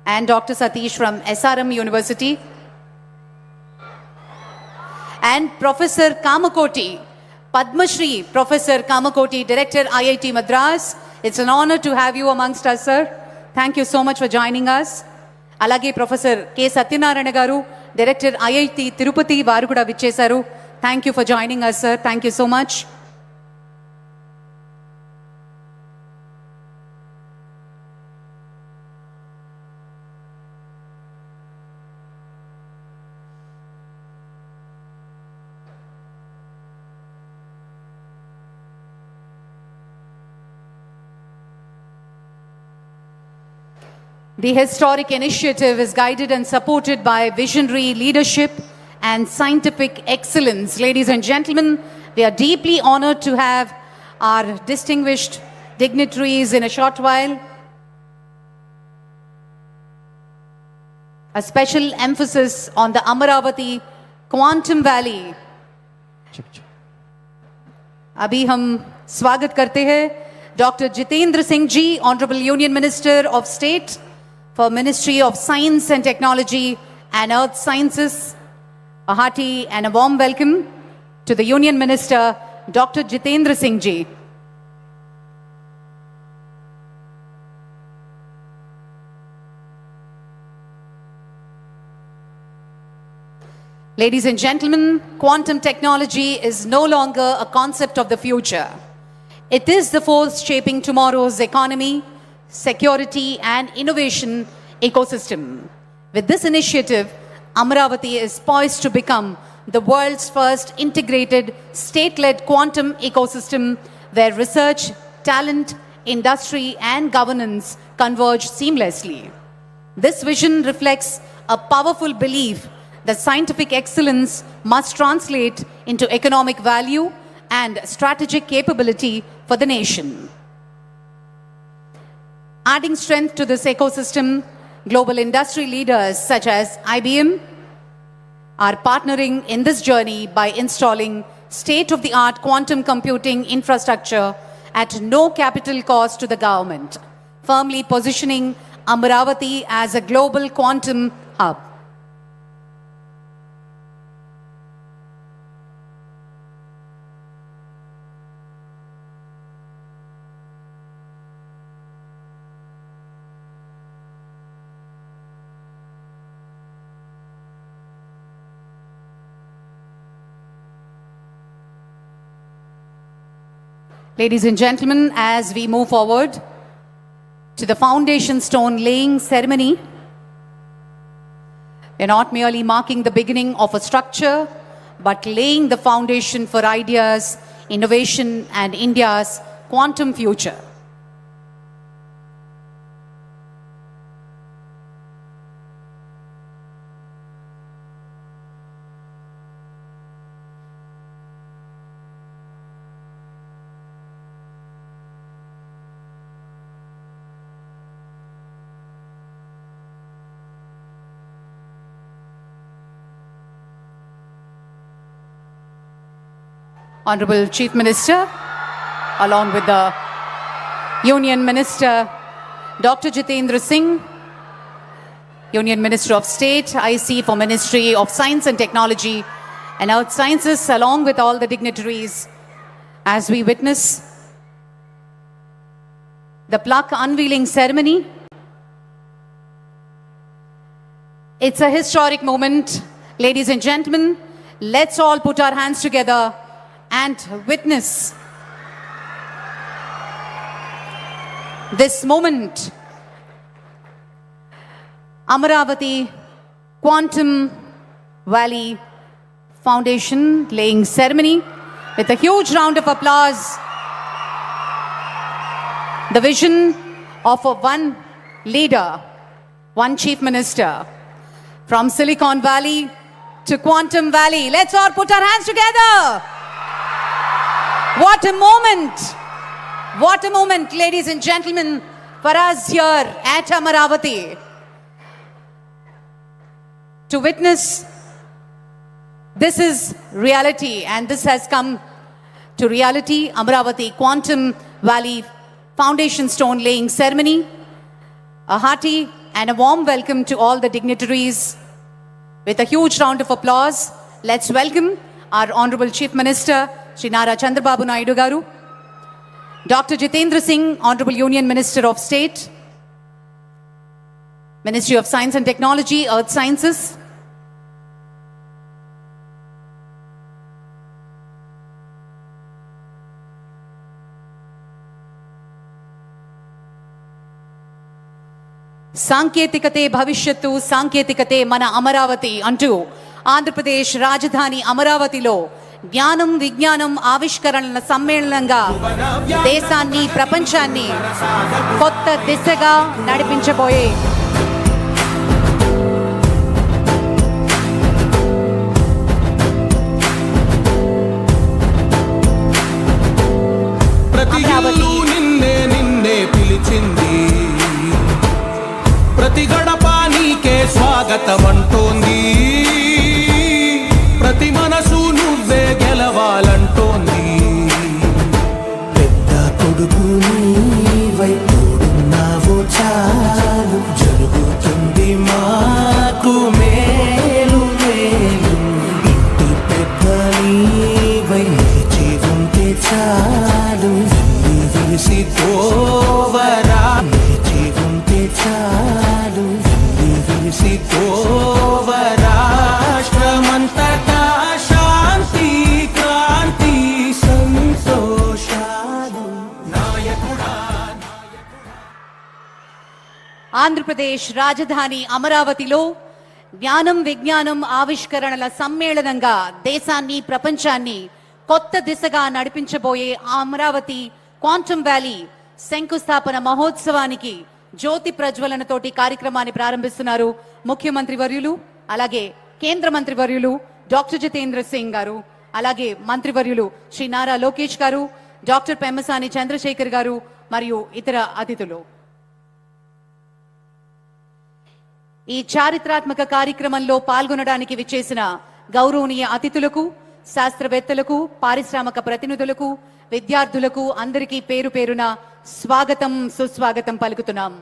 and Dr. Satish from SRM University, and Professor Kamakoti, Padma Shri Professor Kamakoti, Director IIT Madras. It's an honor to have you amongst us, sir. Thank you so much for joining us. Alage Professor K. Satyanarayana Garu, Director IIT Tirupati, Varu kuda vichesaru. Thank you for joining us, sir. Thank you so much. The historic initiative is guided and supported by visionary leadership and scientific excellence. Ladies and gentlemen, we are deeply honored to have our distinguished dignitaries in a short while. A special emphasis on the Amaravati Quantum Valley. अभी हम स्वागत करते हैं Dr. Jitendra Singh Ji, Honorable Union Minister of State for Ministry of Science and Technology and Earth Sciences. A hearty and a warm welcome to the Union Minister, Dr. Jitendra Singh Ji. Ladies and gentlemen, quantum technology is no longer a concept of the future. It is the force shaping tomorrow's economy, security and innovation ecosystem. With this initiative, Amaravati is poised to become the world's first integrated state-led quantum ecosystem where research, talent, industry and governance converge seamlessly. This vision reflects a powerful belief that scientific excellence must translate into economic value and strategic capability for the nation. Adding strength to this ecosystem, global industry leaders such as IBM are partnering in this journey by installing state-of-the-art quantum computing infrastructure at no capital cost to the government, firmly positioning Amaravati as a global quantum hub. Ladies and gentlemen, as we move forward to the foundation stone laying ceremony, we're not merely marking the beginning of a structure, but laying the foundation for ideas, innovation, and India's quantum future. Honorable Chief Minister, along with the Union Minister, Dr. Jitendra Singh, Union Minister of State, IC for Ministry of Science and Technology and Earth Sciences, along with all the dignitaries, as we witness the plaque unveiling ceremony. It's a historic moment. Ladies and gentlemen, let's all put our hands together and witness this moment. Amaravati Quantum Valley Foundation laying ceremony with a huge round of applause. The vision of one leader, one chief minister, from Silicon Valley to Quantum Valley. Let's all put our hands together. What a moment! What a moment, ladies and gentlemen, for us here at Amaravati to witness. This is reality, and this has come to reality. Amaravati Quantum Valley Foundation Stone Laying Ceremony. A hearty And a warm welcome to all the dignitaries. With a huge round of applause, let's welcome our Honorable Chief Minister, Shri Nara Chandrababu Naidu garu, Dr. Jitendra Singh, Honorable Union Minister of State, Ministry of Science and Technology, Earth Sciences, సాంకేతికతే భవిష్యత్తు సాంకేతికతే మన అమరావతి అంటూ ఆంధ్రప్రదేశ్ రాజధాని అమరావతిలో జ్ఞానం విజ్ఞానం ఆవిష్కరణల సమ్మేళనంగా దేశాన్ని ప్రపంచాన్ని కొత్త దిశగా నడిపించబోయే అమరావతి నిన్నే పిలిచింది, ప్రతి గడప నీకే స్వాగతం అంటోంది, ప్రతి మనసు నువ్వే గెలవాలంటోంది. పెద్ద కొడుకు నీవై తోడున్నావు చాలు, జరుగుతుంది మాకు మేలు మేలు. ఇంటి పెద్ద నీవై నిలిచి ఉంటే చాలు, విసి తోవరా నిలిచి ఉంటే చాలు, విసి తోవరా. రాష్ట్రమంతటా శాంతి క్రాంతి సంతోషాలు. ఆంధ్రప్రదేశ్ రాజధాని అమరావతిలో జ్ఞానం విజ్ఞానం ఆవిష్కరణల సమ్మేళనంగా దేశాన్ని ప్రపంచాన్ని కొత్త దిశగా నడిపించబోయే అమరావతి క్వాంటమ్ వ్యాలీ శంకుస్థాపన మహోత్సవానికి జ్యోతి ప్రజ్వలనతోటి కార్యక్రమాన్ని ప్రారంభిస్తున్నారు ముఖ్యమంత్రి వర్యులు, అలాగే కేంద్ర మంత్రి వర్యులు డాక్టర్ జితేంద్ర సింగ్ గారు, అలాగే మంత్రివర్యులు శ్రీ నారా లోకేష్ గారు, డాక్టర్ పెమ్మసాని చంద్రశేఖర్ గారు మరియు ఇతర అతిథులు. ఈ చారిత్రాత్మక కార్యక్రమంలో పాల్గొనడానికి విచ్చేసిన గౌరవనీయ అతిథులకు, శాస్త్రవేత్తలకు, పారిశ్రామిక ప్రతినిధులకు, విద్యార్థులకు అందరికీ పేరు పేరున స్వాగతం సుస్వాగతం పలుకుతున్నాం.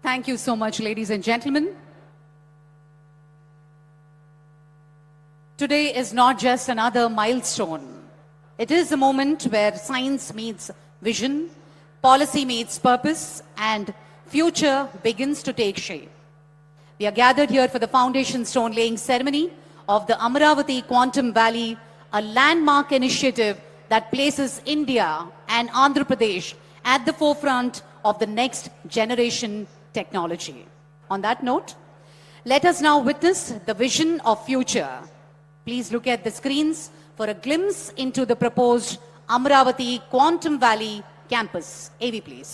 Thank you so much, ladies and gentlemen. Today is not just another milestone. It is a moment where science meets vision, policy meets purpose, and future begins to take shape. We are gathered here for the foundation stone laying ceremony of the Amaravati Quantum Valley, a landmark initiative that places India and Andhra Pradesh at the forefront of the next generation technology. On that note, let us now witness the vision of future. Please look at the screens for a glimpse into the proposed Amaravati Quantum Valley campus. AV, please.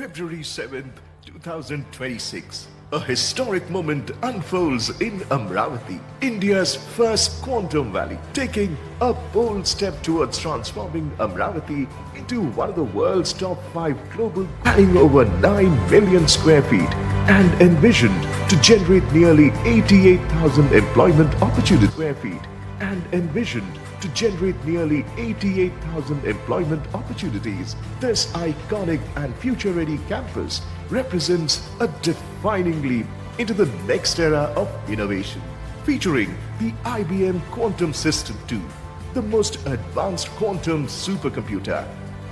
February 7th, 2026. A historic moment unfolds in Amaravati, India's first quantum valley, taking a bold step towards transforming Amaravati into one of the world's top 5 global, spanning over 9 million square feet and envisioned to generate nearly 88,000 employment opportunities square feet and envisioned to generate nearly 88,000 employment opportunities. This iconic and future-ready campus represents a defining leap into the next era of innovation, featuring the IBM Quantum System 2, the most advanced quantum supercomputer,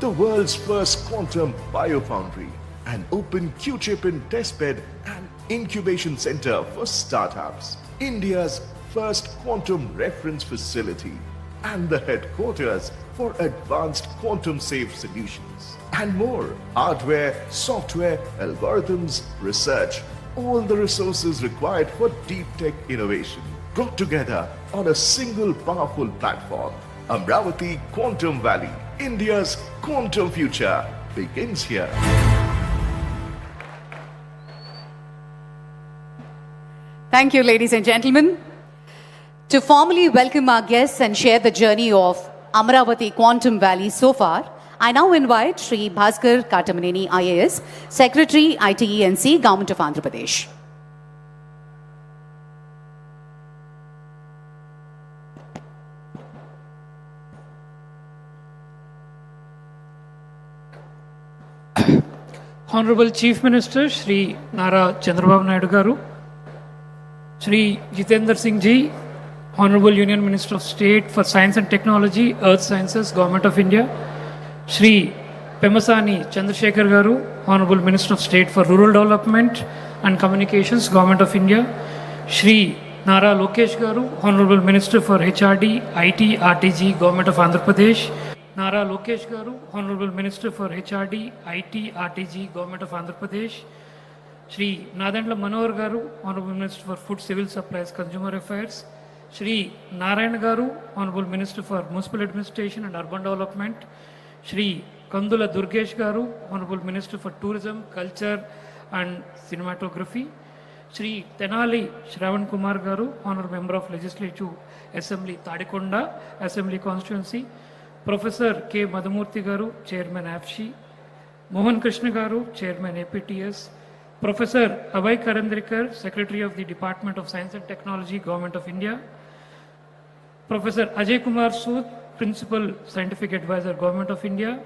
the world's first quantum biofoundry, an open Q-chip and testbed and incubation center for startups, India's first quantum reference facility, and the headquarters for advanced quantum-safe solutions. And more hardware, software, algorithms, research, all the resources required for deep tech innovation brought together on a single powerful platform. Amaravati Quantum Valley, India's quantum future begins here. Thank you, ladies and gentlemen. To formally welcome our guests and share the journey of Amaravati Quantum Valley so far, I now invite Sri Bhaskar Katamaneni IAS, Secretary, ITENC, Government of Andhra Pradesh. Honorable Chief Minister Shri Nara Chandrababu Naidu Garu, Shri Jitendra Singh Ji, Honorable Union Minister of State for Science and Technology, Earth Sciences, Government of India, Shri Pemasani Chandrasekhar Garu, Honorable Minister of State for Rural Development and Communications, Government of India, Shri Nara Lokesh Garu, Honorable Minister for HRD, IT, RTG, Government of Andhra Pradesh, Nara Lokesh Garu, Honorable Minister for HRD, IT, RTG, Government of Andhra Pradesh, Shri Nadandla Manohar Garu, Honorable Minister for Food, Civil Supplies, Consumer Affairs, Shri Narayan Garu, Honorable Minister for Municipal Administration and Urban Development, Shri Kandula Durgesh Garu, Honorable Minister for Tourism, Culture and Cinematography, Shri Tenali Shravan Kumar Garu, Honorable Member of Legislative Assembly, Tadikonda, Assembly Constituency, Professor K. Madhumurthy Garu, Chairman AFSHI, Mohan Krishna Garu, Chairman APTS, Professor Abhay Karandrikar, Secretary of the Department of Science and Technology, Government of India, Professor Ajay Kumar Sood, Principal Scientific Advisor, Government of India,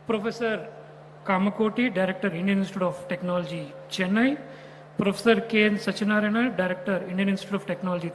Professor Kamakoti, Director, Indian Institute of Technology, Chennai, Professor K. N. Sachinarayana, Director, Indian Institute of Technology,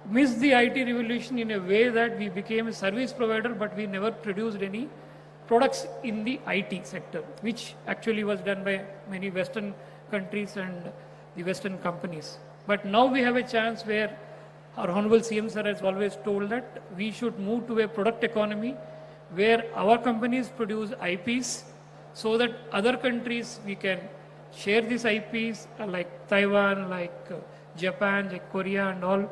missed the IT revolution in a way that we became a service provider, but we never produced any products in the IT sector, which actually was done by many Western countries and the Western companies. But now we have a chance where our Honorable CM Sir has always told that we should move to a product economy where our companies produce IPs so that other countries we can share these IPs like Taiwan, like Japan, like Korea and all.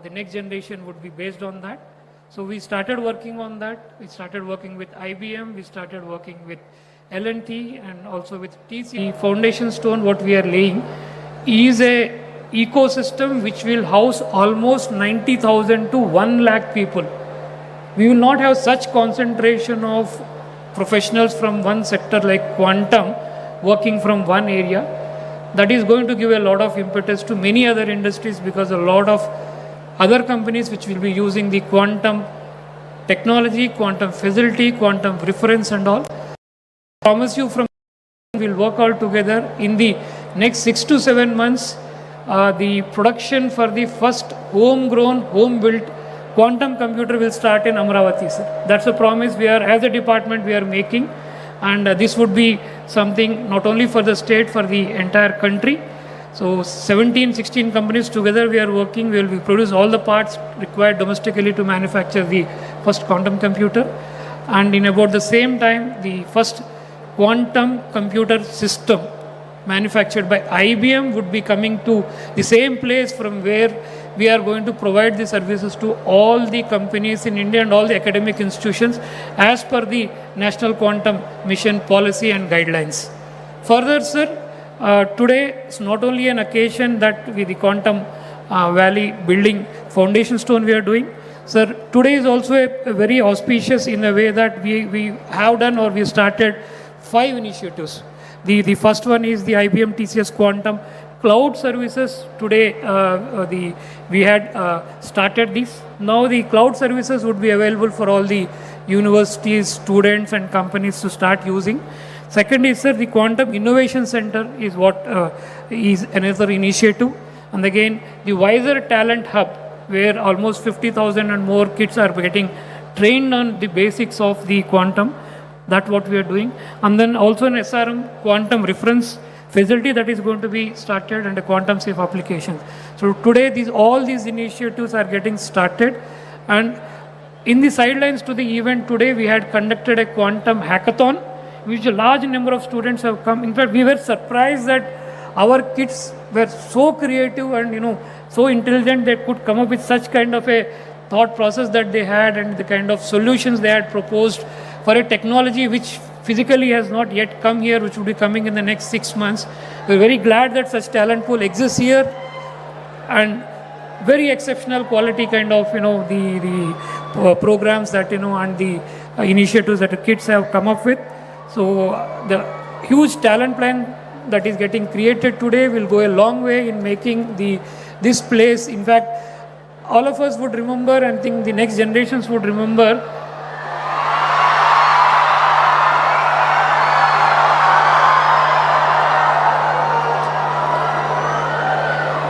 The next generation would be based on that. So we started working on that. We started working with IBM. We started working with L&T and also with TC. The foundation stone what we are laying is a ecosystem which will house almost 90,000 to 1 lakh people. We will not have such concentration of professionals from one sector like quantum working from one area. That is going to give a lot of impetus to many other industries because a lot of other companies which will be using the quantum technology, quantum facility, quantum reference and all. I promise you from we'll work all together in the next 6 to 7 months. The production for the first homegrown, home-built quantum computer will start in Amaravati, sir. That's a promise we are, as a department, we are making. And this would be something not only for the state, for the entire country. So 17, 16 companies together we are working. We will produce all the parts required domestically to manufacture the first quantum computer. And in about the same time, the first quantum computer system manufactured by IBM would be coming to the same place from where we are going to provide the services to all the companies in India and all the academic institutions as per the National Quantum Mission policy and guidelines. Further, sir, today is not only an occasion that with the Quantum Valley building foundation stone we are doing. Sir, today is also a very auspicious in a way that we have done or we started 5 initiatives. The first one is the IBM TCS Quantum Cloud Services. Today we had started this. Now the cloud services would be available for all the universities, students and companies to start using. Second is, sir, the Quantum Innovation Center is what is another initiative. And again, the Wiser Talent Hub, where almost 50,000 and more kids are getting trained on the basics of the quantum. That's what we are doing. And then also an SRM quantum reference facility that is going to be started and a quantum safe application. So today all these initiatives are getting started. And in the sidelines to the event today, we had conducted a quantum hackathon, which a large number of students have come. In fact, we were surprised that our kids were so creative and so intelligent they could come up with such kind of a thought process that they had and the kind of solutions they had proposed for a technology which physically has not yet come here, which will be coming in the next 6 months. We're very glad that such talent pool exists here, and very exceptional quality kind of the programs that and the initiatives that the kids have come up with. So the huge talent plan that is getting created today will go a long way in making this place. In fact, all of us would remember, and think the next generations would remember,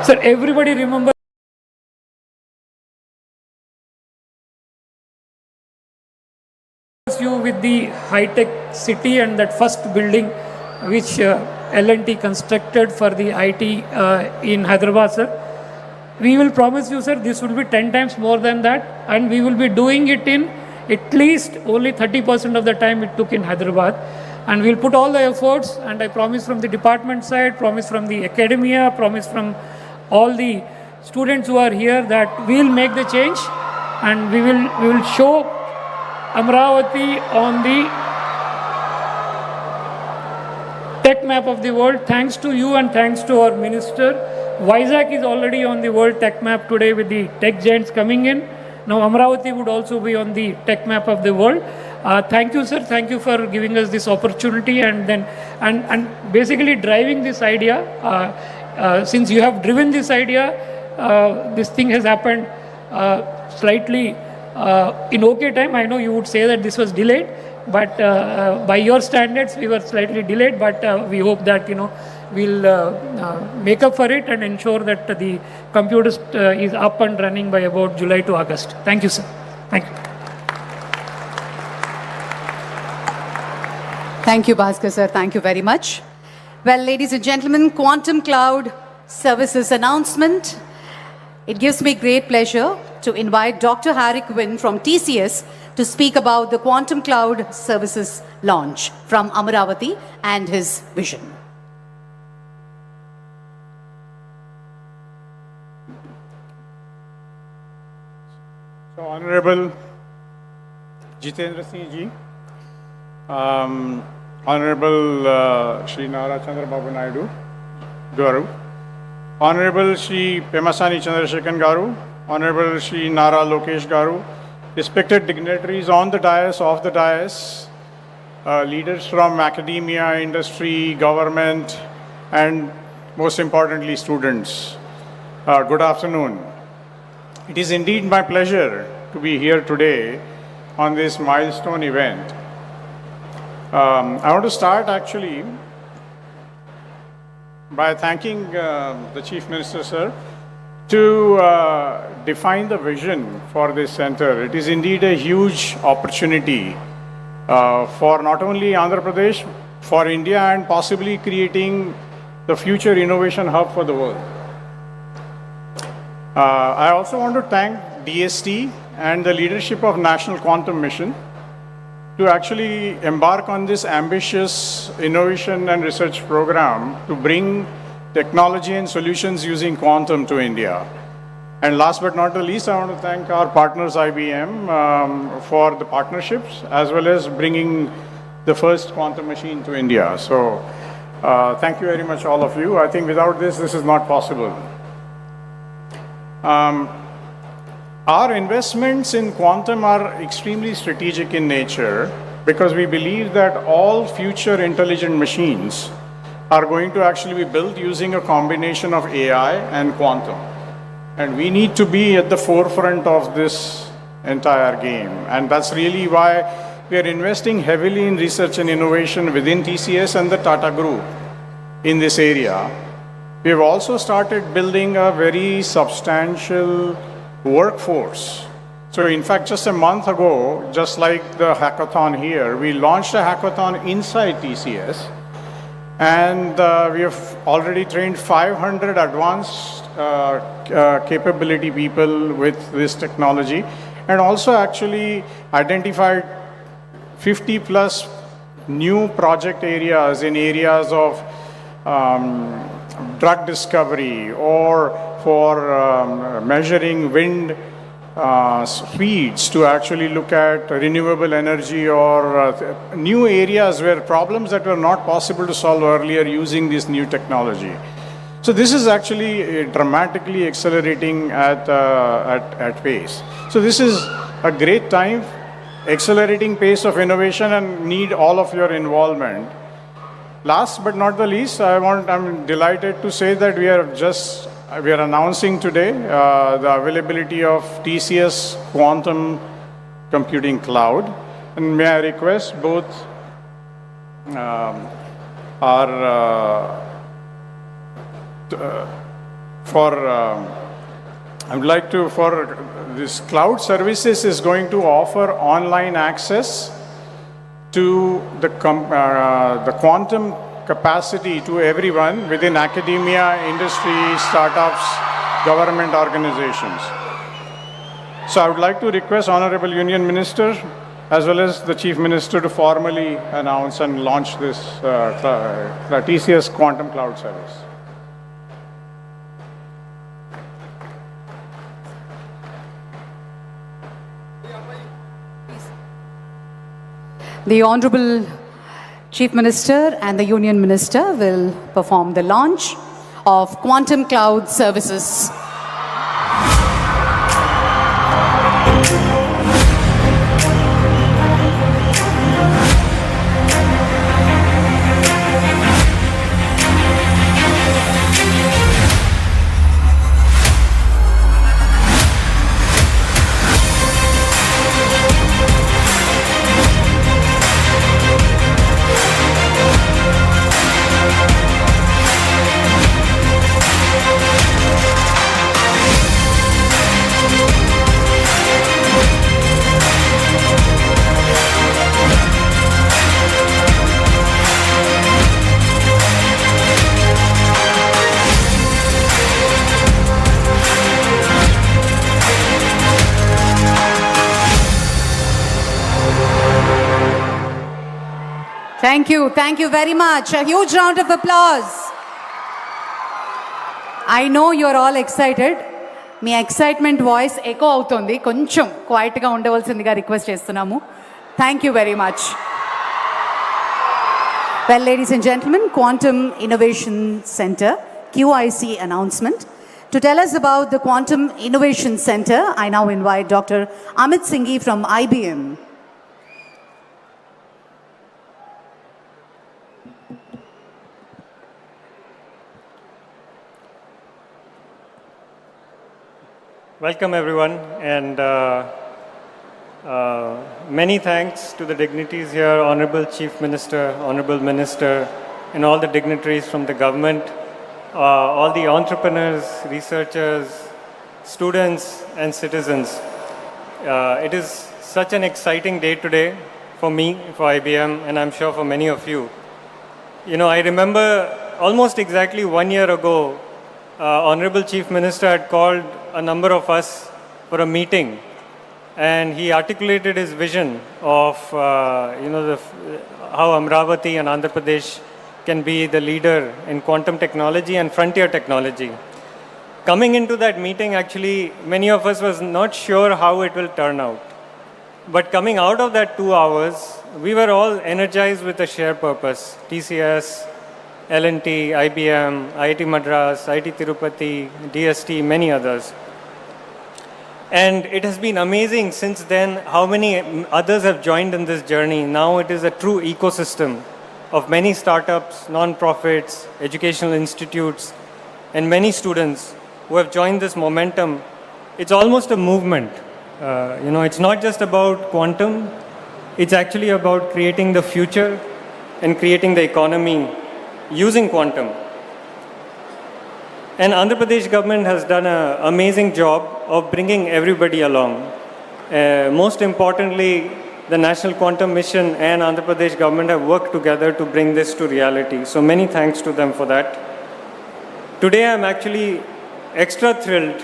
sir, everybody remember you with the high-tech city and that first building which L&T constructed for the IT in Hyderabad, sir. We will promise you, sir, this will be 10 times more than that, and we will be doing it in at least only 30% of the time it took in Hyderabad. And we'll put all the efforts, and I promise from the department side, promise from the academia, promise from all the students who are here that we'll make the change, and we will show Amaravati on the tech map of the world. Thanks to you and thanks to our minister. Vizag is already on the world tech map today with the tech giants coming in. Now Amaravati would also be on the tech map of the world. Thank you, sir. Thank you for giving us this opportunity and basically driving this idea. Since you have driven this idea, this thing has happened slightly in okay time. I know you would say that this was delayed, but by your standards we were slightly delayed, but we hope that we'll make up for it and ensure that the computer is up and running by about July to August. Thank you, sir. Thank you. Thank you, Bhaskar sir. Thank you very much. Well, ladies and gentlemen, Quantum Cloud Services announcement. It gives me great pleasure to invite Dr. Harry Quinn from TCS to speak about the Quantum Cloud Services launch from Amaravati and his vision. So, Honorable Jitendra Singh ji, Honorable Shri Nara Chandrababu Naidu Garu, Honorable Shri Pemasani Chandrasekhan Garu, Honorable Shri Nara Lokesh Garu, respected dignitaries on the dais, off the dais, leaders from academia, industry, government, and most importantly, students. Good afternoon. It is indeed my pleasure to be here today on this milestone event. I want to start actually by thanking the Chief Minister, sir, to define the vision for this center. It is indeed a huge opportunity for not only Andhra Pradesh, for India, and possibly creating the future innovation hub for the world. I also want to thank DST and the leadership of National Quantum Mission to actually embark on this ambitious innovation and research program to bring technology and solutions using quantum to India. And last but not the least, I want to thank our partners IBM for the partnerships as well as bringing the first quantum machine to India. So thank you very much, all of you. I think without this, this is not possible. Our investments in quantum are extremely strategic in nature because we believe that all future intelligent machines are going to actually be built using a combination of AI and quantum. And we need to be at the forefront of this entire game. And that's really why we are investing heavily in research and innovation within TCS and the Tata Group in this area. We have also started building a very substantial workforce. So in fact, just a month ago, just like the hackathon here, we launched a hackathon inside TCS. And we have already trained 500 advanced capability people with this technology, and also actually identified 50 plus new project areas in areas of drug discovery or for measuring wind speeds to actually look at renewable energy or new areas where problems that were not possible to solve earlier using this new technology. So this is actually dramatically accelerating at pace. So this is a great time, accelerating pace of innovation, and need all of your involvement. Last but not the least, I'm delighted to say that we are announcing today the availability of TCS Quantum Computing Cloud. And may I request both I would like to, for this cloud services is going to offer online access to the quantum capacity to everyone within academia, industry, startups, government organizations. So I would like to request Honorable Union Minister as well as the Chief Minister to formally announce and launch this TCS Quantum Cloud Service. The Honorable Chief Minister and the Union Minister will perform the launch of Quantum Cloud Services. Thank you very much. A huge round of applause. I know you're all excited. మీ excitement voice echo అవుతుంది, కొంచెం క్వైట్గా ఉండవలసిందిగా request చేస్తున్నాము. Thank you very much. Well, ladies and gentlemen, Quantum Innovation Center, QIC announcement. To tell us about the Quantum Innovation Center, I now invite Dr. Amit Singhi from IBM. Welcome everyone, and many thanks to the dignitaries here, Honorable Chief Minister, Honorable Minister, and all the dignitaries from the government, all the entrepreneurs, researchers, students and citizens. It is such an exciting day today for me, for IBM, and I'm sure for many of you. You know, I remember almost exactly 1 year ago, Honorable Chief Minister had called a number of us for a meeting, and he articulated his vision of how Amaravati and Andhra Pradesh can be the leader in quantum technology and frontier technology. Coming into that meeting, actually, many of us was not sure how it will turn out. But coming out of that 2 hours, we were all energized with a shared purpose. TCS, L&T, IBM, IIT Madras, IIT Tirupati, DST, many others. And it has been amazing since then how many others have joined in this journey. Now it is a true ecosystem of many startups, non-profits, educational institutes, and many students who have joined this momentum. It's almost a movement. It's not just about quantum, it's actually about creating the future and creating the economy using quantum. And Andhra Pradesh government has done an amazing job of bringing everybody along. Most importantly, the National Quantum Mission and Andhra Pradesh government have worked together to bring this to reality. So many thanks to them for that. Today I'm actually extra thrilled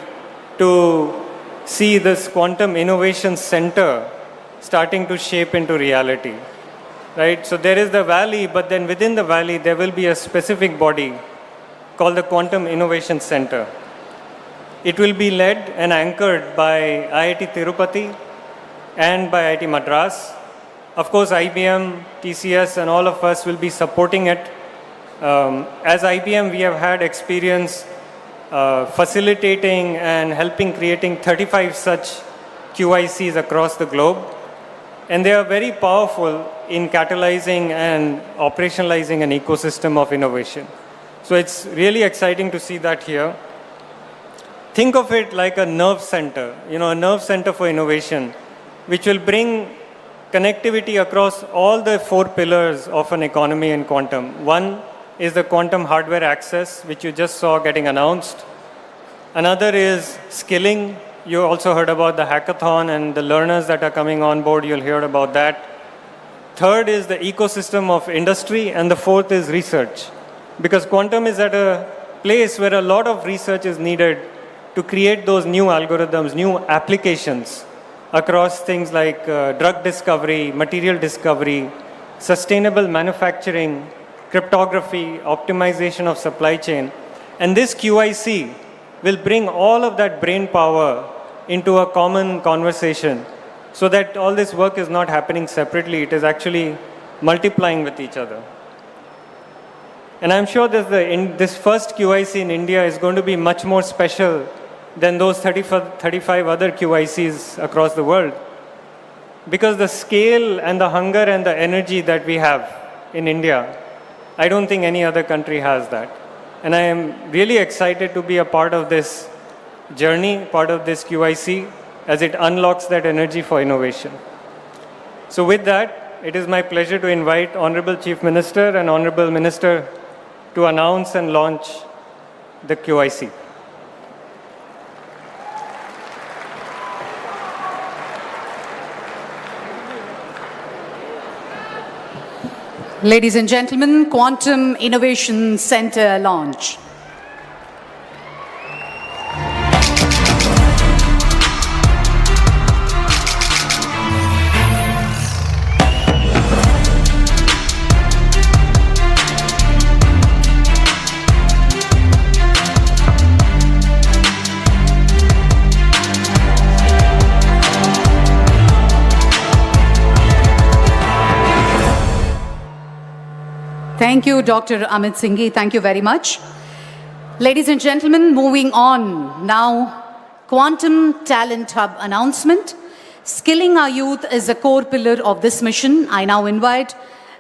to see this Quantum Innovation Center starting to shape into reality, right? So there is the valley, but then within the valley, there will be a specific body called the Quantum Innovation Center. It will be led and anchored by IIT Tirupati and by IIT Madras. Of course, IBM, TCS, and all of us will be supporting it. As IBM, we have had experience facilitating and helping creating 35 such QICs across the globe. And they are very powerful in catalyzing and operationalizing an ecosystem of innovation. So it's really exciting to see that here. Think of it like a nerve center, a nerve center for innovation, which will bring connectivity across all the 4 pillars of an economy in quantum. One is the quantum hardware access, which you just saw getting announced. Another is skilling. You also heard about the hackathon and the learners that are coming on board. You'll hear about that. Third is the ecosystem of industry. And the fourth is research. Because quantum is at a place where a lot of research is needed to create those new algorithms, new applications across things like drug discovery, material discovery, sustainable manufacturing, cryptography, optimization of supply chain. And this QIC will bring all of that brain power into a common conversation so that all this work is not happening separately. It is actually multiplying with each other. And I'm sure that this first QIC in India is going to be much more special than those 35 other QICs across the world. Because the scale and the hunger and the energy that we have in India, I don't think any other country has that. And I am really excited to be a part of this journey, part of this QIC, as it unlocks that energy for innovation. So with that, it is my pleasure to invite Honorable Chief Minister and Honorable Minister to announce and launch the QIC. Ladies and gentlemen, Quantum Innovation Center launch. Thank you, Dr. Amit Singhi. Thank you very much. Ladies and gentlemen, moving on now, Quantum Talent Hub announcement. Skilling our youth is a core pillar of this mission. I now invite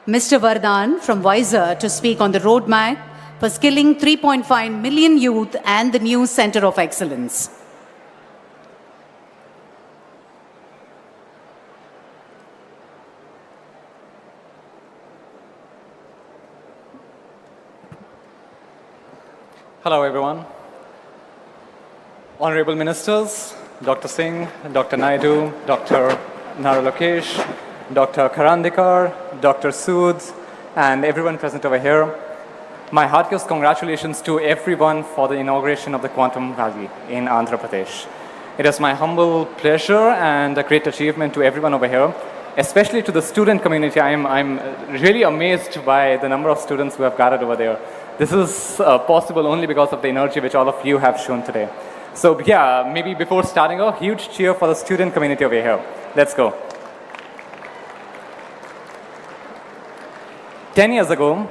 Mr. Vardhan from Wiser to speak on the roadmap for skilling 3.5 million youth and the new Center of Excellence. Hello, everyone. Honorable Ministers, Dr. Singh, Dr. Naidu, Dr. Nara Lokesh, Dr. Karandikar, Dr. Sood, and everyone present over here. My heartiest congratulations to everyone for the inauguration of the Quantum Valley in Andhra Pradesh. It is my humble pleasure and a great achievement to everyone over here, especially to the student community. I'm really amazed by the number of students who have gathered over there. This is possible only because of the energy which all of you have shown today. So yeah, maybe before starting, a huge cheer for the student community over here. Let's go. 10 years ago,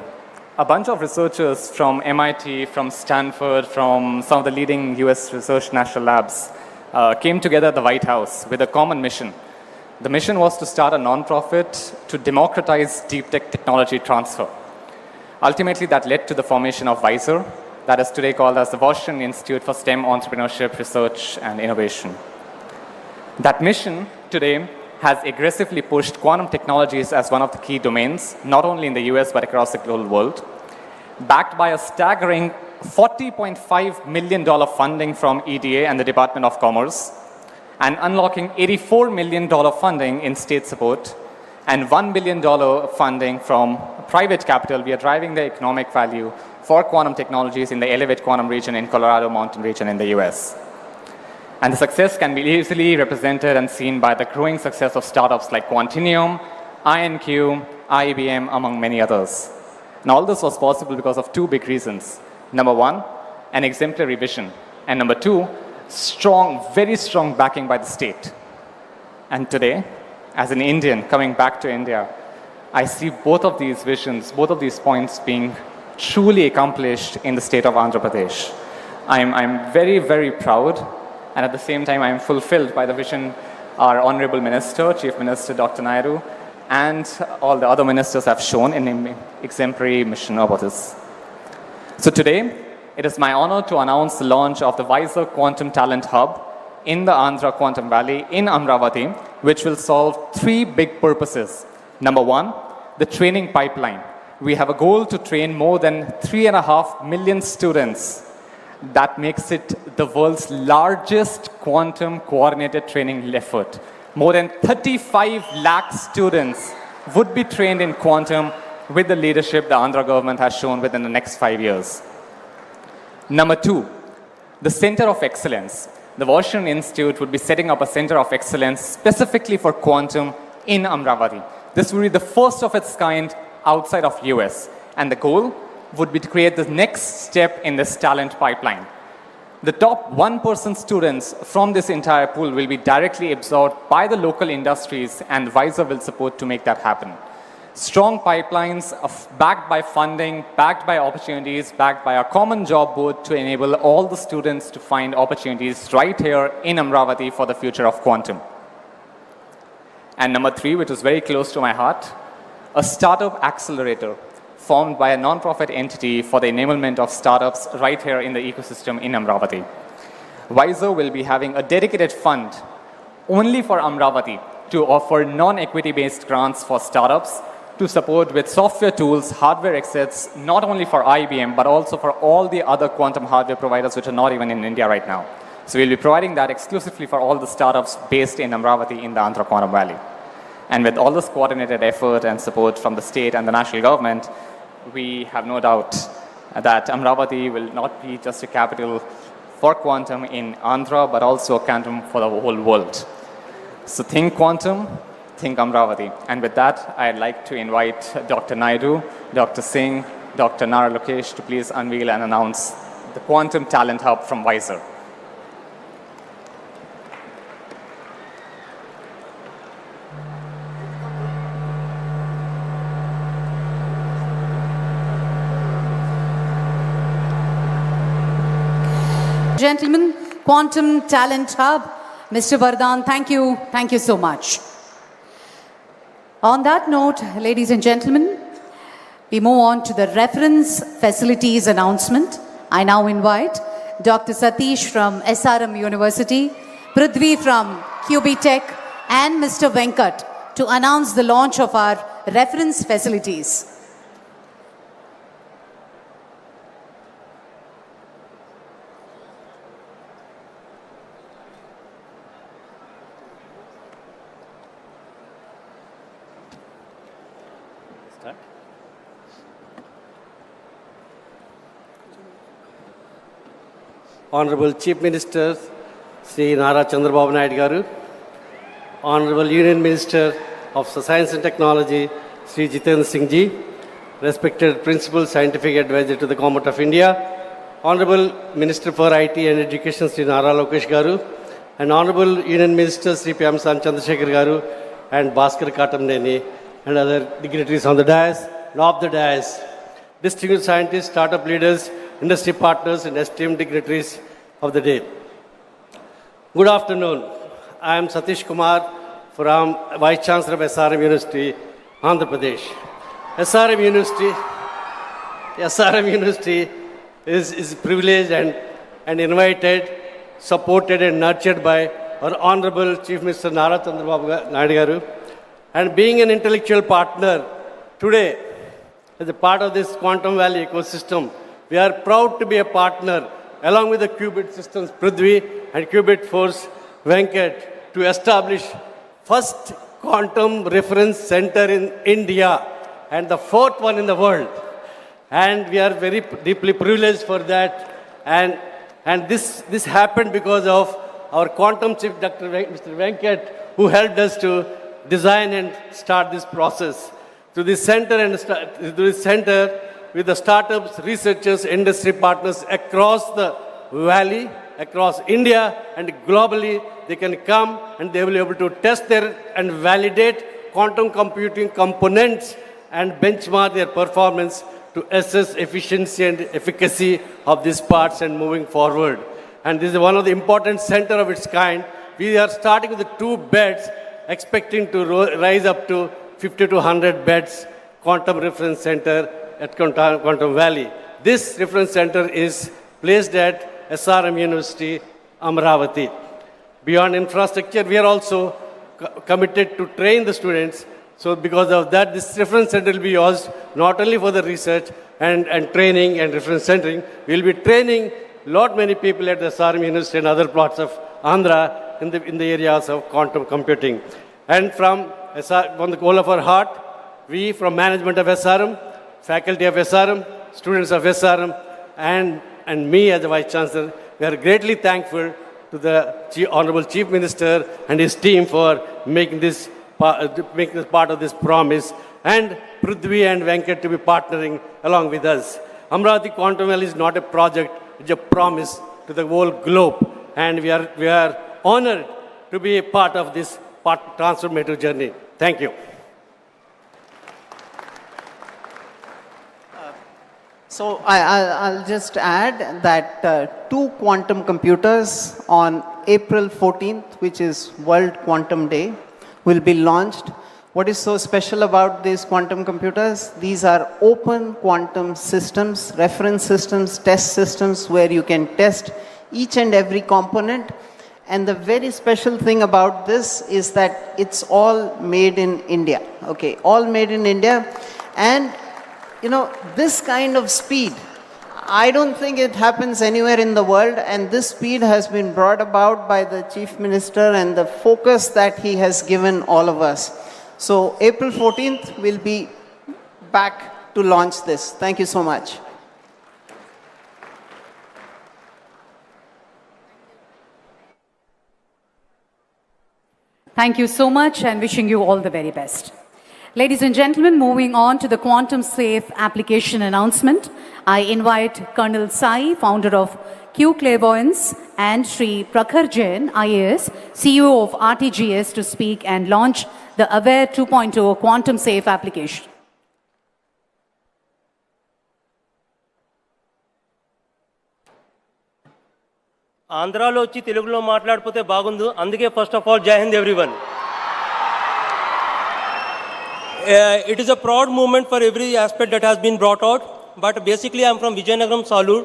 a bunch of researchers from MIT, from Stanford, from some of the leading US research national labs came together at the White House with a common mission. The mission was to start a nonprofit to democratize deep tech technology transfer. Ultimately, that led to the formation of WISER, that is today called as the Washington Institute for STEM Entrepreneurship, Research and Innovation. That mission today has aggressively pushed quantum technologies as one of the key domains, not only in the US but across the global world, backed by a staggering $40.5 million funding from EDA and the Department of Commerce, and unlocking $84 million funding in state support, and $1 billion funding from private capital. We are driving the economic value for quantum technologies in the Elevate Quantum region in Colorado Mountain region in the US. And the success can be easily represented and seen by the growing success of startups like Quantinium, INQ, IBM, among many others. And all this was possible because of two big reasons. Number one, an exemplary vision. And number two, strong, very strong backing by the state. And today, as an Indian coming back to India, I see both of these visions, both of these points being truly accomplished in the state of Andhra Pradesh. I'm very, very proud, and at the same time, I'm fulfilled by the vision our Honorable Minister, Chief Minister Dr. Naidu, and all the other ministers have shown in an exemplary mission about this. So today, it is my honor to announce the launch of the WISER Quantum Talent Hub in the Andhra Quantum Valley in Amaravati, which will solve three big purposes. Number one, the training pipeline. We have a goal to train more than 3.5 million students. That makes it the world's largest quantum coordinated training effort. More than 35 lakh students would be trained in quantum with the leadership the Andhra government has shown within the next 5 years. Number two, the Center of Excellence. The Washington Institute would be setting up a Center of Excellence specifically for quantum in Amaravati. This will be the first of its kind outside of US, and the goal would be to create the next step in this talent pipeline. The top 1% students from this entire pool will be directly absorbed by the local industries, and WISER will support to make that happen. Strong pipelines backed by funding, backed by opportunities, backed by a common job board to enable all the students to find opportunities right here in Amaravati for the future of quantum. And number three, which is very close to my heart, a startup accelerator formed by a non-profit entity for the enablement of startups right here in the ecosystem in Amaravati. WISER will be having a dedicated fund only for Amaravati to offer non-equity based grants for startups to support with software tools, hardware exits, not only for IBM, but also for all the other quantum hardware providers which are not even in India right now. So we'll be providing that exclusively for all the startups based in Amaravati in the Andhra Quantum Valley. And with all this coordinated effort and support from the state and the national government, we have no doubt that Amaravati will not be just a capital for quantum in Andhra, but also a quantum for the whole world. So think quantum, think Amaravati. And with that, I'd like to invite Dr. Naidu, Dr. Singh, Dr. Nara Lokesh to please unveil and announce the Quantum Talent Hub from WISER. Gentlemen, Quantum Talent Hub, Mr. Vardhan, thank you so much. On that note, ladies and gentlemen, we move on to the reference facilities announcement. I now invite Dr. Satish from SRM University, Prithvi from QB Tech, and Mr. Venkat to announce the launch of our reference facilities. Honorable Chief Minister Sri Nara Chandrababu Naidu Garu, Honorable Union Minister of Science and Technology Sri Jitendra Singh Ji, respected Principal Scientific Advisor to the Government of India, Honorable Minister for IT and Education, Sri Nara Lokesh Garu, and Honorable Union Minister, Sri Pemasanani Chandrasekhar Garu, and Bhaskar Katamneni, and other dignitaries on the dais and off the dais, distinguished scientists, startup leaders, industry partners, and esteemed dignitaries of the day. Good afternoon. I am Satish Kumar from Vice Chancellor of SRM University, Andhra Pradesh. SRM University is privileged and invited, supported and nurtured by our Honorable Chief Minister Nara Chandrababu Naidu Garu. And being an intellectual partner today, as a part of this Quantum Valley ecosystem, we are proud to be a partner along with the Qubit Systems Prithvi and Qubit Force Venkat to establish first quantum reference center in India and the fourth one in the world. And we are very deeply privileged for that. And this happened because of our quantum chief, Mr. Venkat, who helped us to design and start this process. To this center with the startups, researchers, industry partners across the valley, across India and globally, they can come and they will be able to test and validate quantum computing components and benchmark their performance to assess efficiency and efficacy of these parts and moving forward. And this is one of the important center of its kind. We are starting with the 2 beds, expecting to rise up to 50 to 100 beds quantum reference center at Quantum Valley. This reference center is placed at SRM University, Amaravati. Beyond infrastructure, we are also committed to train the students. So because of that, this reference center will be used not only for the research and training and reference centering, we will be training many people at the SRM University and other parts of Andhra in the areas of quantum computing. And from the whole of our heart, we from management of SRM, faculty of SRM, students of SRM, and me as the Vice Chancellor, we are greatly thankful to the Honorable Chief Minister and his team for making this part of this promise, and Prithvi and Venkat to be partnering along with us. Amaravati Quantum Valley is not a project, it's a promise to the whole globe, and we are honored to be a part of this transformative journey. Thank you. So I'll just add that 2 quantum computers on April 14th, which is World Quantum Day, will be launched. What is so special about these quantum computers? These are open quantum systems, reference systems, test systems where you can test each and every component. And the very special thing about this is that it's all made in India. Okay, all made in India. And you know, this kind of speed, I don't think it happens anywhere in the world, and this speed has been brought about by the Chief Minister and the focus that he has given all of us. So April 14th, we'll be back to launch this. Thank you so much. Thank you so much, and wishing you all the very best. Ladies and gentlemen, moving on to the Quantum Safe application announcement, I invite Colonel Sai, founder of Q Clairvoyance, and Sri Prakhar Jain, IAS, CEO of RTGS, to speak and launch the Aware 2.0 Quantum Safe application. ఆంధ్రాలో వచ్చి తెలుగులో మాట్లాడిపోతే బాగుండు అందుకే first of all జై Hind everyone. It is a proud moment for every aspect that has been brought out, but basically I'm from Vijayanagaram, Salur,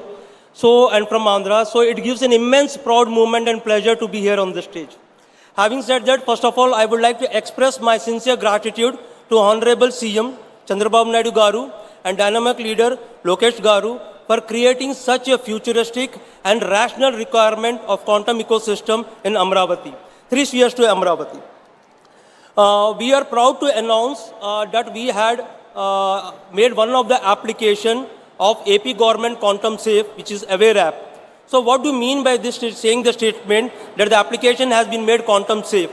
and from Andhra, so it gives an immense proud moment and pleasure to be here on this stage. Having said that, first of all, I would like to express my sincere gratitude to Honorable CM Chandrababu Naidu Garu and dynamic leader Lokesh Garu for creating such a futuristic and rational requirement of quantum ecosystem in Amaravati. 3 spheres to Amaravati. We are proud to announce that we had made one of the application of AP Government Quantum Safe, which is Aware app. So what do you mean by this saying the statement that the application has been made quantum safe?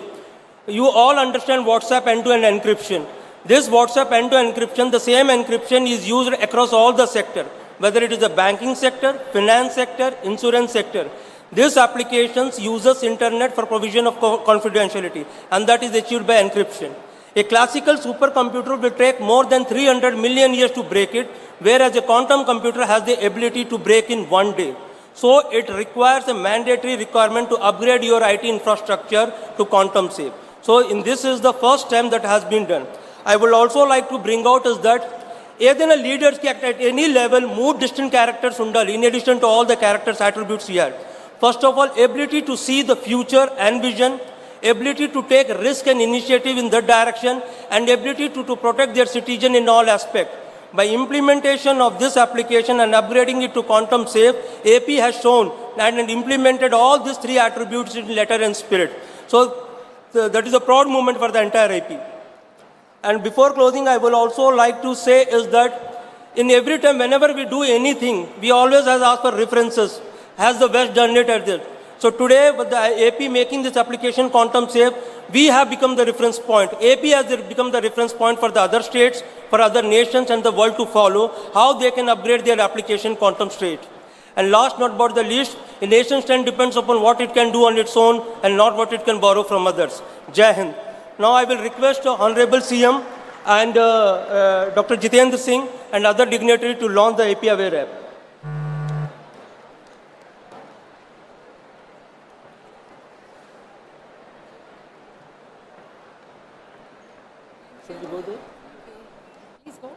You all understand WhatsApp end-to-end encryption. This WhatsApp end-to-end encryption, the same encryption is used across all the sector, whether it is the banking sector, finance sector, insurance sector. This applications uses internet for provision of confidentiality, and that is achieved by encryption. A classical supercomputer will take more than 300 million years to break it, whereas a quantum computer has the ability to break in one day. So it requires a mandatory requirement to upgrade your IT infrastructure to quantum safe. So this is the first time that has been done. I would also like to bring out is that ఏదైనా లీడర్స్కి at any level మూడు distinct characters ఉండాలి in addition to all the characters attributes here. First of all, ability to see the future and vision, ability to take risk and initiative in that direction, and ability to protect their citizen in all aspects. By implementation of this application and upgrading it to quantum safe, AP has shown and implemented all these three attributes in letter and spirit. So that is a proud moment for the entire AP. And before closing, I will also like to say is that in every time, whenever we do anything, we always ask for references. Has the West done it at this? So today, with the AP making this application quantum safe, we have become the reference point. AP has become the reference point for the other states, for other nations and the world to follow, how they can upgrade their application quantum state. And last not but the least, a nation state depends upon what it can do on its own and not what it can borrow from others. Jai Hind. Now I will request Honorable CM and Dr. Jitendra Singh and other dignitaries to launch the AP Aware app. Should we go there? Please go.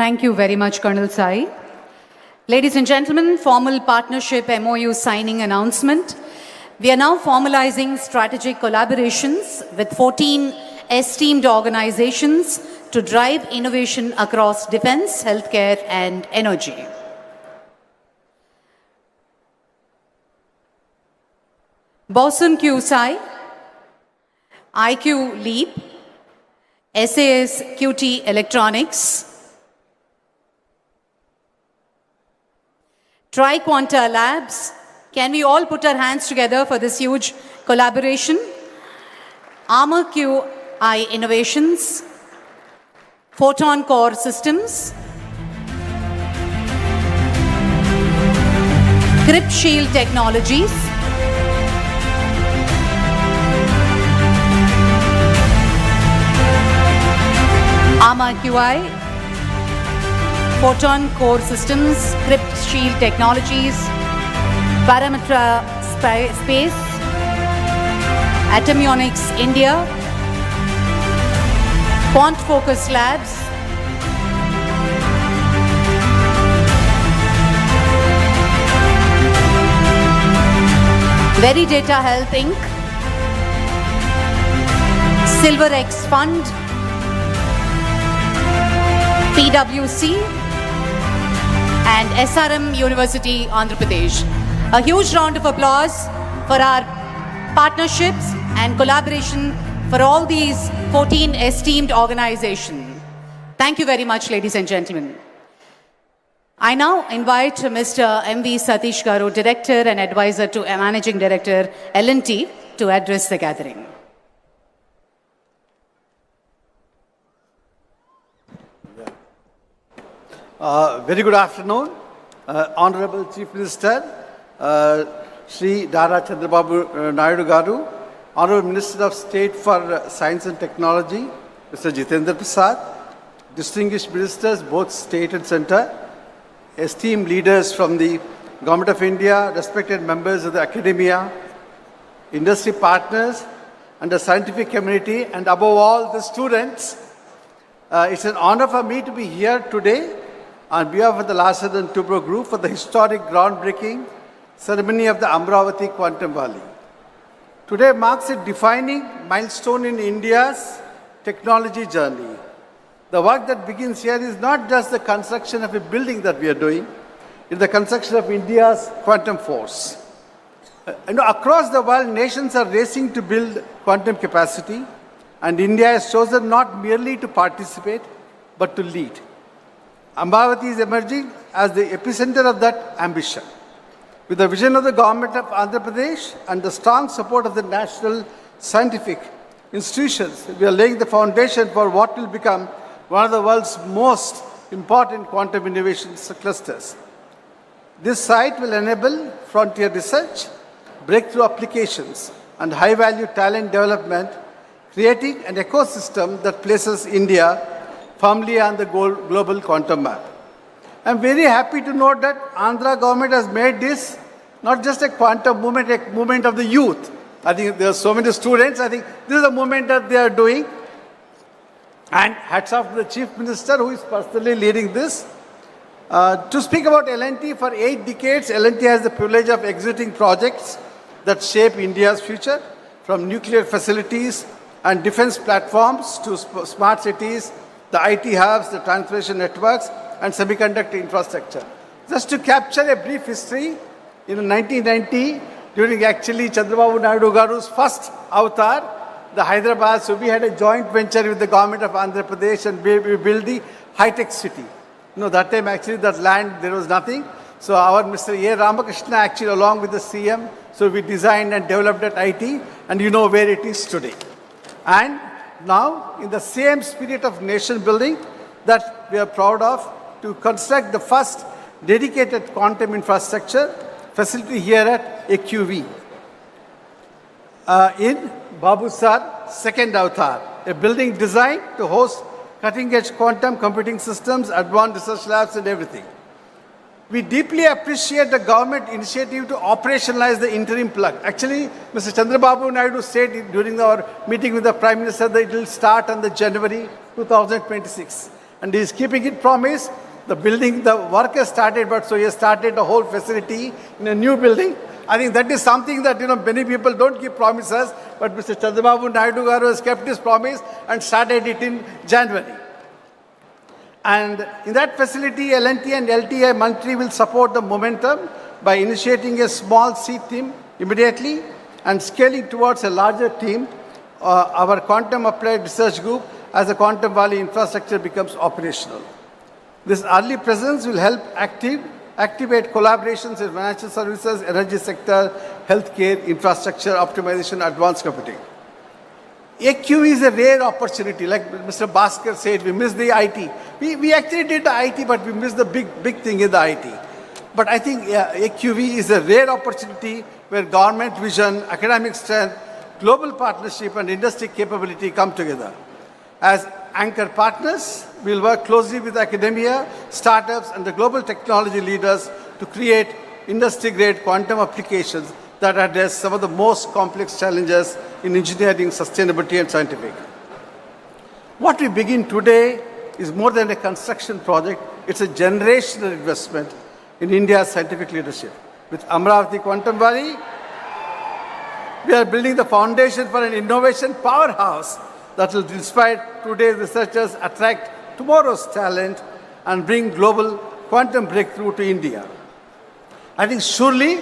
Thank you very much, Colonel Sai. Ladies and gentlemen, formal partnership MOU signing announcement. We are now formalizing strategic collaborations with 14 esteemed organizations to drive innovation across defense, healthcare, and energy. Bosun Q Sai, IQ Leap, SAS QT Electronics, Triquanta Labs. Can we all put our hands together for this huge collaboration? Armor QI Innovations, Photon Core Systems, Crypt Shield Technologies, Armor QI, Photon Core Systems, Crypt Shield Technologies, Parametra Space, Atomionics India, Quant Focus Labs, Veridata Health Inc., SilverX Fund, PwC, and SRM University, Andhra Pradesh. A huge round of applause for our partnerships and collaboration for all these 14 esteemed organizations. Thank you very much, ladies and gentlemen. I now invite Mr. M.V. Satish Garu, Director and Advisor to Managing Director, L&T, to address the gathering. Very good afternoon, Honorable Chief Minister, Shri Dara Chandrababu Naidu Garu, Honorable Minister of State for Science and Technology, Mr. Jitendra Prasad, distinguished ministers, both state and center, esteemed leaders from the Government of India, respected members of the academia, industry partners, and the scientific community, and above all, the students. It's an honor for me to be here today on behalf of the Larsen and Toubro Group for the historic groundbreaking ceremony of the Amaravati Quantum Valley. Today marks a defining milestone in India's technology journey. The work that begins here is not just the construction of a building that we are doing, it's the construction of India's quantum force. Across the world, nations are racing to build quantum capacity, and India has chosen not merely to participate, but to lead. Amaravati is emerging as the epicenter of that ambition. With the vision of the government of Andhra Pradesh and the strong support of the national scientific institutions, we are laying the foundation for what will become one of the world's most important quantum innovation clusters. This site will enable frontier research, breakthrough applications, and high-value talent development, creating an ecosystem that places India firmly on the global quantum map. I'm very happy to note that Andhra government has made this not just a quantum movement, a movement of the youth. I think there are so many students. I think this is a movement that they are doing. And hats off to the Chief Minister who is personally leading this. To speak about L&T, for 8 decades, L&T has the privilege of executing projects that shape India's future, from nuclear facilities and defense platforms to smart cities, the IT hubs, the transportation networks, and semiconductor infrastructure. Just to capture a brief history, in 1990, during actually Chandrababu Naidu Garu's first avatar, the Hyderabad, so we had a joint venture with the government of Andhra Pradesh, and we built the high-tech city. That time actually that land, there was nothing. So our Mr. A. Ramakrishna actually along with the CM, so we designed and developed that IT, and you know where it is today. And now, in the same spirit of nation building that we are proud of, to construct the first dedicated quantum infrastructure facility here at AQV. In Babu Sir's second avatar, a building designed to host cutting-edge quantum computing systems, advanced research labs, and everything. We deeply appreciate the government initiative to operationalize the interim plug. Actually, Mr. Chandrababu Naidu said during our meeting with the Prime Minister that it will start on the January 2026. And he is keeping it promise. The building, the work has started, but so he has started the whole facility in a new building. I think that is something that, many people don't keep promises, but Mr. Chandrababu Naidu Garu has kept his promise and started it in January. And in that facility, L&T and LTI Mantri will support the momentum by initiating a small seed team immediately and scaling towards a larger team, our Quantum Applied Research Group, as the Quantum Valley infrastructure becomes operational. This early presence will help activate collaborations in financial services, energy sector, healthcare, infrastructure, optimization, advanced computing. AQ is a rare opportunity. Like Mr. Bhaskar said, we missed the IT. We actually did the IT, but we missed the big thing in the IT. But I think AQV is a rare opportunity where government vision, academic strength, global partnership, and industry capability come together. As anchor partners, we'll work closely with academia, startups, and the global technology leaders to create industry-grade quantum applications that address some of the most complex challenges in engineering, sustainability, and scientific. What we begin today is more than a construction project. It's a generational investment in India's scientific leadership. With Amaravati Quantum Valley, we are building the foundation for an innovation powerhouse that will inspire today's researchers, attract tomorrow's talent, and bring global quantum breakthrough to India. I think surely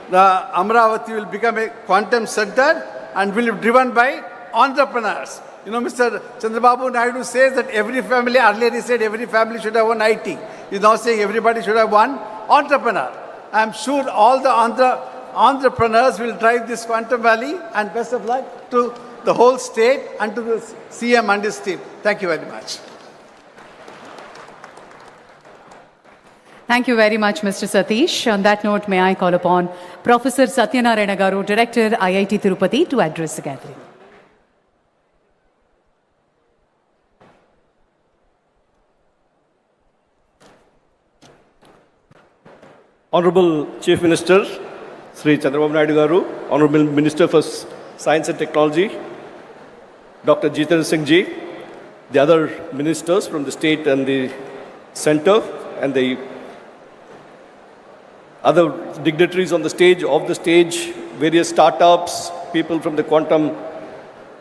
the Amaravati will become a quantum center and will be driven by entrepreneurs. Mr. Chandrababu Naidu says that every family, earlier he said every family should have one IT. He's now saying everybody should have one entrepreneur. I'm sure all the entrepreneurs will drive this Quantum Valley, and best of luck to the whole state and to the CM and his team. Thank you very much. Thank you very much, Mr. Satish. On that note, may I call upon Professor Satyanarayana Garu, Director, IIT Tirupati, to address the gathering. Honorable Chief Minister, Sri Chandrababu Naidu Garu, Honorable Minister for Science and Technology, Dr. Jitendra Singh Ji, the other ministers from the state and the center, and the other dignitaries on the stage, off the stage, various startups, people from the quantum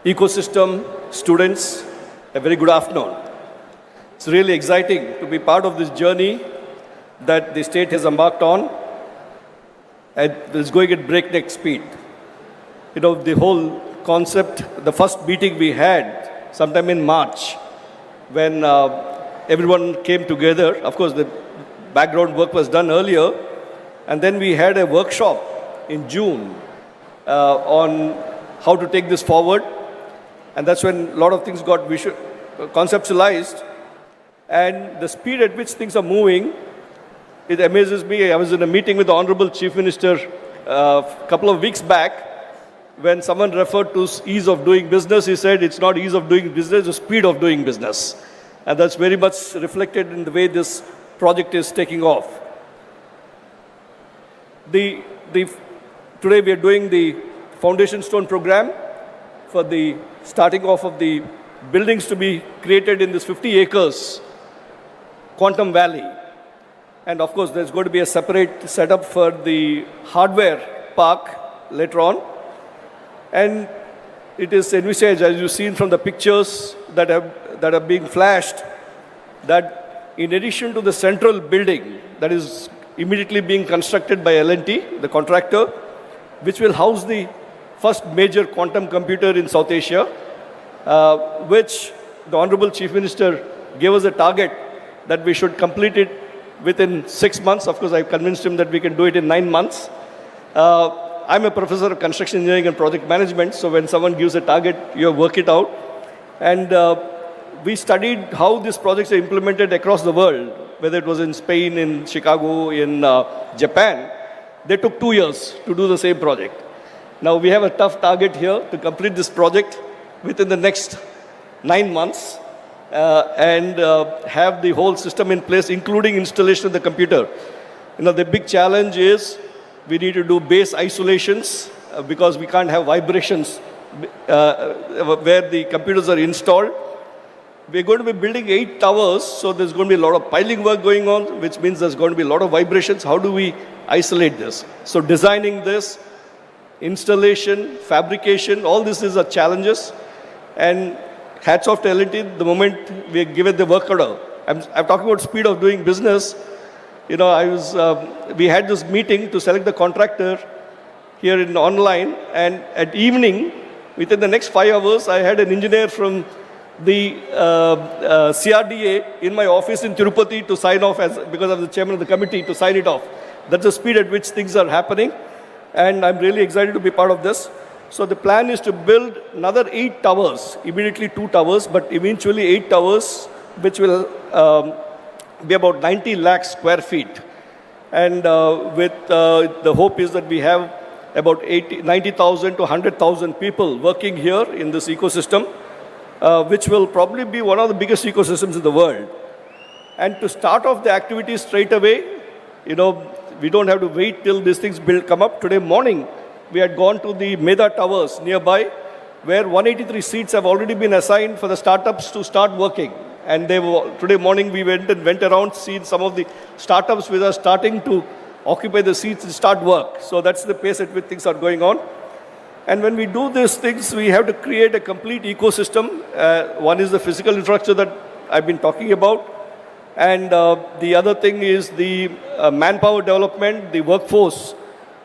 ecosystem, students, a very good afternoon. It's really exciting to be part of this journey that the state has embarked on, and it's going at breakneck speed. You know, the whole concept, the first meeting we had sometime in March, when everyone came together. Of course, the background work was done earlier, and then we had a workshop in June on how to take this forward, and that's when a lot of things got conceptualized, and the speed at which things are moving, it amazes me. I was in a meeting with the Honorable Chief Minister a couple of weeks back. When someone referred to ease of doing business, he said it's not ease of doing business, it's speed of doing business. And that's very much reflected in the way this project is taking off. Today we are doing the foundation stone program for the starting off of the buildings to be created in this 50 acres Quantum Valley. And of course, there's going to be a separate setup for the hardware park later on. And it is envisaged, as you've seen from the pictures that are being flashed, that in addition to the central building that is immediately being constructed by L&T, the contractor, which will house the first major quantum computer in South Asia, which the Honorable Chief Minister gave us a target that we should complete it within 6 months. Of course, I convinced him that we can do it in 9 months. I'm a professor of construction engineering and project management, so when someone gives a target, you work it out. And we studied how these projects are implemented across the world, whether it was in Spain, in Chicago, in Japan. They took 2 years to do the same project. Now we have a tough target here to complete this project within the next 9 months and have the whole system in place, including installation of the computer. You know, the big challenge is we need to do base isolations because we can't have vibrations where the computers are installed. We're going to be building 8 towers, so there's going to be a lot of piling work going on, which means there's going to be a lot of vibrations. How do we isolate this? So designing this, installation, fabrication, all this is a challenges. And hats off to L&T, the moment we give the work order. I'm talking about speed of doing business. You know, we had this meeting to select the contractor here in online, and at evening, within the next 5 hours, I had an engineer from the CRDA in my office in Tirupati to sign off because I'm the chairman of the committee to sign it off. That's the speed at which things are happening, and I'm really excited to be part of this. So the plan is to build another 8 towers, immediately 2 towers, but eventually 8 towers, which will be about 90 lakh square feet. And with the hope is that we have about 90,000 to 100,000 people working here in this ecosystem, which will probably be one of the biggest ecosystems in the world. And to start off the activities straight away, you know, we don't have to wait till these things come up. Today morning, we had gone to the Meda Towers nearby, where 183 seats have already been assigned for the startups to start working. And today morning, we went around, seeing some of the startups which are starting to occupy the seats and start work. So that's the pace at which things are going on. And when we do these things, we have to create a complete ecosystem. One is the physical infrastructure that I've been talking about. And the other thing is the manpower development, the workforce.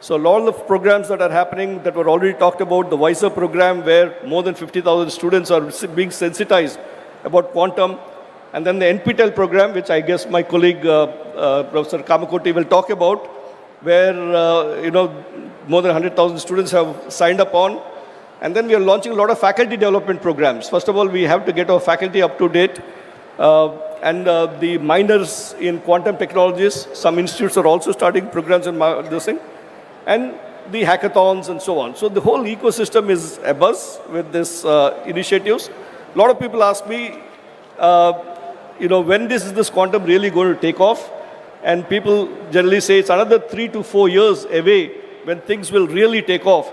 So a lot of programs that are happening that were already talked about, the WISER program where more than 50,000 students are being sensitized about quantum. And then the NPTEL program, which I guess my colleague, Professor Kamakoti will talk about, where, more than 100,000 students have signed up on. And then we are launching a lot of faculty development programs. First of all, we have to get our faculty up to date. And the minors in quantum technologies, some institutes are also starting programs in this thing. And the hackathons and so on. So the whole ecosystem is abuzz with these initiatives. A lot of people ask me, when is this quantum really going to take off? And people generally say it's another 3 to 4 years away when things will really take off.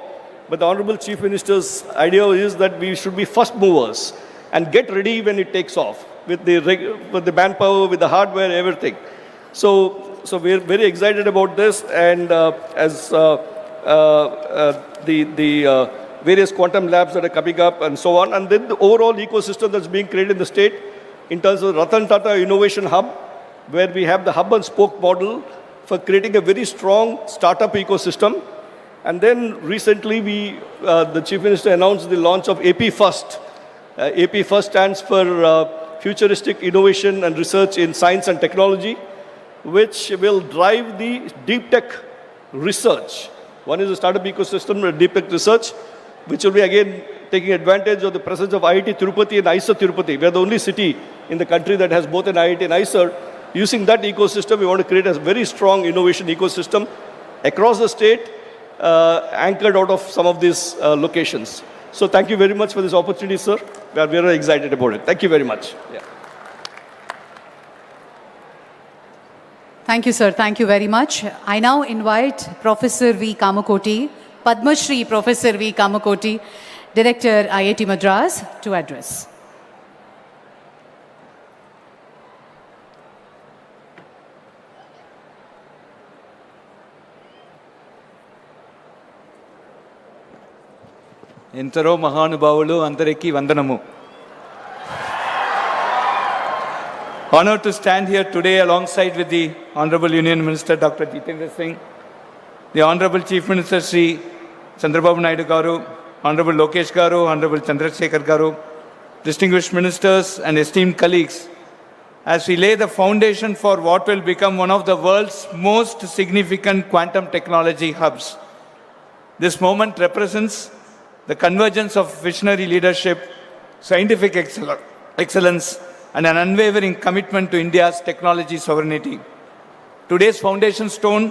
But the Honorable Chief Minister's idea is that we should be first movers and get ready when it takes off with the manpower, with the hardware, everything. So we're very excited about this, and as the various quantum labs that are coming up and so on, and then the overall ecosystem that's being created in the state in terms of Ratan Tata Innovation Hub, where we have the hub and spoke model for creating a very strong startup ecosystem. And then recently the Chief Minister announced the launch of AP First. AP First stands for Futuristic Innovation and Research in Science and Technology, which will drive the deep tech research. One is the startup ecosystem, deep tech research, which will be again taking advantage of the presence of IIT Tirupati and IISER Tirupati. We are the only city in the country that has both an IIT and IISER. Using that ecosystem, we want to create a very strong innovation ecosystem across the state, anchored out of some of these locations. So thank you very much for this opportunity, sir. We are very excited about it. Thank you very much. Yeah. Thank you, sir. Thank you very much. I now invite Professor V. Kamakoti, Padma Shri Professor V. Kamakoti, Director IIT Madras, to address. ఎంతరో మహానుభావులు అందరికీ వందనము. Honored to stand here today alongside with the Honorable Union Minister Dr. Jitendra Singh, the Honorable Chief Minister Sri Chandrababu Naidu Garu, Honorable Lokesh Garu, Honorable Chandrasekhar Garu, distinguished ministers and esteemed colleagues, as we lay the foundation for what will become one of the world's most significant quantum technology hubs. This moment represents the convergence of visionary leadership, scientific excellence, and an unwavering commitment to India's technology sovereignty. Today's foundation stone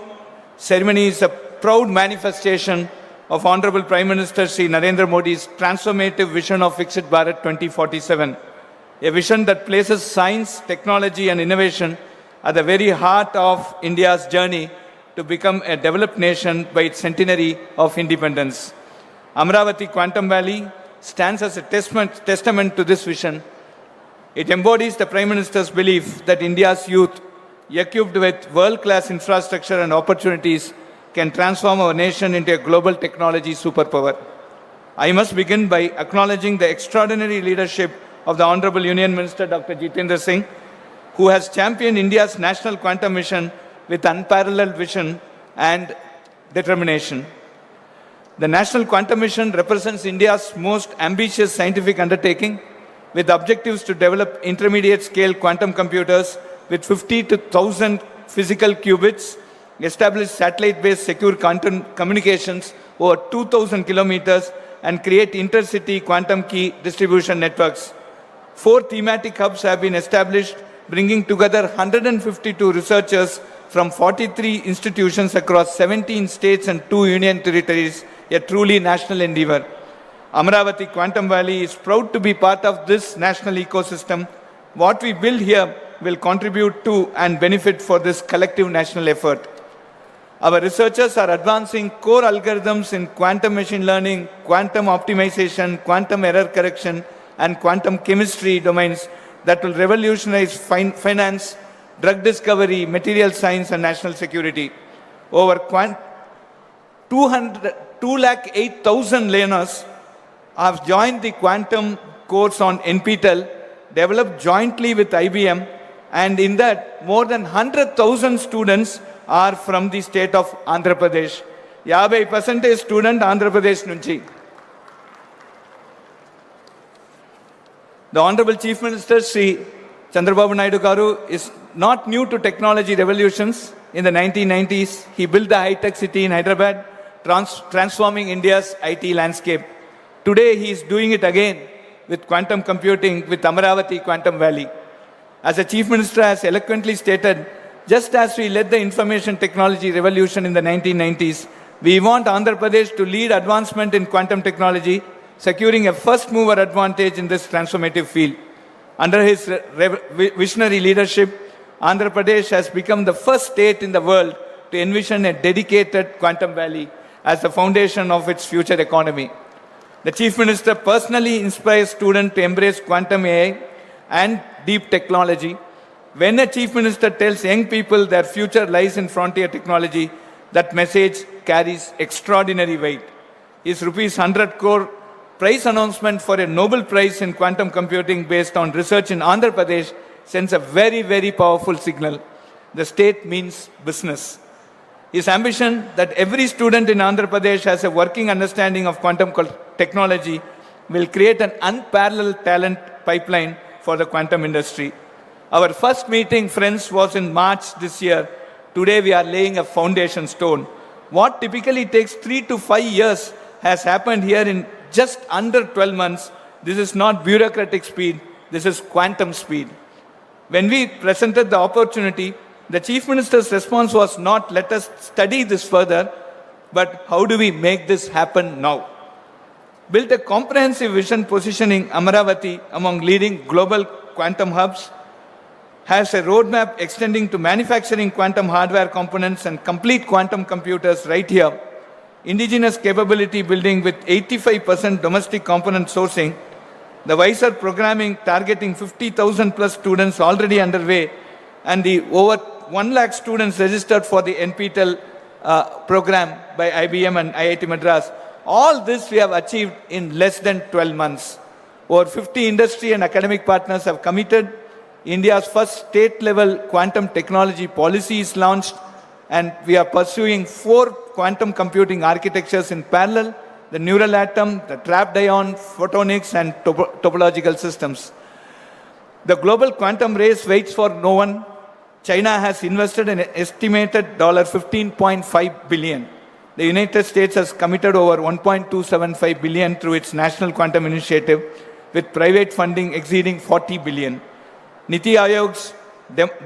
ceremony is a proud manifestation of Honorable Prime Minister Sri Narendra Modi's transformative vision of Viksit Bharat 2047, a vision that places science, technology, and innovation at the very heart of India's journey to become a developed nation by its centenary of independence. Amaravati Quantum Valley stands as a testament to this vision. It embodies the Prime Minister's belief that India's youth, equipped with world-class infrastructure and opportunities, can transform our nation into a global technology superpower. I must begin by acknowledging the extraordinary leadership of the Honorable Union Minister Dr. Jitendra Singh, who has championed India's national quantum mission with unparalleled vision and determination. The National Quantum Mission represents India's most ambitious scientific undertaking, with objectives to develop intermediate-scale quantum computers with 50 to 1,000 physical qubits, establish satellite-based secure quantum communications over 2,000 kilometers, and create intercity quantum key distribution networks. 4 thematic hubs have been established, bringing together 152 researchers from 43 institutions across 17 states and 2 union territories, a truly national endeavor. Amaravati Quantum Valley is proud to be part of this national ecosystem. What we build here will contribute to and benefit for this collective national effort. Our researchers are advancing core algorithms in quantum machine learning, quantum optimization, quantum error correction, and quantum chemistry domains that will revolutionize finance, drug discovery, material science, and national security. Over 208,000 learners have joined the quantum course on NPTEL, developed jointly with IBM, and in that, more than 100,000 students are from the state of Andhra Pradesh. 50% student Andhra Pradesh nunchi. The Honorable Chief Minister Sri Chandrababu Naidu Garu is not new to technology revolutions. In the 1990s, he built the high-tech city in Hyderabad, transforming India's IT landscape. Today, he is doing it again with quantum computing with Amaravati Quantum Valley. As the Chief Minister has eloquently stated, just as we led the information technology revolution in the 1990s, we want Andhra Pradesh to lead advancement in quantum technology, securing a first-mover advantage in this transformative field. Under his visionary leadership, Andhra Pradesh has become the first state in the world to envision a dedicated quantum valley as the foundation of its future economy. The Chief Minister personally inspires students to embrace quantum AI and deep technology. When a Chief Minister tells young people their future lies in frontier technology, that message carries extraordinary weight. His rupees 100 crore prize announcement for a Nobel Prize in quantum computing based on research in Andhra Pradesh sends a very, very powerful signal. The state means business. His ambition that every student in Andhra Pradesh has a working understanding of quantum technology will create an unparalleled talent pipeline for the quantum industry. Our first meeting, friends, was in March this year. Today we are laying a foundation stone. What typically takes 3 to 5 years has happened here in just under 12 months. This is not bureaucratic speed, this is quantum speed. When we presented the opportunity, the Chief Minister's response was not, let us study this further, but how do we make this happen now? Built a comprehensive vision positioning Amaravati among leading global quantum hubs, has a roadmap extending to manufacturing quantum hardware components and complete quantum computers right here, indigenous capability building with 85% domestic component sourcing, the wiser programming targeting 50,000 plus students already underway, and the over 1 lakh students registered for the NPTEL program by IBM and IIT Madras. All this we have achieved in less than 12 months. Over 50 industry and academic partners have committed. India's first state-level quantum technology policy is launched, and we are pursuing 4 quantum computing architectures in parallel: the neural atom, the trapped ion, photonics, and topological systems. The global quantum race waits for no one. China has invested an estimated $15.5 billion. The United States has committed over $1.275 billion through its National Quantum Initiative, with private funding exceeding $40 billion. Niti Aayog's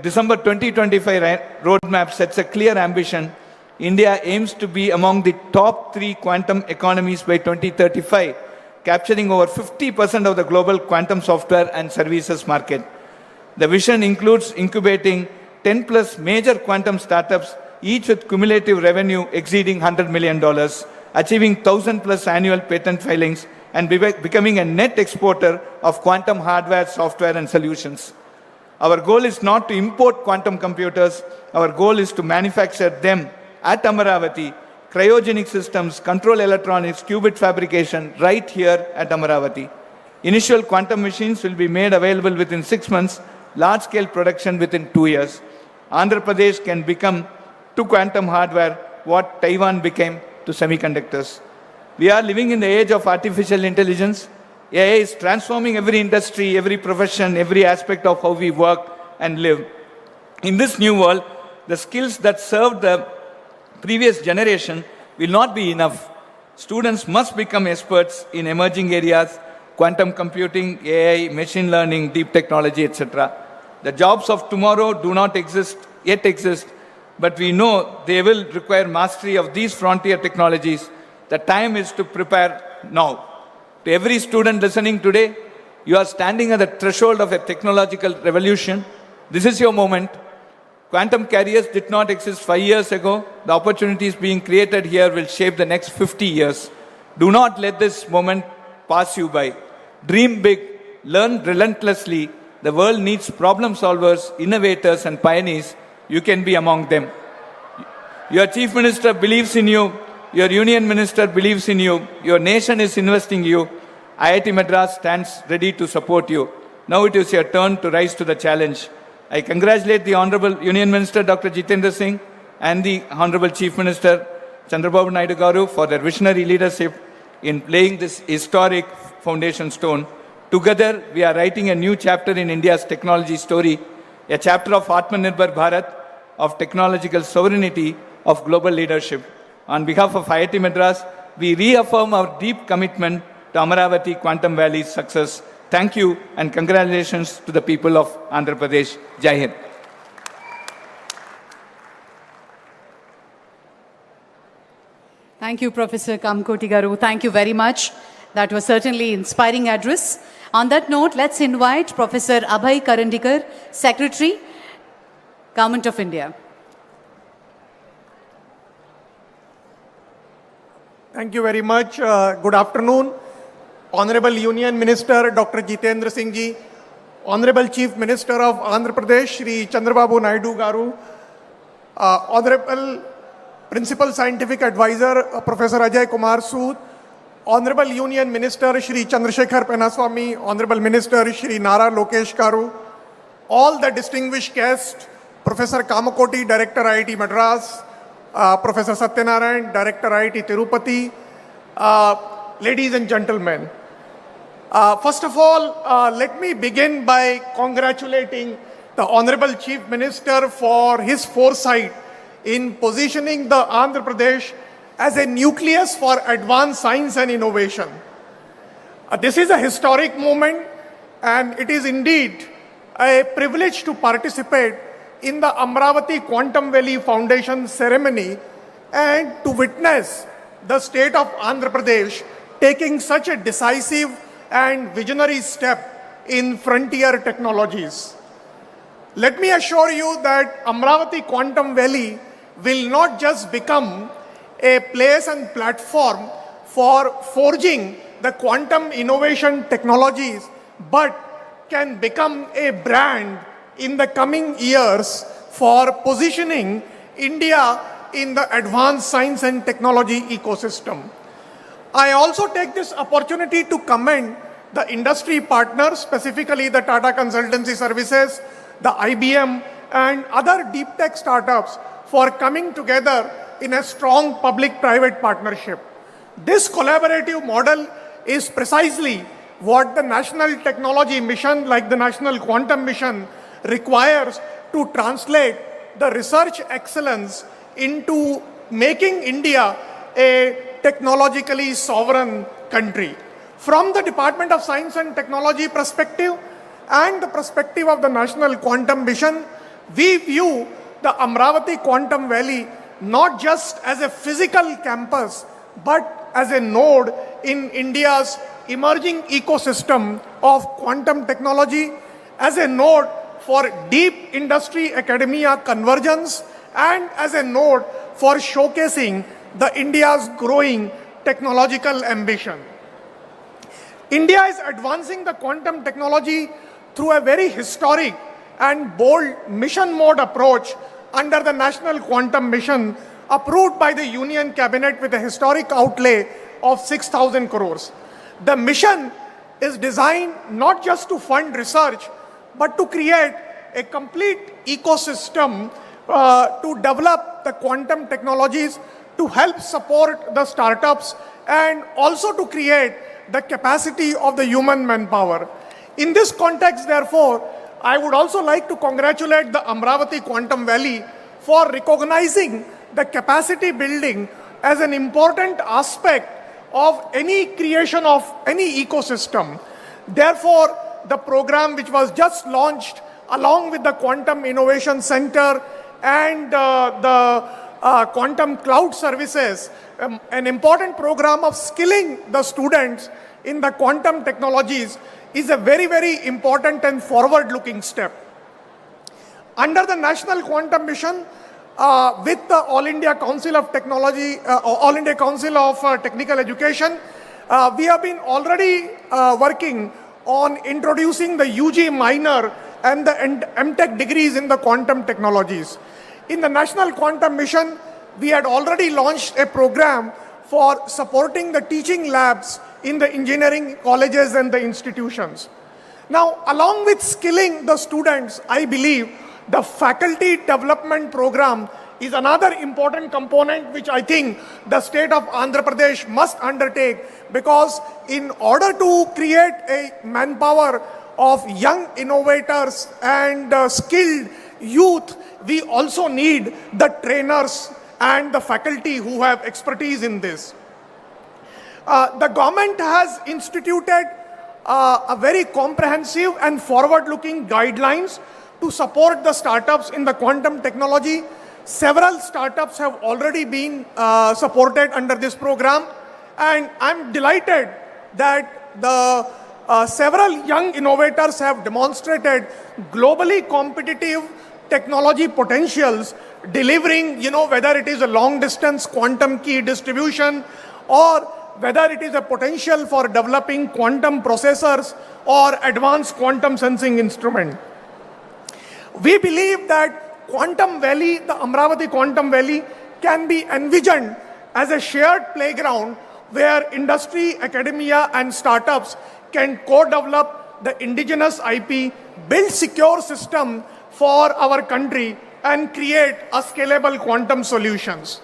December 2025 roadmap sets a clear ambition. India aims to be among the top 3 quantum economies by 2035, capturing over 50% of the global quantum software and services market. The vision includes incubating 10 plus major quantum startups, each with cumulative revenue exceeding $100 million, achieving 1,000 plus annual patent filings, and becoming a net exporter of quantum hardware, software, and solutions. Our goal is not to import quantum computers. Our goal is to manufacture them at Amaravati, cryogenic systems, control electronics, qubit fabrication, right here at Amaravati. Initial quantum machines will be made available within 6 months, large-scale production within 2 years. Andhra Pradesh can become to quantum hardware what Taiwan became to semiconductors. We are living in the age of artificial intelligence. AI is transforming every industry, every profession, every aspect of how we work and live. In this new world, the skills that served the previous generation will not be enough. Students must become experts in emerging areas: quantum computing, AI, machine learning, deep technology, etc. The jobs of tomorrow do not yet exist, but we know they will require mastery of these frontier technologies. The time is to prepare now. To every student listening today, you are standing at the threshold of a technological revolution. This is your moment. Quantum careers did not exist 5 years ago. The opportunities being created here will shape the next 50 years. Do not let this moment pass you by. Dream big, learn relentlessly. The world needs problem solvers, innovators, and pioneers. You can be among them. Your Chief Minister believes in you. Your Union Minister believes in you. Your nation is investing in you. IIT Madras stands ready to support you. Now it is your turn to rise to the challenge. I congratulate the Honorable Union Minister Dr. Jitendra Singh and the Honorable Chief Minister Chandrababu Naidu Garu for their visionary leadership in laying this historic foundation stone. Together, we are writing a new chapter in India's technology story, a chapter of Atmanirbhar Bharat, of technological sovereignty, of global leadership. On behalf of IIT Madras, we reaffirm our deep commitment to Amaravati Quantum Valley's success. Thank you and congratulations to the people of Andhra Pradesh. Jai Hind. Thank you, Professor Kamkoti Garu. Thank you very much. That was certainly inspiring address. On that note, let's invite Professor Abhay Karandikar, Secretary, Government of India. Thank you very much. Good afternoon. Honorable Union Minister Dr. Jitendra Singh ji, Honorable Chief Minister of Andhra Pradesh Shri Chandrababu Naidu garu, Honorable Principal Scientific Advisor Professor Ajay Kumar Sood, Honorable Union Minister Shri Chandrasekhar Penaswamy, Honorable Minister Shri Nara Lokesh garu, all the distinguished guests, Professor Kamakoti, Director IIT Madras, Professor Satyanarayan, Director IIT Tirupati, ladies and gentlemen. First of all, let me begin by congratulating the Honorable Chief Minister for his foresight in positioning the Andhra Pradesh as a nucleus for advanced science and innovation. This is a historic moment, and it is indeed a privilege to participate in the Amaravati Quantum Valley Foundation ceremony and to witness the state of Andhra Pradesh taking such a decisive and visionary step in frontier technologies. Let me assure you that Amaravati Quantum Valley will not just become a place and platform for forging the quantum innovation technologies, but can become a brand in the coming years for positioning India in the advanced science and technology ecosystem. I also take this opportunity to commend the industry partners, specifically the Tata Consultancy Services, the IBM, and other deep tech startups for coming together in a strong public-private partnership. This collaborative model is precisely what the national technology mission, like the National Quantum Mission, requires to translate the research excellence into making India a technologically sovereign country. From the Department of Science and Technology perspective and the perspective of the National Quantum Mission, we view the Amaravati Quantum Valley not just as a physical campus, but as a node in India's emerging ecosystem of quantum technology, as a node for deep industry academia convergence, and as a node for showcasing the India's growing technological ambition. India is advancing the quantum technology through a very historic and bold mission mode approach under the National Quantum Mission approved by the Union Cabinet with a historic outlay of 6,000 crores. The mission is designed not just to fund research, but to create a complete ecosystem to develop the quantum technologies, to help support the startups, and also to create the capacity of the human manpower. In this context, therefore, I would also like to congratulate the Amaravati Quantum Valley for recognizing the capacity building as an important aspect of any creation of any ecosystem. Therefore, the program which was just launched along with the Quantum Innovation Center and the Quantum Cloud Services, an important program of skilling the students in the quantum technologies, is a very, very important and forward-looking step. Under the National Quantum Mission, with the All India Council of Technology, All India Council of Technical Education, we have been already working on introducing the UG minor and the MTech degrees in the quantum technologies. In the National Quantum Mission, we had already launched a program for supporting the teaching labs in the engineering colleges and the institutions. Now, along with skilling the students, I believe the faculty development program is another important component which I think the state of Andhra Pradesh must undertake, because in order to create a manpower of young innovators and skilled youth, we also need the trainers and the faculty who have expertise in this. The government has instituted a very comprehensive and forward-looking guidelines to support the startups in the quantum technology. Several startups have already been supported under this program, and I'm delighted that the several young innovators have demonstrated globally competitive technology potentials, delivering, whether it is a long distance quantum key distribution or whether it is a potential for developing quantum processors or advanced quantum sensing instrument. We believe that Quantum Valley, the Amaravati Quantum Valley, can be envisioned as a shared playground where industry, academia, and startups can co-develop the indigenous IP, build secure system for our country, and create a scalable quantum solutions.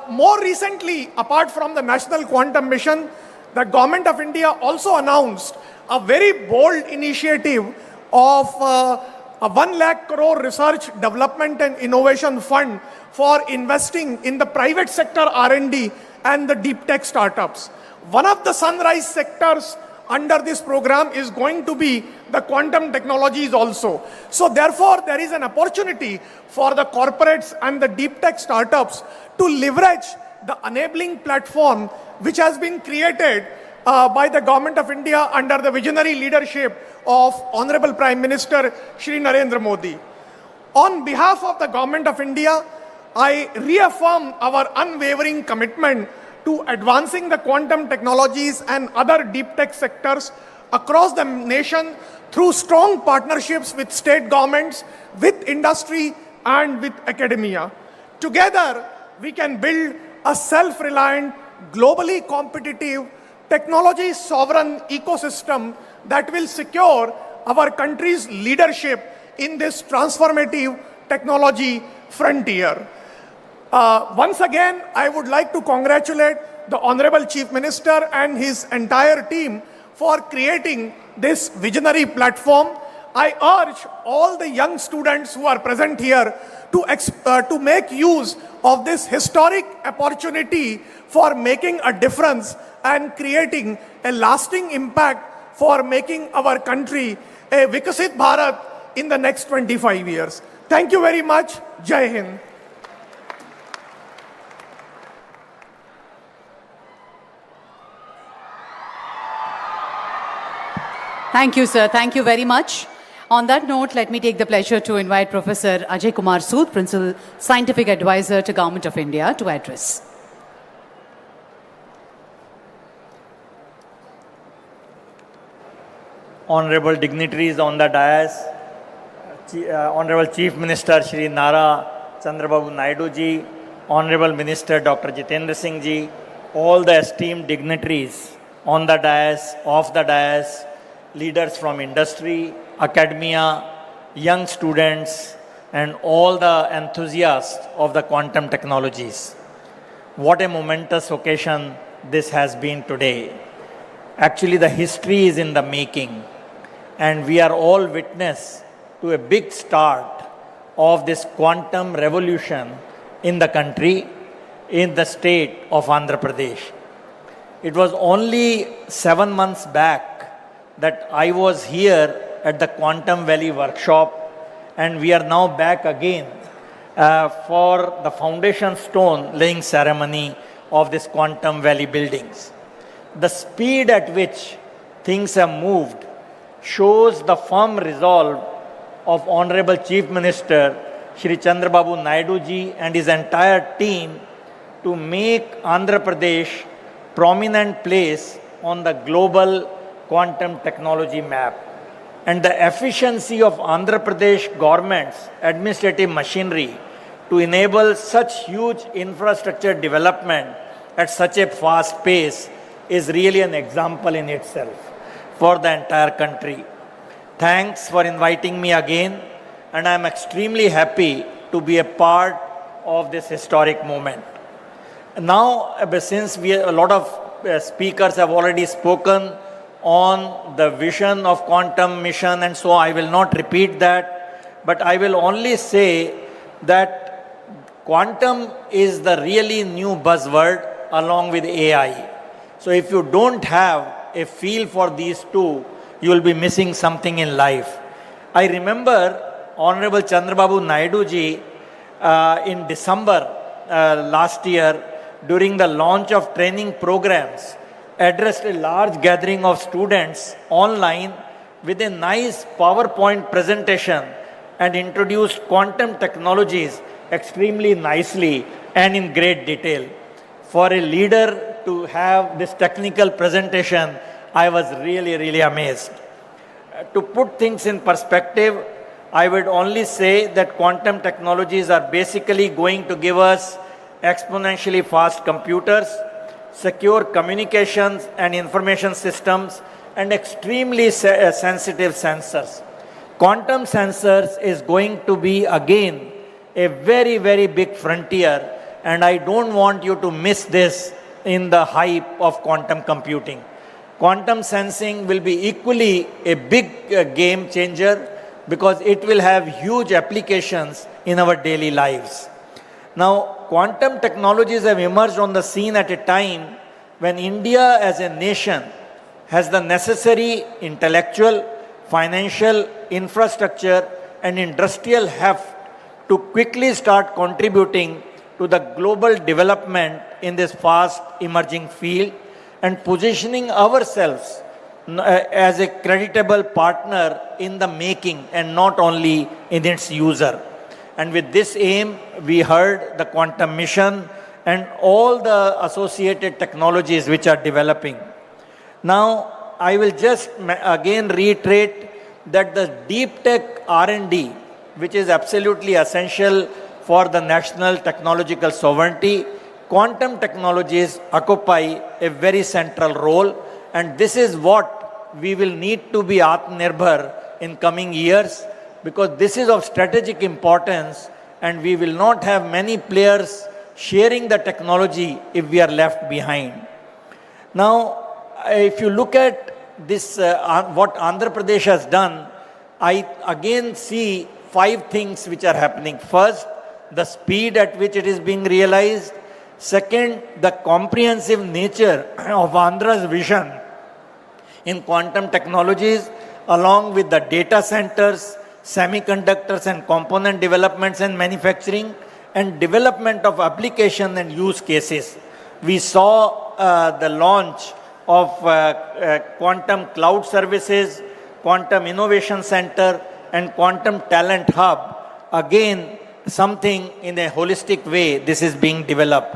More recently, apart from the National Quantum Mission, the Government of India also announced a very bold initiative of a 1 lakh crore research, development and innovation fund for investing in the private sector R&D and the deep tech startups. One of the sunrise sectors under this program is going to be the quantum technologies also. So therefore, there is an opportunity for the corporates and the deep tech startups to leverage the enabling platform which has been created by the Government of India under the visionary leadership of Honorable Prime Minister Shri Narendra Modi. On behalf of the Government of India, I reaffirm our unwavering commitment to advancing the quantum technologies and other deep tech sectors across the nation through strong partnerships with state governments, with industry, and with academia. Together, we can build a self-reliant, globally competitive, technology sovereign ecosystem that will secure our country's leadership in this transformative technology frontier. Once again, I would like to congratulate the Honorable Chief Minister and his entire team for creating this visionary platform. I urge all the young students who are present here to make use of this historic opportunity for making a difference and creating a lasting impact for making our country a Vikasit Bharat in the next 25 years. Thank you very much. Jai Hind. Thank you, sir. Thank you very much. On that note, let me take the pleasure to invite Professor Ajay Kumar Sood, Principal Scientific Advisor to Government of India, to address. Honorable dignitaries on the dais, Honorable Chief Minister Shri Nara Chandrababu Naidu ji, Honorable Minister Dr. Jitendra Singh ji, all the esteemed dignitaries on the dais, off the dais, leaders from industry, academia, young students, and all the enthusiasts of the quantum technologies. What a momentous occasion this has been today. Actually, the history is in the making, and we are all witness to a big start of this quantum revolution in the country, in the state of Andhra Pradesh. It was only 7 months back that I was here at the Quantum Valley workshop, and we are now back again for the foundation stone laying ceremony of this Quantum Valley buildings. The speed at which things have moved shows the firm resolve of Honorable Chief Minister Shri Chandrababu Naidu ji and his entire team to make Andhra Pradesh prominent place on the global quantum technology map. And the efficiency of Andhra Pradesh government's administrative machinery to enable such huge infrastructure development at such a fast pace is really an example in itself for the entire country. Thanks for inviting me again, and I am extremely happy to be a part of this historic moment. Now, since a lot of speakers have already spoken on the vision of quantum mission, and so I will not repeat that, but I will only say that quantum is the really new buzzword along with AI. So if you don't have a feel for these two, you will be missing something in life. I remember Honorable Chandrababu Naidu ji in December last year, during the launch of training programs, addressed a large gathering of students online with a nice PowerPoint presentation and introduced quantum technologies extremely nicely and in great detail. For a leader to have this technical presentation, I was really amazed. To put things in perspective, I would only say that quantum technologies are basically going to give us exponentially fast computers, secure communications and information systems, and extremely sensitive sensors. Quantum sensors is going to be again a very big frontier, and I don't want you to miss this in the hype of quantum computing. Quantum sensing will be equally a big game changer because it will have huge applications in our daily lives. Now, quantum technologies have emerged on the scene at a time when India as a nation has the necessary intellectual, financial, infrastructure, and industrial heft to quickly start contributing to the global development in this fast emerging field and positioning ourselves as a creditable partner in the making and not only in its user. And with this aim, we heard the quantum mission and all the associated technologies which are developing. Now, I will just again reiterate that the deep tech R&D, which is absolutely essential for the national technological sovereignty, quantum technologies occupy a very central role, and this is what we will need to be Atmanirbhar in coming years, because this is of strategic importance and we will not have many players sharing the technology if we are left behind. Now, if you look at this, what Andhra Pradesh has done, I again see 5 things which are happening. First, the speed at which it is being realized. Second, the comprehensive nature of Andhra's vision in quantum technologies, along with the data centers, semiconductors and component developments and manufacturing, and development of application and use cases. We saw the launch of quantum cloud services, quantum innovation center, and quantum talent hub. Again, something in a holistic way, this is being developed.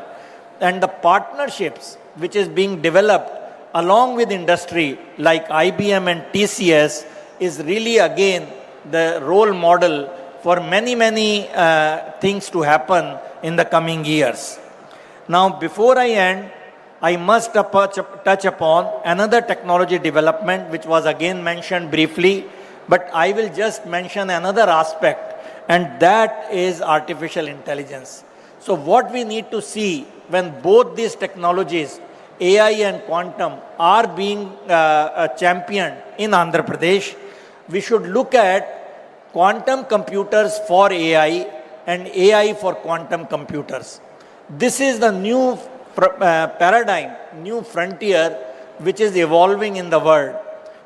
And the partnerships which is being developed along with industry like IBM and TCS is really again the role model for many things to happen in the coming years. Now, before I end, I must touch upon another technology development which was again mentioned briefly, but I will just mention another aspect, and that is artificial intelligence. So what we need to see when both these technologies, AI and quantum, are being championed in Andhra Pradesh, we should look at quantum computers for AI and AI for quantum computers. This is the new paradigm, new frontier which is evolving in the world.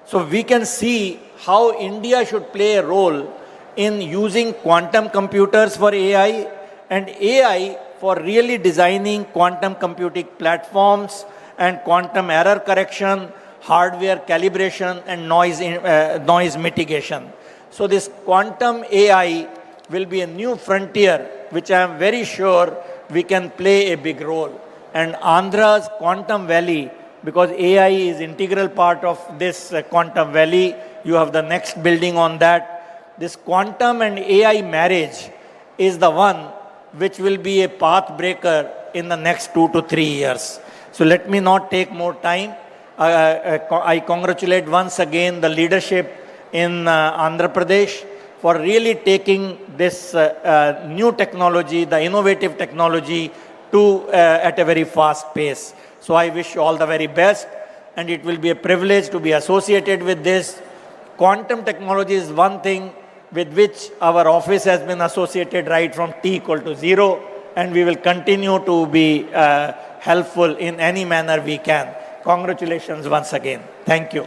So we can see how India should play a role in using quantum computers for AI and AI for really designing quantum computing platforms and quantum error correction, hardware calibration, and noise mitigation. So this quantum AI will be a new frontier which I am very sure we can play a big role. And Andhra's Quantum Valley, because AI is integral part of this Quantum Valley, you have the next building on that. This quantum and AI marriage is the one which will be a path breaker in the next 2 to 3 years. So let me not take more time. I congratulate once again the leadership in Andhra Pradesh for really taking this new technology, the innovative technology, to at a very fast pace. So I wish you all the very best, and it will be a privilege to be associated with this. Quantum technology is one thing with which our office has been associated right from T=0, and we will continue to be helpful in any manner we can. Congratulations once again. Thank you.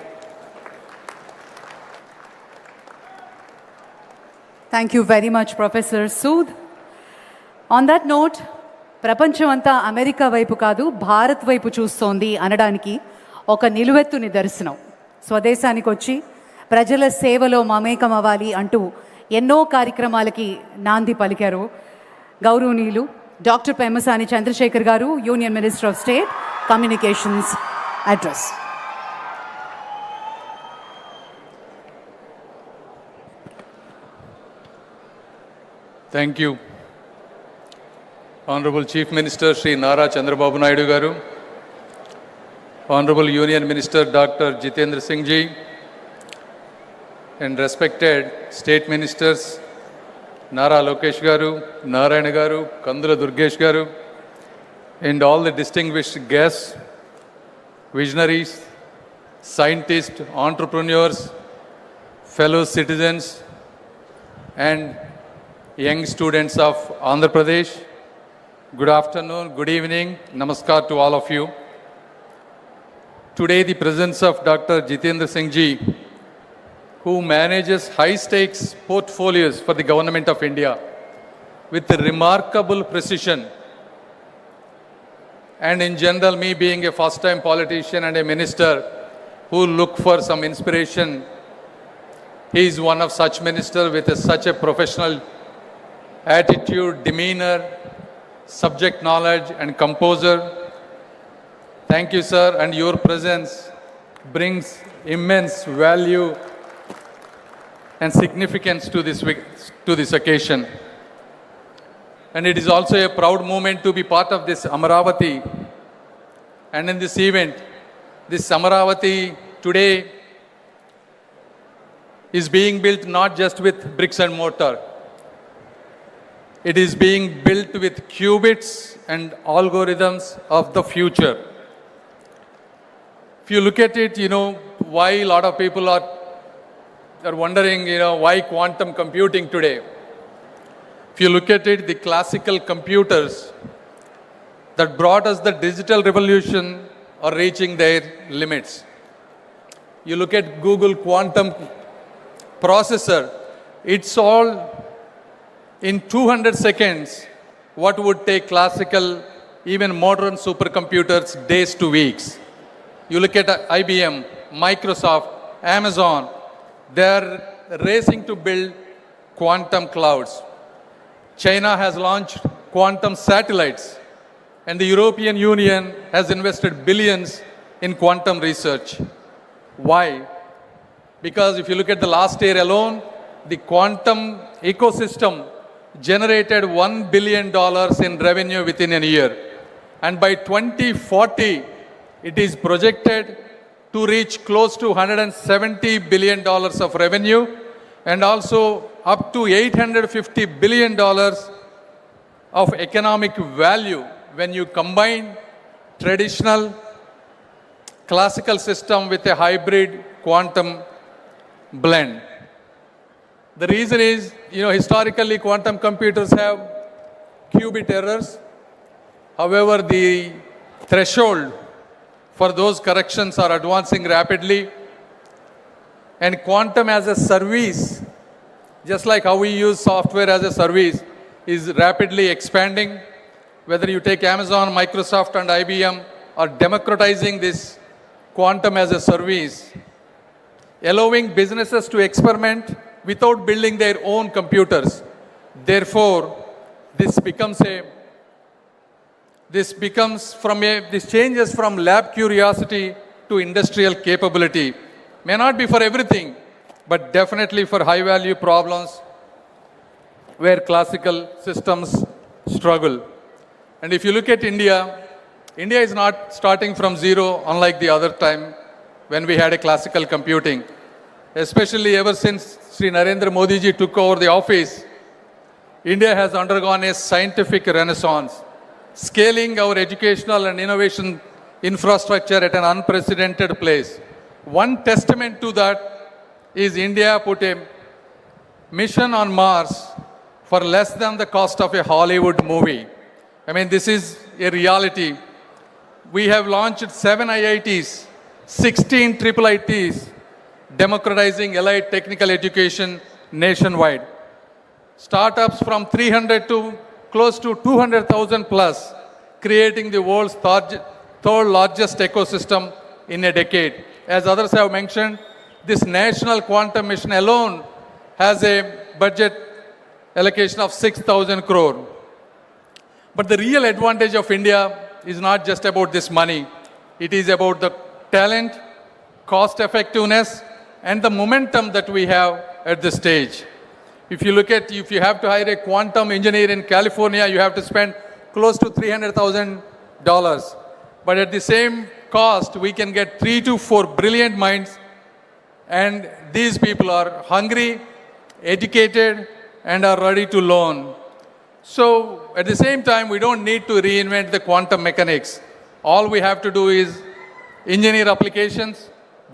Thank you very much, Professor Sood. On that note, ప్రపంచమంతా America వైపు కాదు భారత్ వైపు చూస్తోంది అనడానికి ఒక నిలువెత్తు నిదర్శనం. స్వదేశానికి వచ్చి ప్రజల సేవలో మమేకం అవ్వాలి అంటూ ఎన్నో కార్యక్రమాలకి నాంది పలికారు గౌరవనీయులు డాక్టర్ పెమ్మసాని చంద్రశేఖర్ గారు, union minister of state communications address. Thank you. Honorable Chief Minister Sri Nara Chandrababu Naidu Garu, Honorable Union Minister Dr. Jitendra Singh Ji, and respected State Ministers Nara Lokesh Garu, Narayana Garu, Kandula Durgesh Garu, and all the distinguished guests, visionaries, scientists, entrepreneurs, fellow citizens, and young students of Andhra Pradesh. Good afternoon, good evening, namaskar to all of you. Today the presence of Dr. Jitendra Singh Ji, who manages high-stakes portfolios for the Government of India with remarkable precision, and in general, me being a first-time politician and a minister who look for some inspiration, he is one of such ministers with such a professional attitude, demeanor, subject knowledge, and composure. Thank you, sir, and your presence brings immense value and significance to this occasion. And it is also a proud moment to be part of this Amaravati. And in this event, this Amaravati today is being built not just with bricks and mortar. It is being built with qubits and algorithms of the future. If you look at it, why a lot of people are wondering, why quantum computing today. If you look at it, the classical computers that brought us the digital revolution are reaching their limits. You look at Google quantum processor, it's all in 200 seconds what would take classical, even modern supercomputers days to weeks. You look at IBM, Microsoft, Amazon, they're racing to build quantum clouds. China has launched quantum satellites, and the European Union has invested billions in quantum research. Why? Because if you look at the last year alone, the quantum ecosystem generated $1 billion in revenue within a year. And by 2040, it is projected to reach close to $170 billion of revenue and also up to $850 billion of economic value when you combine traditional classical system with a hybrid quantum blend. The reason is, historically quantum computers have qubit errors. However, the threshold for those corrections are advancing rapidly. And quantum as a service, just like how we use software as a service, is rapidly expanding. Whether you take Amazon, Microsoft, and IBM are democratizing this quantum as a service, allowing businesses to experiment without building their own computers. Therefore, this changes from lab curiosity to industrial capability. May not be for everything, but definitely for high value problems where classical systems struggle. And if you look at India, India is not starting from zero, unlike the other time when we had a classical computing. Especially ever since Sri Narendra Modi ji took over the office, India has undergone a scientific renaissance, scaling our educational and innovation infrastructure at an unprecedented place. One testament to that is India put a mission on Mars for less than the cost of a Hollywood movie. I mean, this is a reality. We have launched 7 IITs, 16 triple ITs, democratizing allied technical education nationwide. Startups from 300 to close to 200,000 plus, creating the world's third largest ecosystem in a decade. As others have mentioned, this national quantum mission alone has a budget allocation of 6,000 crore. But the real advantage of India is not just about this money. It is about the talent, cost effectiveness, and the momentum that we have at this stage. If you look at, if you have to hire a quantum engineer in California, you have to spend close to $300,000. But at the same cost, we can get 3 to 4 brilliant minds, and these people are hungry, educated, and are ready to learn. So at the same time, we don't need to reinvent the quantum mechanics. All we have to do is engineer applications,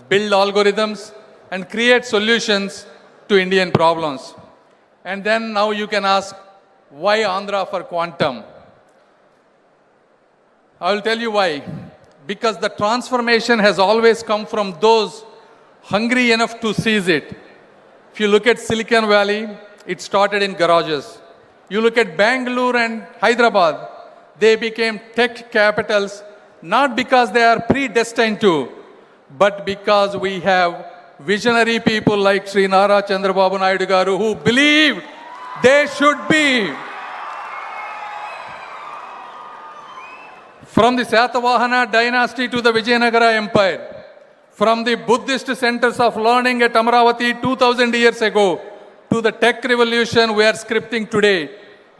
build algorithms, and create solutions to Indian problems. And then now you can ask, why Andhra for quantum? I will tell you why. Because the transformation has always come from those hungry enough to seize it. If you look at Silicon Valley, it started in garages. You look at Bangalore and Hyderabad, they became tech capitals not because they are predestined to, but because we have visionary people like Sri Nara Chandrababu Naidu garu who believed they should be. From the Satavahana dynasty to the Vijayanagara Empire, from the Buddhist centers of learning at Amaravati 2000 years ago to the tech revolution we are scripting today,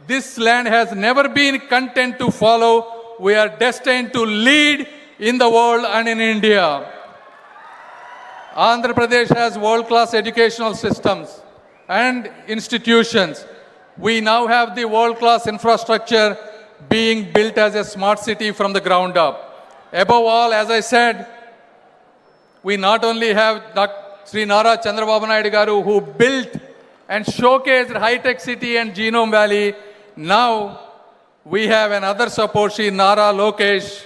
this land has never been content to follow. We are destined to lead in the world and in India. Andhra Pradesh has world-class educational systems and institutions. We now have the world-class infrastructure being built as a smart city from the ground up. Above all, as I said, we not only have Sri Nara Chandrababu Naidu garu who built and showcased high-tech city and Genome Valley. Now we have another support, Sri Nara Lokesh,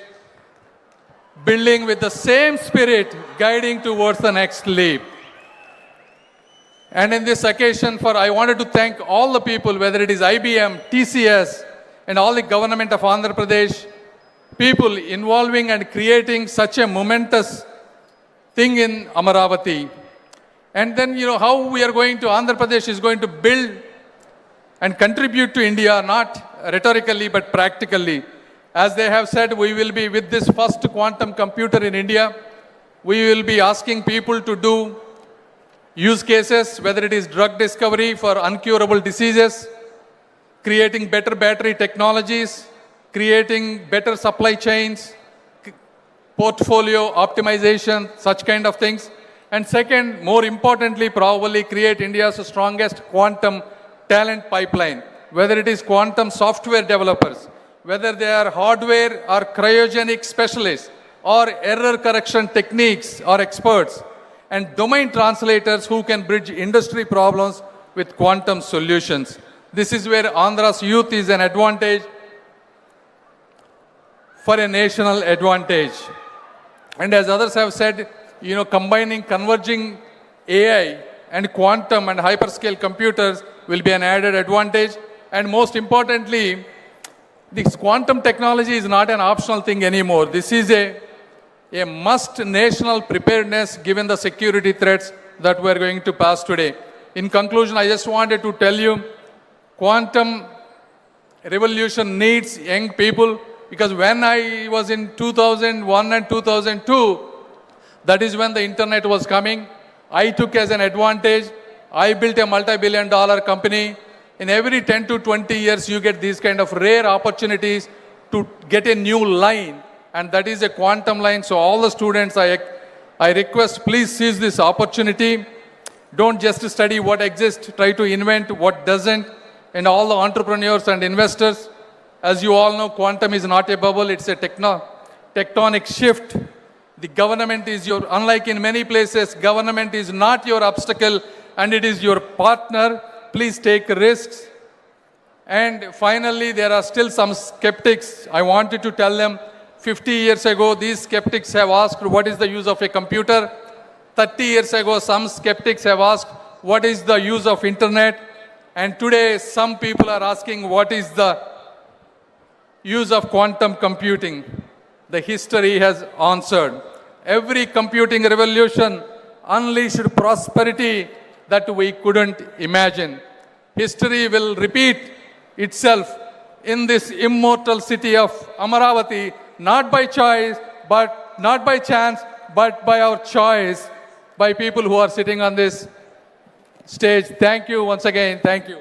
building with the same spirit, guiding towards the next leap. And in this occasion, I wanted to thank all the people, whether it is IBM, TCS, and all the government of Andhra Pradesh, people involving and creating such a momentous thing in Amaravati. And then, how we are going to, Andhra Pradesh is going to build and contribute to India, not rhetorically, but practically. As they have said, we will be with this first quantum computer in India. We will be asking people to do use cases, whether it is drug discovery for uncurable diseases, creating better battery technologies, creating better supply chains, portfolio optimization, such kind of things. And second, more importantly, probably create India's strongest quantum talent pipeline, whether it is quantum software developers, whether they are hardware or cryogenic specialists, or error correction techniques or experts, and domain translators who can bridge industry problems with quantum solutions. This is where Andhra's youth is an advantage for a national advantage. And as others have said, combining, converging AI and quantum and hyperscale computers will be an added advantage. And most importantly, this quantum technology is not an optional thing anymore. This is a must national preparedness given the security threats that we are going to pass today. In conclusion, I just wanted to tell you, quantum revolution needs young people, because when I was in 2001 and 2002, that is when the internet was coming. I took as an advantage. I built a multi-billion-dollar company. In every 10 to 20 years, you get these kind of rare opportunities to get a new line, and that is a quantum line. So all the students, I request, please seize this opportunity. Don't just study what exists, try to invent what doesn't. And all the entrepreneurs and investors, as you all know, quantum is not a bubble, it's a tectonic shift. The government is unlike in many places, government is not your obstacle and it is your partner. Please take risks. And finally, there are still some skeptics. I wanted to tell them, 50 years ago, these skeptics have asked, what is the use of a computer? 30 years ago, some skeptics have asked, what is the use of internet? And today, some people are asking, what is the use of quantum computing? The history has answered. Every computing revolution unleashed prosperity that we couldn't imagine. History will repeat itself in this immortal city of Amaravati, not by choice, but not by chance, but by our choice, by people who are sitting on this stage. Thank you once again. Thank you.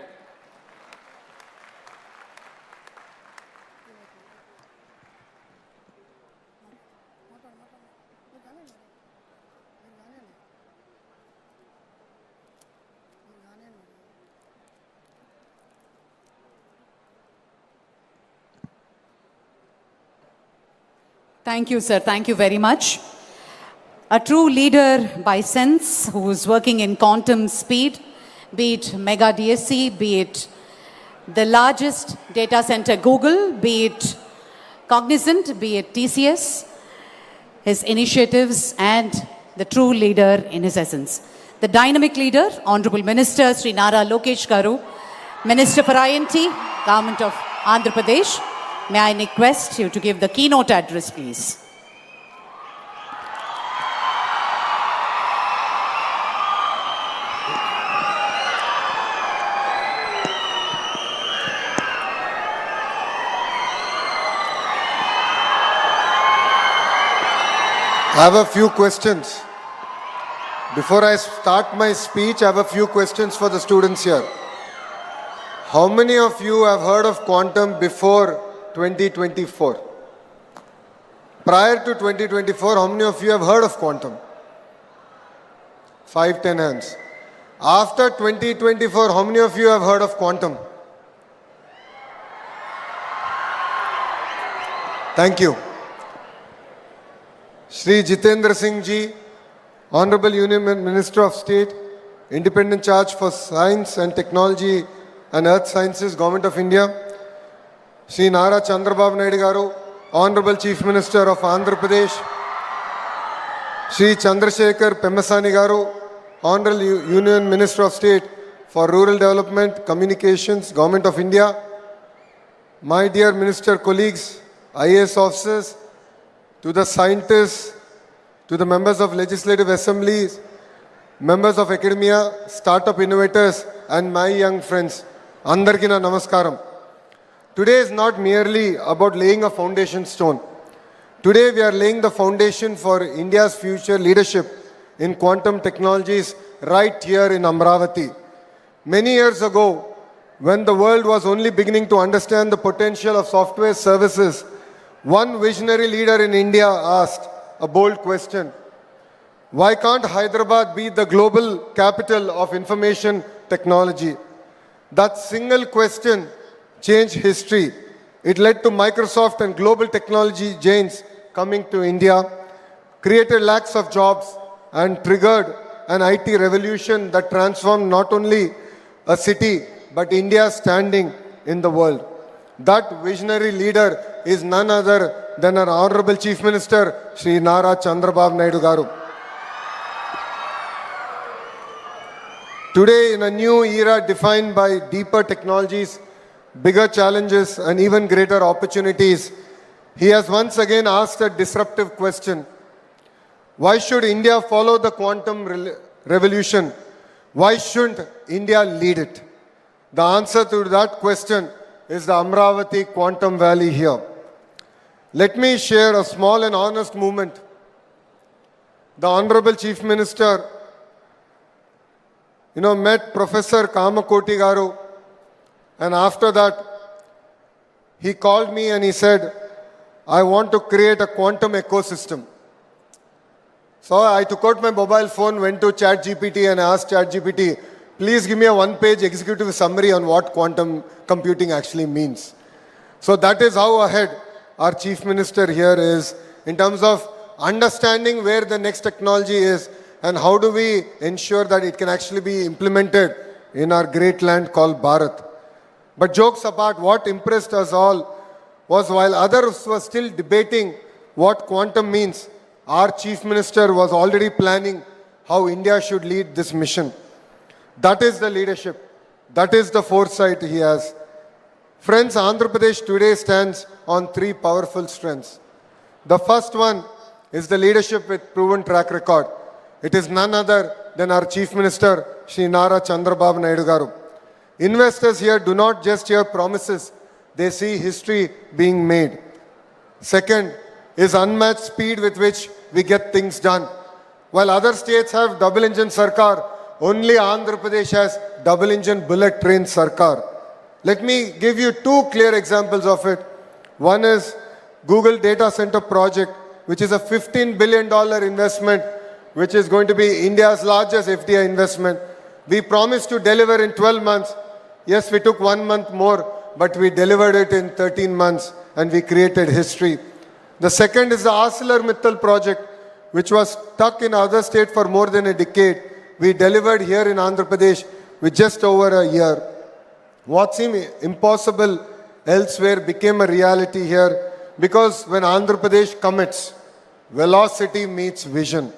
Thank you, sir. Thank you very much. A true leader by sense who is working in quantum speed, be it Mega DSC, be it the largest data center Google, be it Cognizant, be it TCS, his initiatives and the true leader in his essence. The dynamic leader, Honorable Minister Sri Nara Lokesh Garu, Minister for INT, Government of Andhra Pradesh. May I request you to give the keynote address, please. I have a few questions. Before I start my speech, I have a few questions for the students here. How many of you have heard of quantum before 2024? Prior to 2024, how many of you have heard of quantum? 5, 10 hands. After 2024, how many of you have heard of quantum? Thank you. Shri Jitendra Singh Ji, Honorable Union Minister of State, Independent Charge for Science and Technology and Earth Sciences, Government of India. Shri Nara Chandrababu Naidu Garu, Honorable Chief Minister of Andhra Pradesh. Shri Chandrasekhar Pemasani Garu, Honorable Union Minister of State for Rural Development, Communications, Government of India. My dear Minister colleagues, IAS officers, to the scientists, to the members of legislative assemblies, members of academia, startup innovators, and my young friends, Andarki na namaskaram. Today is not merely about laying a foundation stone. Today we are laying the foundation for India's future leadership in quantum technologies right here in Amaravati. Many years ago, when the world was only beginning to understand the potential of software services, one visionary leader in India asked a bold question. Why can't Hyderabad be the global capital of information technology? That single question changed history. It led to Microsoft and global technology giants coming to India, created lakhs of jobs, and triggered an IT revolution that transformed not only a city, but India's standing in the world. That visionary leader is none other than our Honorable Chief Minister, Sri Nara Chandrababu Naidu Garu. Today, in a new era defined by deeper technologies, bigger challenges, and even greater opportunities, he has once again asked a disruptive question. Why should India follow the quantum revolution? Why shouldn't India lead it? The answer to that question is the Amaravati Quantum Valley here. Let me share a small and honest moment. The Honorable Chief Minister, met Professor Kamakoti Garu, and after that, he called me and he said, I want to create a quantum ecosystem. So I took out my mobile phone, went to ChatGPT and asked ChatGPT, please give me a one-page executive summary on what quantum computing actually means. So that is how ahead our Chief Minister here is in terms of understanding where the next technology is and how do we ensure that it can actually be implemented in our great land called Bharat. But jokes apart, what impressed us all was while others were still debating what quantum means, our Chief Minister was already planning how India should lead this mission. That is the leadership. That is the foresight he has. Friends, Andhra Pradesh today stands on 3 powerful strengths. The first one is the leadership with proven track record. It is none other than our Chief Minister, Shri Nara Chandrababu Naidu garu. Investors here do not just hear promises, they see history being made. Second is unmatched speed with which we get things done. While other states have double-engine sarkar, only Andhra Pradesh has double-engine bullet train sarkar. Let me give you two clear examples of it. One is Google Data Center project, which is a $15 billion investment, which is going to be India's largest FDI investment. We promised to deliver in 12 months. Yes, we took 1 month more, but we delivered it in 13 months and we created history. The second is the ArcelorMittal project, which was stuck in other state for more than a decade. We delivered here in Andhra Pradesh with just over a year. What seemed impossible elsewhere became a reality here because when Andhra Pradesh commits, velocity meets vision.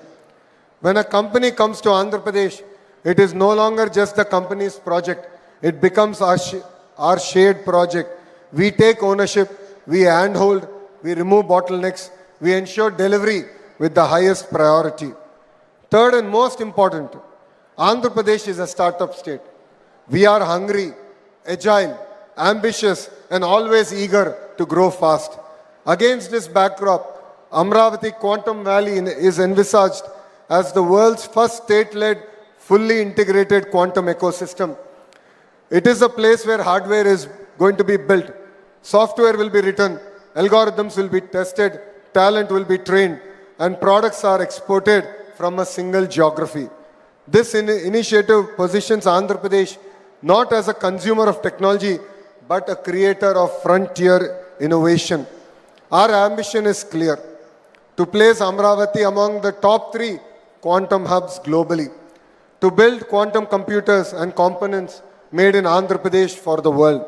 When a company comes to Andhra Pradesh, it is no longer just the company's project. It becomes our shared project. We take ownership, we handhold, we remove bottlenecks, we ensure delivery with the highest priority. Third and most important, Andhra Pradesh is a startup state. We are hungry, agile, ambitious, and always eager to grow fast. Against this backdrop, Amaravati Quantum Valley is envisaged as the world's first state-led, fully integrated quantum ecosystem. It is a place where hardware is going to be built, software will be written, algorithms will be tested, talent will be trained, and products are exported from a single geography. This initiative positions Andhra Pradesh not as a consumer of technology, but a creator of frontier innovation. Our ambition is clear, to place Amaravati among the top 3 quantum hubs globally, to build quantum computers and components made in Andhra Pradesh for the world,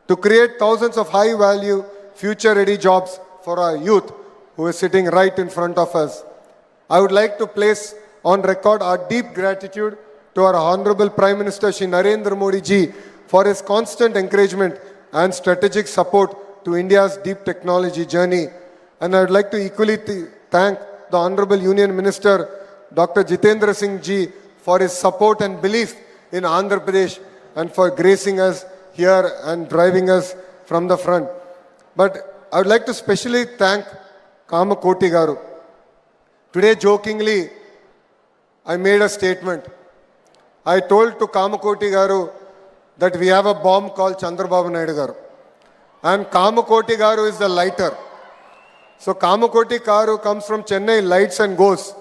to create thousands of high-value, future-ready jobs for our youth who is sitting right in front of us. I would like to place on record our deep gratitude to our Honorable Prime Minister Shri Narendra Modi ji for his constant encouragement and strategic support to India's deep technology journey. And I would like to equally thank the Honorable Union Minister Dr. Jitendra Singh ji for his support and belief in Andhra Pradesh and for gracing us here and driving us from the front. But I would like to specially thank Kamakoti garu. Today, jokingly, I made a statement. I told to Kamakoti garu that we have a bomb called Chandrababu Naidu garu. And Kamakoti garu is the lighter. So Kamakoti garu comes from Chennai, lights and goes.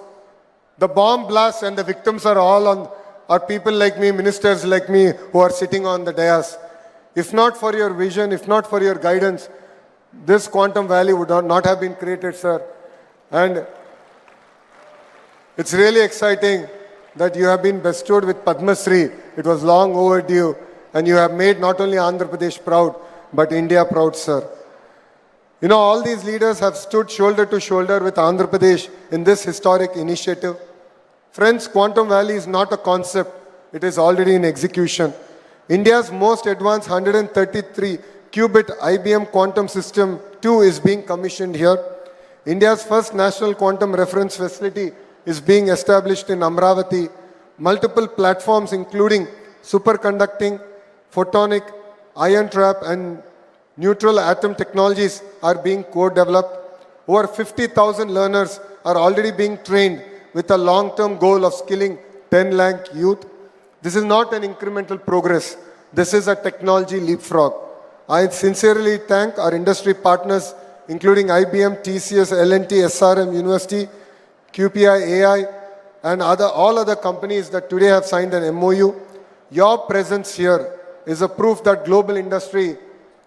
The bomb blasts and the victims are people like me, ministers like me, who are sitting on the dais. If not for your vision, if not for your guidance, this quantum valley would not have been created, sir. And it's really exciting that you have been bestowed with Padma Shri. It was long overdue, and you have made not only Andhra Pradesh proud, but India proud, sir. You know, all these leaders have stood shoulder to shoulder with Andhra Pradesh in this historic initiative. Friends, Quantum Valley is not a concept. It is already in execution. India's most advanced 133 qubit IBM quantum system 2 is being commissioned here. India's first national quantum reference facility is being established in Amaravati. Multiple platforms including superconducting, photonic, ion trap and neutral atom technologies are being co-developed. Over 50,000 learners are already being trained with a long-term goal of skilling 10 lakh youth. This is not an incremental progress. This is a technology leapfrog. I sincerely thank our industry partners, including IBM, TCS, L&T, SRM University, QPI, AI, and all other companies that today have signed an MOU. Your presence here is a proof that global industry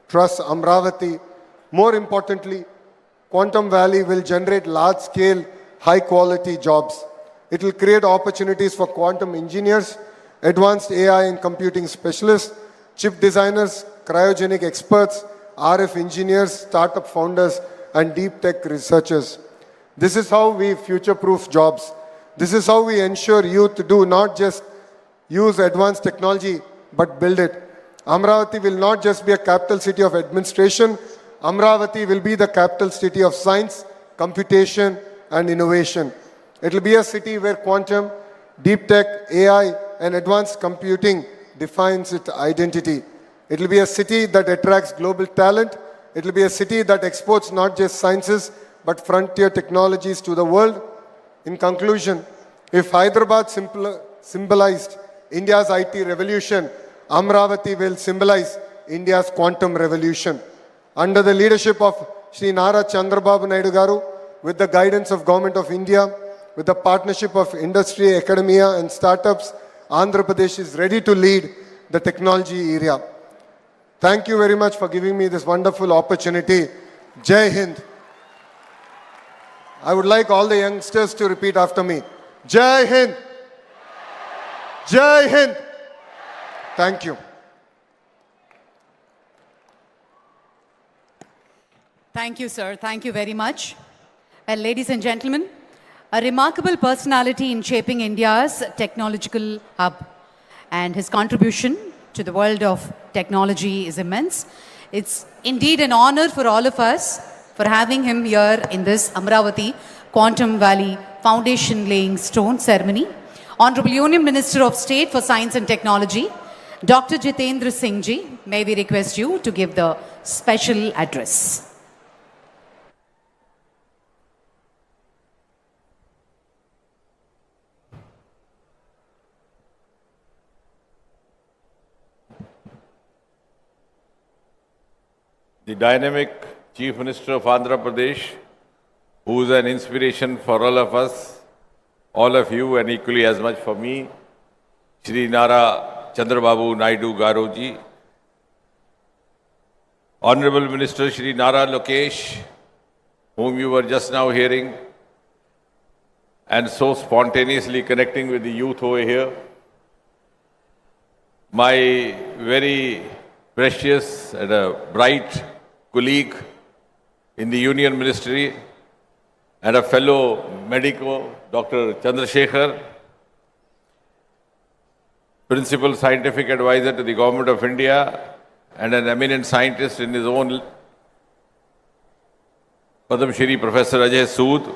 trusts Amaravati. More importantly, Quantum Valley will generate large-scale, high-quality jobs. It will create opportunities for quantum engineers, advanced AI and computing specialists, chip designers, cryogenic experts, RF engineers, startup founders, and deep tech researchers. This is how we future-proof jobs. This is how we ensure youth do not just use advanced technology, but build it. Amaravati will not just be a capital city of administration. Amaravati will be the capital city of science, computation, and innovation. It will be a city where quantum, Deep tech, AI, and advanced computing defines its identity. It will be a city that attracts global talent. It will be a city that exports not just sciences, but frontier technologies to the world. In conclusion, if Hyderabad symbolized India's IT revolution, Amaravati will symbolize India's quantum revolution. Under the leadership of Sri Nara Chandrababu Naidu Garu, with the guidance of Government of India, with the partnership of industry, academia and startups, Andhra Pradesh is ready to lead the technology area. Thank you very much for giving me this wonderful opportunity. Jai Hind. I would like all the youngsters to repeat after me. Jai Hind. Jai Hind. Thank you. Thank you, sir. Thank you very much. Well, ladies and gentlemen, a remarkable personality in shaping India's technological hub, and his contribution to the world of technology is immense. It's indeed an honor for all of us for having him here in this Amaravati Quantum Valley Foundation laying stone ceremony. Honorable Union Minister of State for Science and Technology, Dr. Jitendra Singh Ji, may we request you to give the special address. The dynamic Chief Minister of Andhra Pradesh, who is an inspiration for all of us, all of you, and equally as much for me, Shri Nara Chandrababu Naidu Garuji, Honorable Minister Shri Nara Lokesh, whom you were just now hearing, and so spontaneously connecting with the youth over here, my very precious and a bright colleague in the Union Ministry and a fellow medico, Dr. Chandrasekhar, Principal Scientific Advisor to the Government of India and an eminent scientist in his own, Padam Shri Professor Ajay Sood,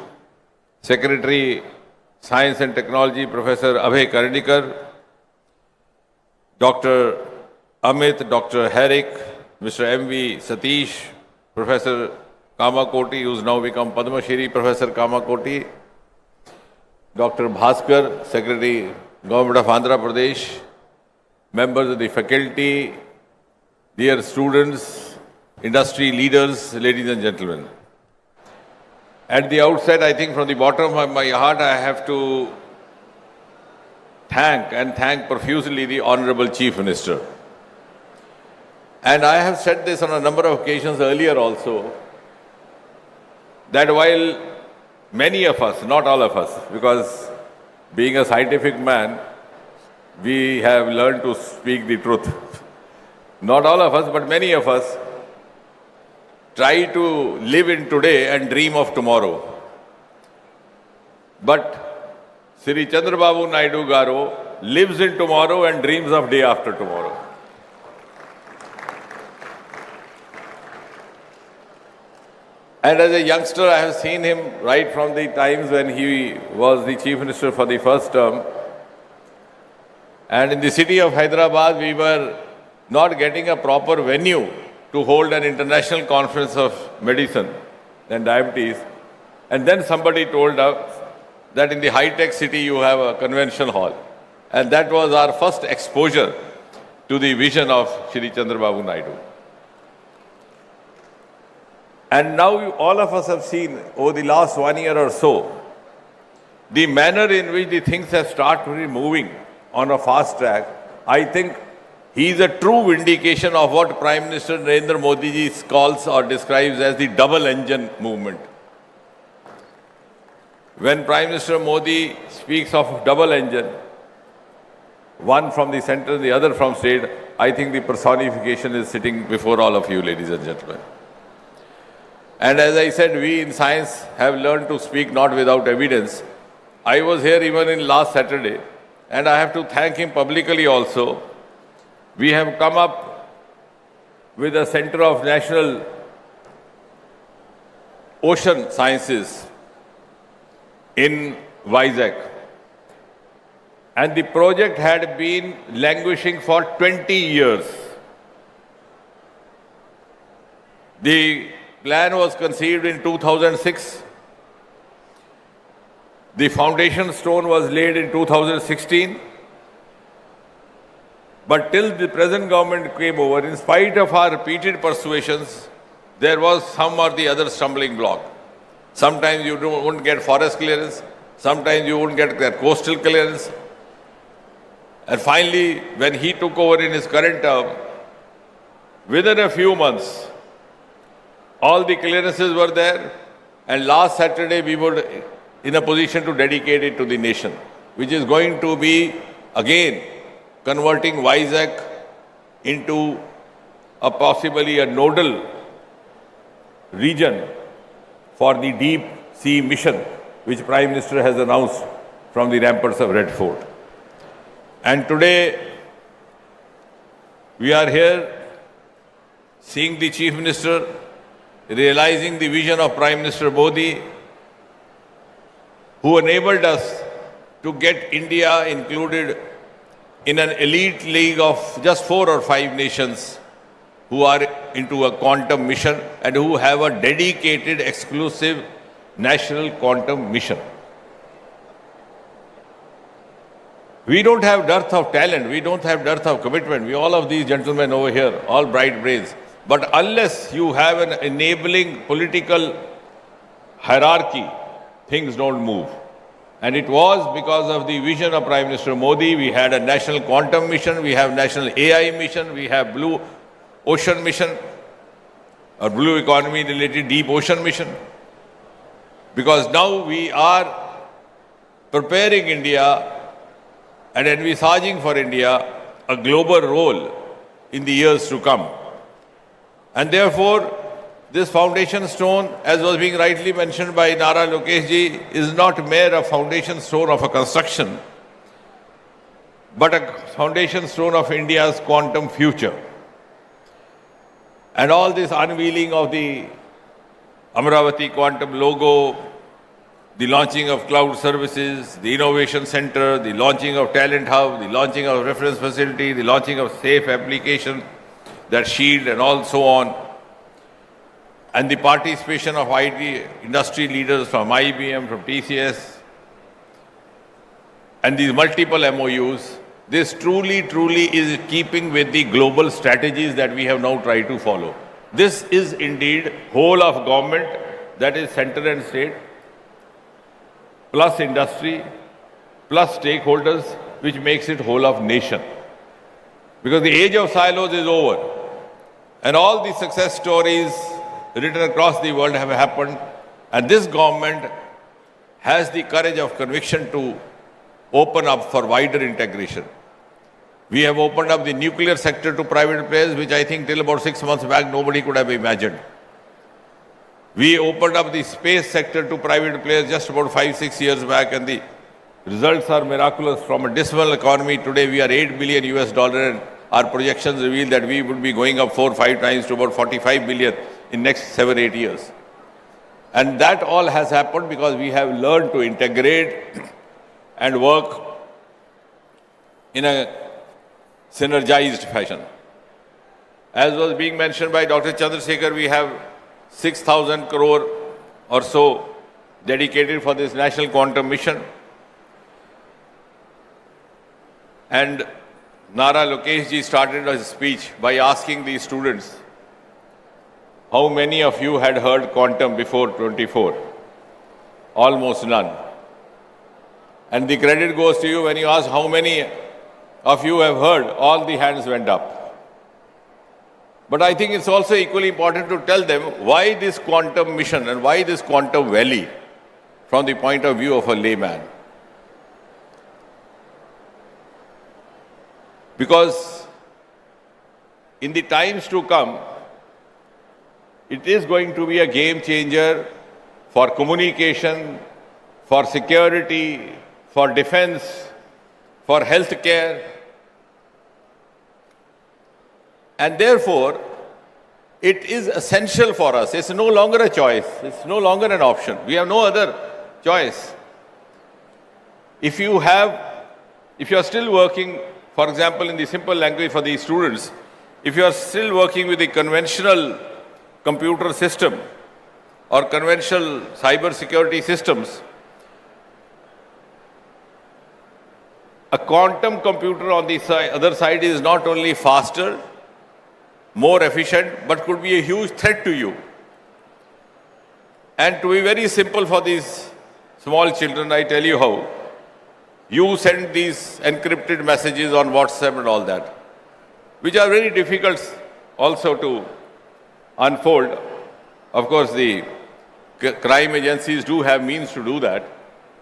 Secretary Science and Technology Professor Abhay Karnikar, Dr. Amit, Dr. Herrick, Mr. M.V. Satish, Professor Kamakoti, who's now become Padma Shri Professor Kamakoti, Dr. Bhaskar, Secretary, Government of Andhra Pradesh, members of the faculty, dear students, industry leaders, ladies and gentlemen. At the outset, I think from the bottom of my heart, I have to thank profusely the Honorable Chief Minister. And I have said this on a number of occasions earlier also, that while many of us, not all of us, because being a scientific man, we have learned to speak the truth. Not all of us, but many of us try to live in today and dream of tomorrow. But Sri Chandrababu Naidu Garu lives in tomorrow and dreams of day after tomorrow. And as a youngster, I have seen him right from the times when he was the Chief Minister for the first term. And in the city of Hyderabad, we were not getting a proper venue to hold an international conference of medicine and diabetes. And then somebody told us that in the high-tech city, you have a convention hall. And that was our first exposure to the vision of Shri Chandrababu Naidu. And now all of us have seen over the last 1 year or so, the manner in which the things have started moving on a fast track. I think he is a true vindication of what Prime Minister Narendra Modi ji calls or describes as the double engine movement. When Prime Minister Modi speaks of double engine, one from the center, the other from state, I think the personification is sitting before all of you, ladies and gentlemen. And as I said, we in science have learned to speak not without evidence. I was here even in last Saturday, and I have to thank him publicly also. We have come up with a Center of National Ocean Sciences in Vizag. And the project had been languishing for 20 years. The plan was conceived in 2006. The foundation stone was laid in 2016. But till the present government came over, in spite of our repeated persuasions, there was some or the other stumbling block. Sometimes you wouldn't get forest clearance, sometimes you wouldn't get that coastal clearance. And finally, when he took over in his current term, within a few months, all the clearances were there, and last Saturday we were in a position to dedicate it to the nation, which is going to be, again, converting Vizag into a possibly a nodal region for the deep sea mission, which Prime Minister has announced from the ramparts of Red Fort. And today, we are here seeing the Chief Minister, realizing the vision of Prime Minister Modi, who enabled us to get India included in an elite league of just 4 or 5 nations who are into a quantum mission and who have a dedicated, exclusive national quantum mission. We don't have dearth of talent, we don't have dearth of commitment. We, all of these gentlemen over here, all bright brains. But unless you have an enabling political hierarchy, things don't move. And it was because of the vision of Prime Minister Modi. We had a national quantum mission, we have national AI mission, we have blue ocean mission, or blue economy related deep ocean mission. Because now we are preparing India and envisaging for India a global role in the years to come. And therefore, this foundation stone, as was being rightly mentioned by Nara Lokesh ji, is not mere a foundation stone of a construction, but a foundation stone of India's quantum future. And all this unveiling of the Amaravati quantum logo, the launching of cloud services, the innovation center, the launching of talent hub, the launching of reference facility, the launching of safe application, that shield and all so on, and the participation of IT industry leaders from IBM, from TCS, and these multiple MOUs, this truly is keeping with the global strategies that we have now tried to follow. This is indeed whole of government, that is center and state, plus industry, plus stakeholders, which makes it whole of nation. Because the age of silos is over. And all the success stories written across the world have happened. And this government has the courage of conviction to open up for wider integration. We have opened up the nuclear sector to private players, which I think till about 6 months back nobody could have imagined. We opened up the space sector to private players just about 5-6 years back, and the results are miraculous. From a dismal economy, today we are $8 billion US, and our projections reveal that we would be going up 4-5 times to about 45 billion in next 7-8 years. And that all has happened because we have learned to integrate and work in a synergized fashion. As was being mentioned by Dr. Chandrasekhar, we have 6,000 crore or so dedicated for this national quantum mission. And Nara Lokesh ji started his speech by asking the students, how many of you had heard quantum before 24? Almost none. And the credit goes to you when you ask how many of you have heard, all the hands went up. But I think it's also equally important to tell them why this quantum mission and why this quantum valley from the point of view of a layman. Because in the times to come, it is going to be a game changer for communication, for security, for defense, for healthcare. And therefore, it is essential for us. It's no longer a choice. It's no longer an option. We have no other choice. If if you are still working, for example, in the simple language for the students, if you are still working with the conventional computer system or conventional cyber security systems, a quantum computer on the other side is not only faster, more efficient, but could be a huge threat to you. And to be very simple for these small children, I tell you how. You send these encrypted messages on WhatsApp and all that, which are very difficult also to unfold. Of course, the crime agencies do have means to do that.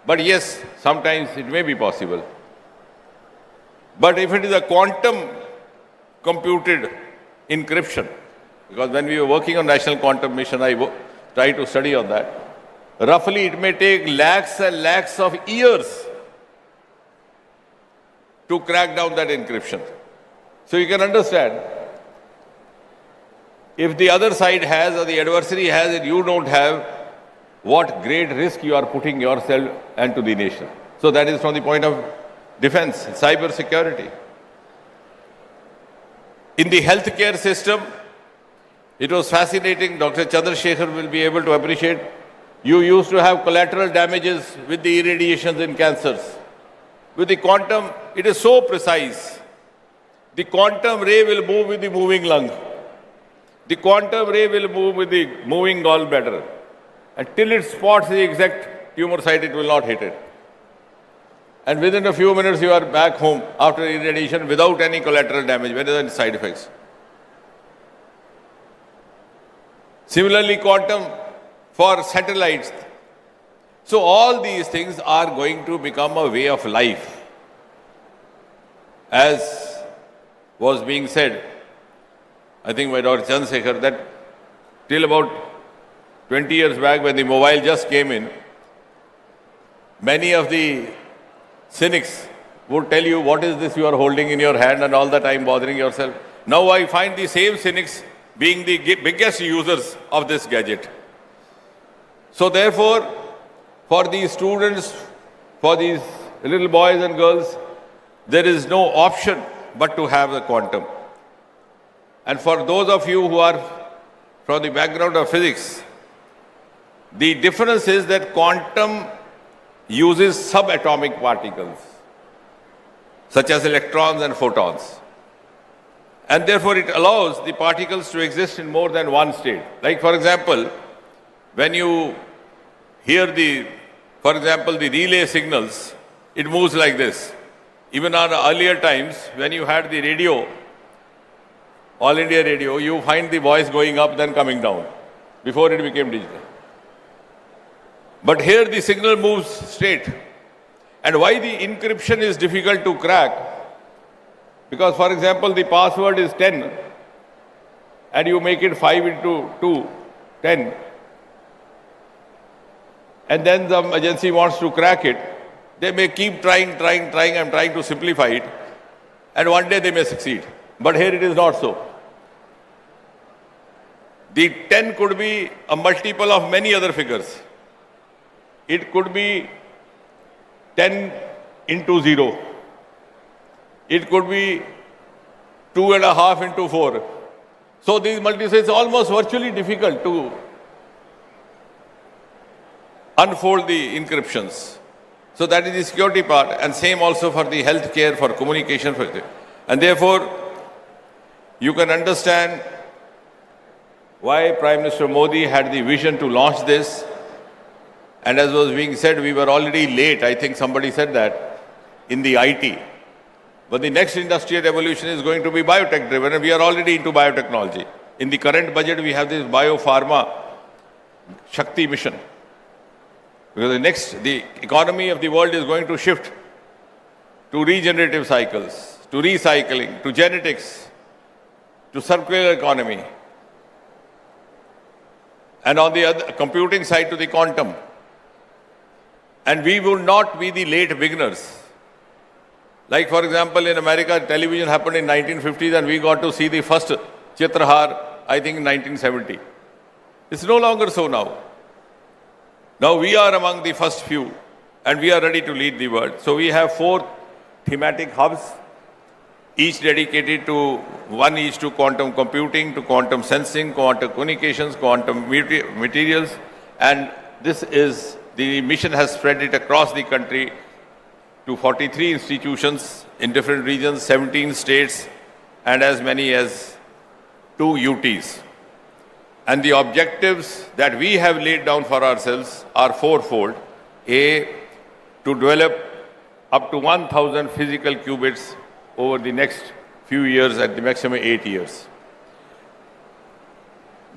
But yes, sometimes it may be possible. But if it is a quantum computed encryption, because when we were working on National Quantum Mission, I tried to study on that. Roughly, it may take lakhs and lakhs of years to crack down that encryption. So you can understand, if the other side has or the adversary has and you don't have, what great risk you are putting yourself and to the nation. So that is from the point of defense, cyber security. In the healthcare system, it was fascinating. Dr. Chandrasekhar will be able to appreciate. You used to have collateral damages with the irradiations in cancers. With the quantum, it is so precise. The quantum ray will move with the moving lung. The quantum ray will move with the moving gallbladder. Until it spots the exact tumor site, it will not hit it. And within a few minutes, you are back home after irradiation without any collateral damage, without any side effects. Similarly, quantum for satellites. So all these things are going to become a way of life. As was being said, I think by Dr. Chandrasekhar, that till about 20 years back when the mobile just came in, many of the cynics would tell you, what is this you are holding in your hand and all the time bothering yourself. Now I find the same cynics being the biggest users of this gadget. So therefore, for these students, for these little boys and girls, there is no option but to have the quantum. And for those of you who are from the background of physics, the difference is that quantum uses subatomic particles, such as electrons and photons. And therefore, it allows the particles to exist in more than one state. Like, for example, when you hear for example, the relay signals, it moves like this. Even on earlier times, when you had the radio, All India Radio, you find the voice going up, then coming down, before it became digital. But here the signal moves straight. And why the encryption is difficult to crack? Because, for example, the password is 10, and you make it 5 into 2, 10. And then the agency wants to crack it. They may keep trying, I'm trying to simplify it. And one day they may succeed. But here it is not so. The 10 could be a multiple of many other figures. It could be 10 into 0. It could be 2.5 into 4. So these multiples, it's almost virtually difficult to unfold the encryptions. So that is the security part, and same also for the healthcare, for communication. And therefore, you can understand why Prime Minister Modi had the vision to launch this. And as was being said, we were already late. I think somebody said that in the IT. But the next industrial revolution is going to be biotech driven, and we are already into biotechnology. In the current budget, we have this biopharma Shakti mission. Because the economy of the world is going to shift to regenerative cycles, to recycling, to genetics, to circular economy. And on the other computing side, to the quantum. And we will not be the late beginners. Like, for example, in America, television happened in 1950s, and we got to see the first Chitrahar, I think, in 1970. It's no longer so now. Now we are among the first few, and we are ready to lead the world. So we have 4 thematic hubs, each dedicated to one each to quantum computing, to quantum sensing, quantum communications, quantum materials, and the mission has spread it across the country to 43 institutions in different regions, 17 states, and as many as 2 UTs. And the objectives that we have laid down for ourselves are fourfold. A, to develop up to 1,000 physical qubits over the next few years, at the maximum 8 years.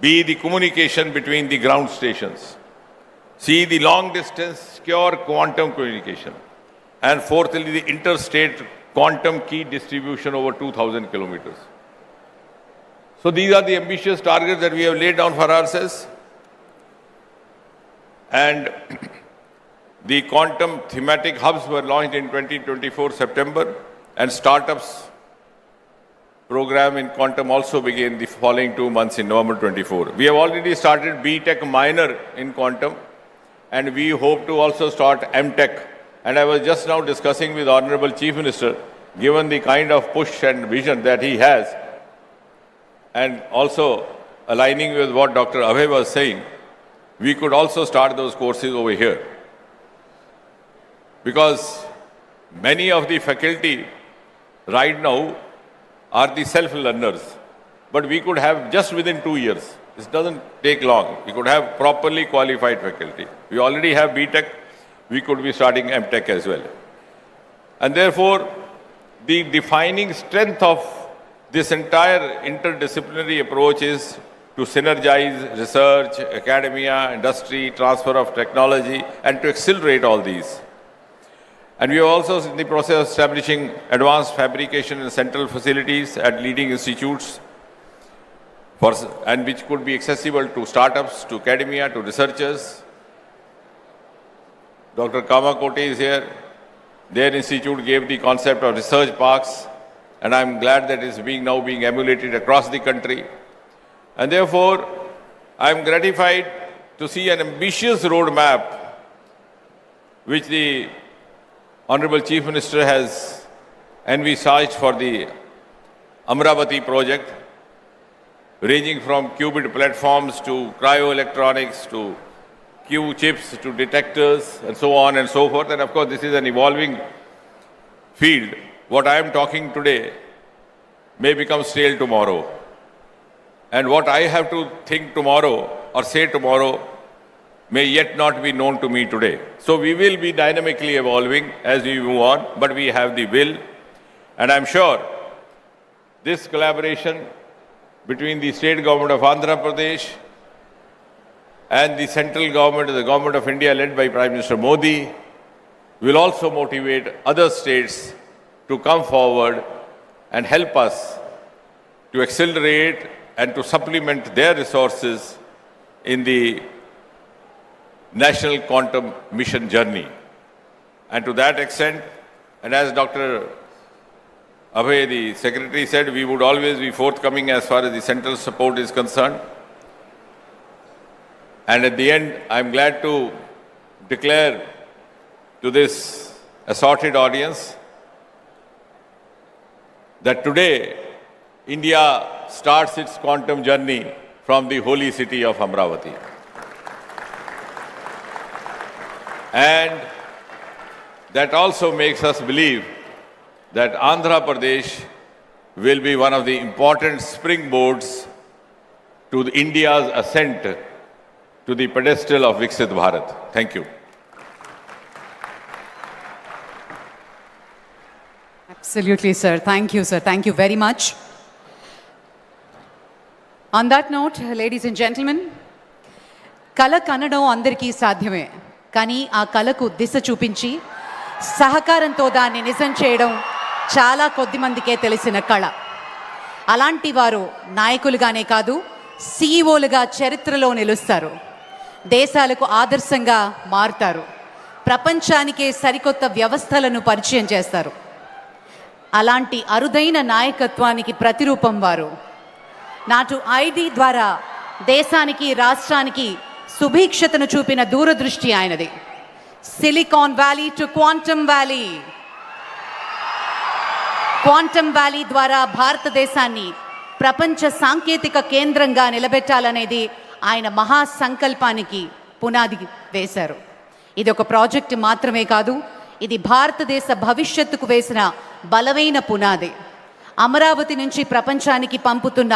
B, the communication between the ground stations. C, the long distance secure quantum communication. And fourthly, the interstate quantum key distribution over 2,000 kilometers. So these are the ambitious targets that we have laid down for ourselves. And the quantum thematic hubs were launched in 2024 September, and startups program in quantum also began the following 2 months in November 24. We have already started B.Tech minor in quantum, and we hope to also start M.Tech. And I was just now discussing with Honorable Chief Minister, given the kind of push and vision that he has, and also aligning with what Dr. Abhay was saying, we could also start those courses over here. Because many of the faculty right now are the self-learners, but we could have just within 2 years. This doesn't take long. We could have properly qualified faculty. We already have B.Tech. We could be starting M.Tech as well. And therefore, the defining strength of this entire interdisciplinary approach is to synergize research, academia, industry, transfer of technology, and to accelerate all these. And we are also in the process of establishing advanced fabrication and central facilities at leading institutes, and which could be accessible to startups, to academia, to researchers. Dr. Kamakoti is here. Their institute gave the concept of research parks, and I'm glad that it's now being emulated across the country. And therefore, I'm gratified to see an ambitious roadmap which the Honorable Chief Minister has envisaged for the Amaravati project, ranging from qubit platforms to cryoelectronics to Q chips to detectors and so on and so forth. And of course, this is an evolving field. What I am talking today may become stale tomorrow. And what I have to think tomorrow or say tomorrow may yet not be known to me today. So we will be dynamically evolving as we move on, but we have the will. And I'm sure this collaboration between the state government of Andhra Pradesh and the central government, the government of India led by Prime Minister Modi, will also motivate other states to come forward and help us to accelerate and to supplement their resources in the national quantum mission journey. And to that extent, and as Dr. Abhay, the Secretary, said, we would always be forthcoming as far as the central support is concerned. And at the end, I'm glad to declare to this assorted audience that today, India starts its quantum journey from the holy city of Amaravati. And that also makes us believe that Andhra Pradesh will be one of the important springboards to India's ascent to the pedestal of Viksit Bharat. Thank you. Absolutely, sir. Thank you, sir. Thank you very much. On that note, ladies and gentlemen, కళ కనడం అందరికీ సాధ్యమే, కానీ ఆ కళకు దిశ చూపించి సహకారంతో దాన్ని నిజం చేయడం చాలా కొద్ది మందికే తెలిసిన కళ. అలాంటి వారు నాయకులుగానే కాదు, సీఈఓలుగా చరిత్రలో నిలుస్తారు, దేశాలకు ఆదర్శంగా మారుతారు, ప్రపంచానికే సరికొత్త వ్యవస్థలను పరిచయం చేస్తారు. అలాంటి అరుదైన నాయకత్వానికి ప్రతిరూపం వారు. నాటు ఐడి ద్వారా దేశానికి, రాష్ట్రానికి సుభిక్షతను చూపిన దూరదృష్టి ఆయనది. Silicon valley to quantum valley. Quantum valley ద్వారా భారతదేశాన్ని ప్రపంచ సాంకేతిక కేంద్రంగా నిలబెట్టాలనేది ఆయన మహాసంకల్పానికి పునాది వేశారు. ఇది ఒక ప్రాజెక్టు మాత్రమే కాదు, ఇది భారతదేశ భవిష్యత్తుకు వేసిన బలమైన పునాది. అమరావతి నుంచి ప్రపంచానికి పంపుతున్న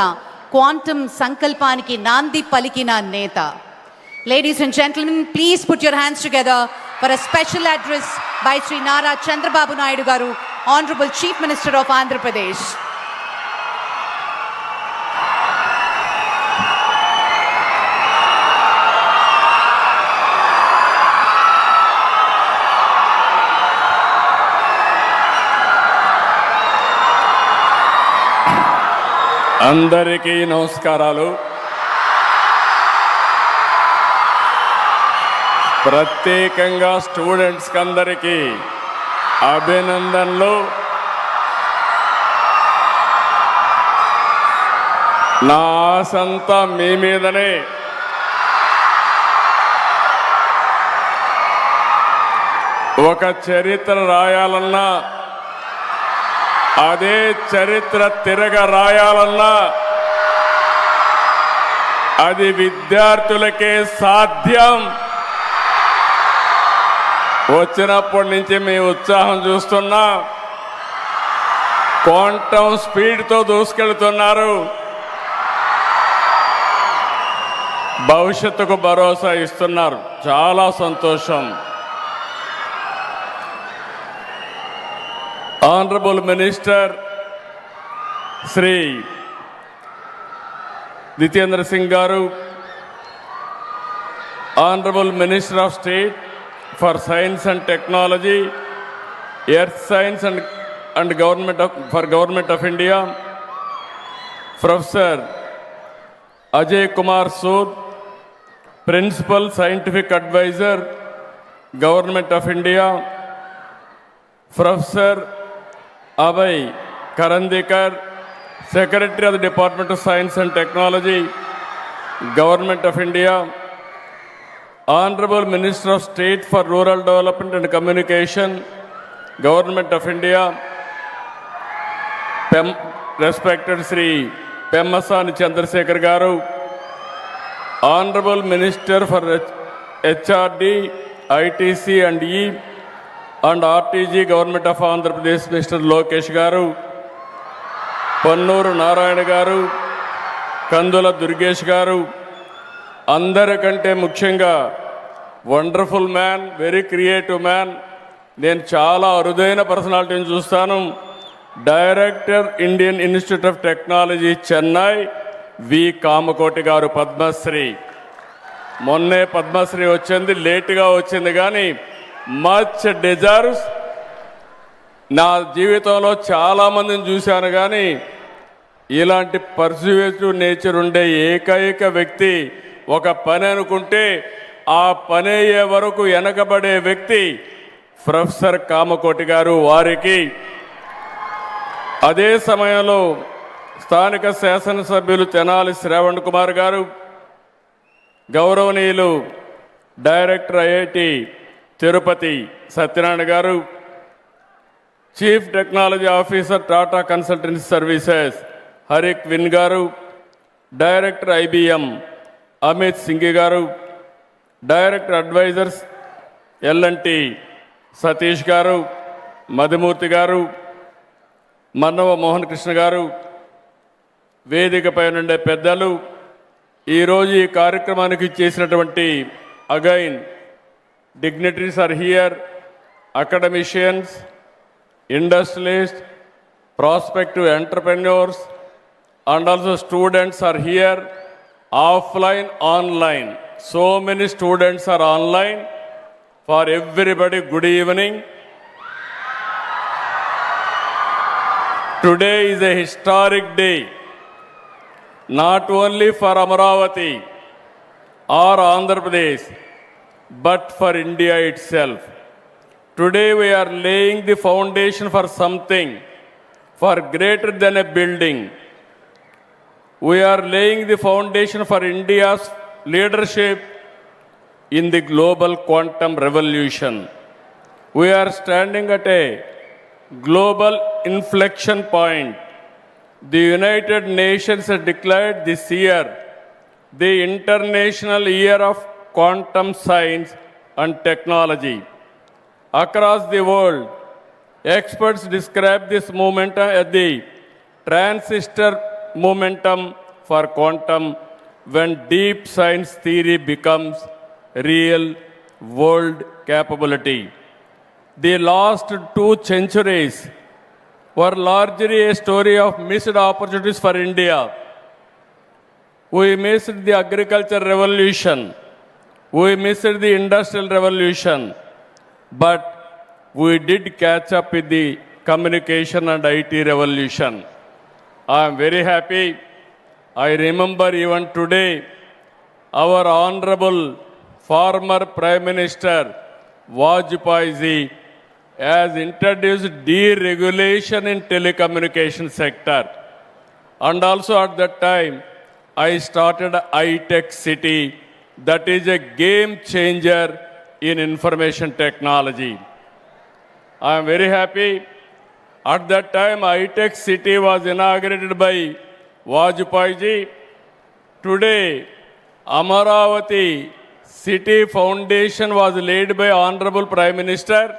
క్వాంటమ్ సంకల్పానికి నాంది పలికిన నేత. Ladies and gentlemen, please put your hands together for a special address by Sri Nara Chandrababu Naidu Garu, Honorable Chief Minister of Andhra Pradesh. అందరికీ నమస్కారాలు. ప్రత్యేకంగా స్టూడెంట్స్కి అందరికీ అభినందనలు. నా ఆశంతా మీ మీదనే. ఒక చరిత్ర రాయాలన్నా, అదే చరిత్ర తిరగ రాయాలన్నా అది విద్యార్థులకే సాధ్యం. వచ్చినప్పటి నుంచి మీ ఉత్సాహం చూస్తున్నా, క్వాంటమ్ స్పీడ్తో దూసుకెళ్తున్నారు. భవిష్యత్తుకు భరోసా ఇస్తున్నారు. చాలా సంతోషం. Honorable Minister Sri Jitendra Singh Garu, Honorable Minister of State for Science and Technology, Earth Science and Government of India, Professor Ajay Kumar Sood, Principal Scientific Advisor, Government of India, Professor Abhay Karandikar, Secretary of the Department of Science and Technology, Government of India, Honorable Minister of State for Rural Development and Communication, Government of India, respected Sri Pemasani Chandrasekhar Garu, Honorable Minister for HRD, ITC and E and RTG, Government of Andhra Pradesh, Mr. Lokesh Garu, Pannuru Narayana Garu, Kandula Durgesh Garu, అందరికంటే ముఖ్యంగా wonderful man, very creative man. నేను చాలా అరుదైన పర్సనాలిటీని చూస్తాను. Director Indian institute of technology Chennai V Kamakoti garu, Padmashri. మొన్నే పద్మశ్రీ వచ్చింది, లేటుగా వచ్చింది కానీ మచ్ డిజర్వ్స్. నా జీవితంలో చాలామందిని చూశాను కానీ ఇలాంటి పర్సువేటివ్ నేచర్ ఉండే ఏకైక వ్యక్తి, ఒక పని అనుకుంటే ఆ పని అయ్యే వరకు వెనకబడే వ్యక్తి ప్రొఫెసర్ కామకోటి గారు. వారికి అదే సమయంలో స్థానిక శాసనసభ్యులు తెనాలి శ్రావణ్ కుమార్ గారు, గౌరవనీయులు director IIT Tirupati Satyanarayana garu, chief technology officer Tata consultancy services Harrick Vin garu, director IBM Amit Singh garu, director advisors L&T Satish గారు, మధుమూర్తి గారు, మన్నవ మోహన్ కృష్ణ గారు, వేదికపై నుండే పెద్దలు, ఈరోజు ఈ కార్యక్రమానికి చేసినటువంటి again dignitaries are here, academicians, industrialists, prospective entrepreneurs, and also students are here, offline, online. So many students are online. For everybody, good evening. Today is a historic day, not only for Amaravati or Andhra Pradesh, but for India itself. Today we are laying the foundation for something far greater than a building. We are laying the foundation for India's leadership in the global quantum revolution. We are standing at a global inflection point. The United Nations has declared this year the International Year of Quantum Science and Technology. Across the world, experts describe this momentum as the transistor momentum for quantum, when deep science theory becomes real world capability. The last 2 centuries were largely a story of missed opportunities for India. We missed the agriculture revolution. We missed the industrial revolution. But we did catch up with the communication and IT revolution. I am very happy. I remember even today, our honorable former Prime Minister Vajpayee ji has introduced deregulation in telecommunication sector. And also at that time, I started iTech City, that is a game changer in information technology. I am very happy. At that time, iTech City was inaugurated by Vajpayee ji. Today, Amaravati City Foundation was laid by Honorable Prime Minister.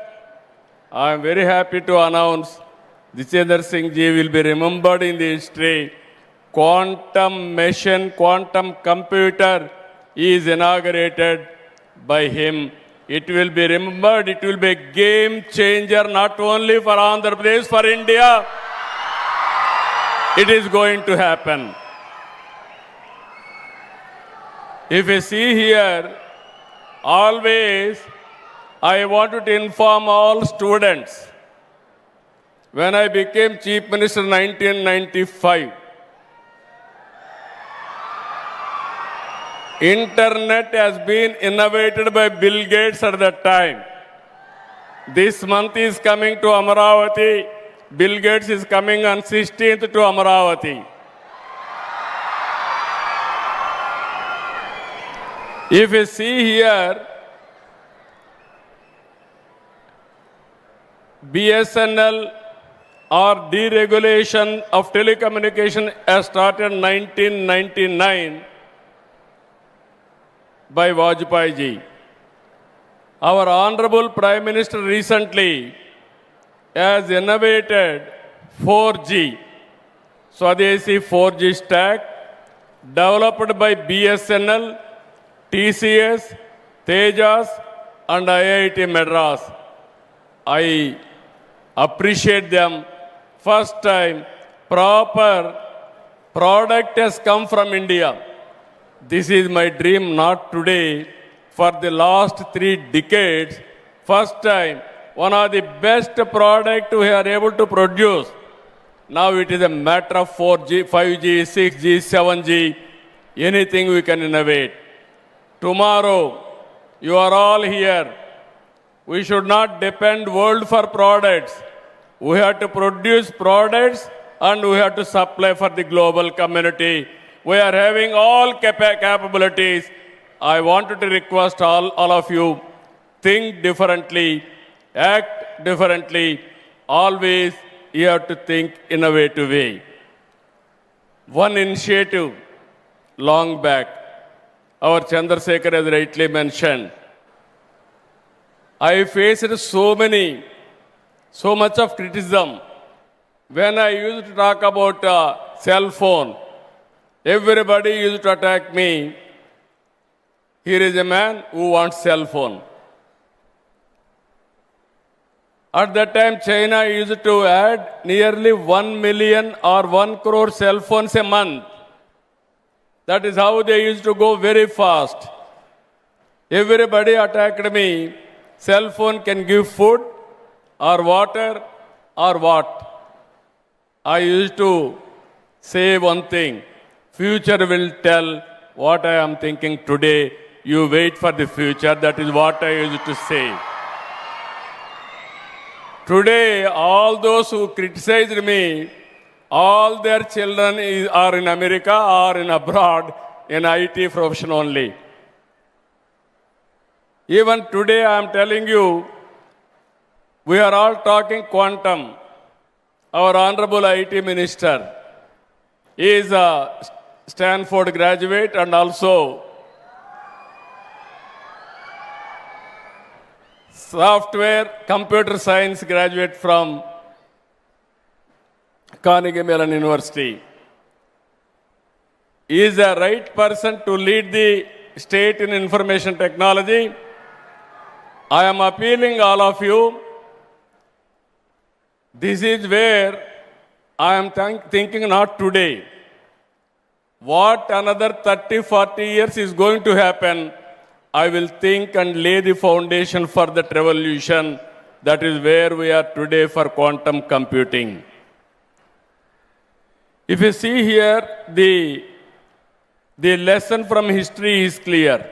I am very happy to announce Jitendra Singh ji will be remembered in the history. Quantum machine, quantum computer is inaugurated by him. It will be remembered, it will be a game changer not only for Andhra Pradesh, for India. It is going to happen. If you see here, always I wanted to inform all students. When I became Chief Minister in 1995, Internet has been innovated by Bill Gates at that time. This month is coming to Amaravati. Bill Gates is coming on 16th to Amaravati. If you see here, BSNL or deregulation of telecommunication has started in 1999 by Vajpayee ji. Our Honorable Prime Minister recently has innovated 4G, Swadeshi 4G stack, developed by BSNL, TCS, Tejas and IIT Madras. I appreciate them. First time, proper product has come from India. This is my dream, not today. For the last 3 decades, first time, one of the best product we are able to produce. Now it is a matter of 4G, 5G, 6G, 7G, anything we can innovate. Tomorrow, you are all here. We should not depend world for products. We have to produce products and we have to supply for the global community. We are having all capabilities. I wanted to request all of you, think differently, act differently. Always you have to think innovative way. One initiative long back, our Chandrasekhar has rightly mentioned. I faced so much of criticism. When I used to talk about cell phone, everybody used to attack me. Here is a man who wants cell phone. At that time, China used to add nearly 1 million or 1 crore cell phones a month. That is how they used to go very fast. Everybody attacked me. Cell phone can give food or water or what? I used to say one thing. Future will tell what I am thinking today. You wait for the future. That is what I used to say. Today, all those who criticized me, all their children are in America or in abroad in IT profession only. Even today, I am telling you, We are all talking quantum. Our Honorable IT Minister is a Stanford graduate and also software computer science graduate from Carnegie Mellon University. He is the right person to lead the state in information technology. I am appealing all of you. This is where I am thinking not today. What another 30, 40 years is going to happen, I will think and lay the foundation for that revolution. That is where we are today for quantum computing. If you see here, the lesson from history is clear.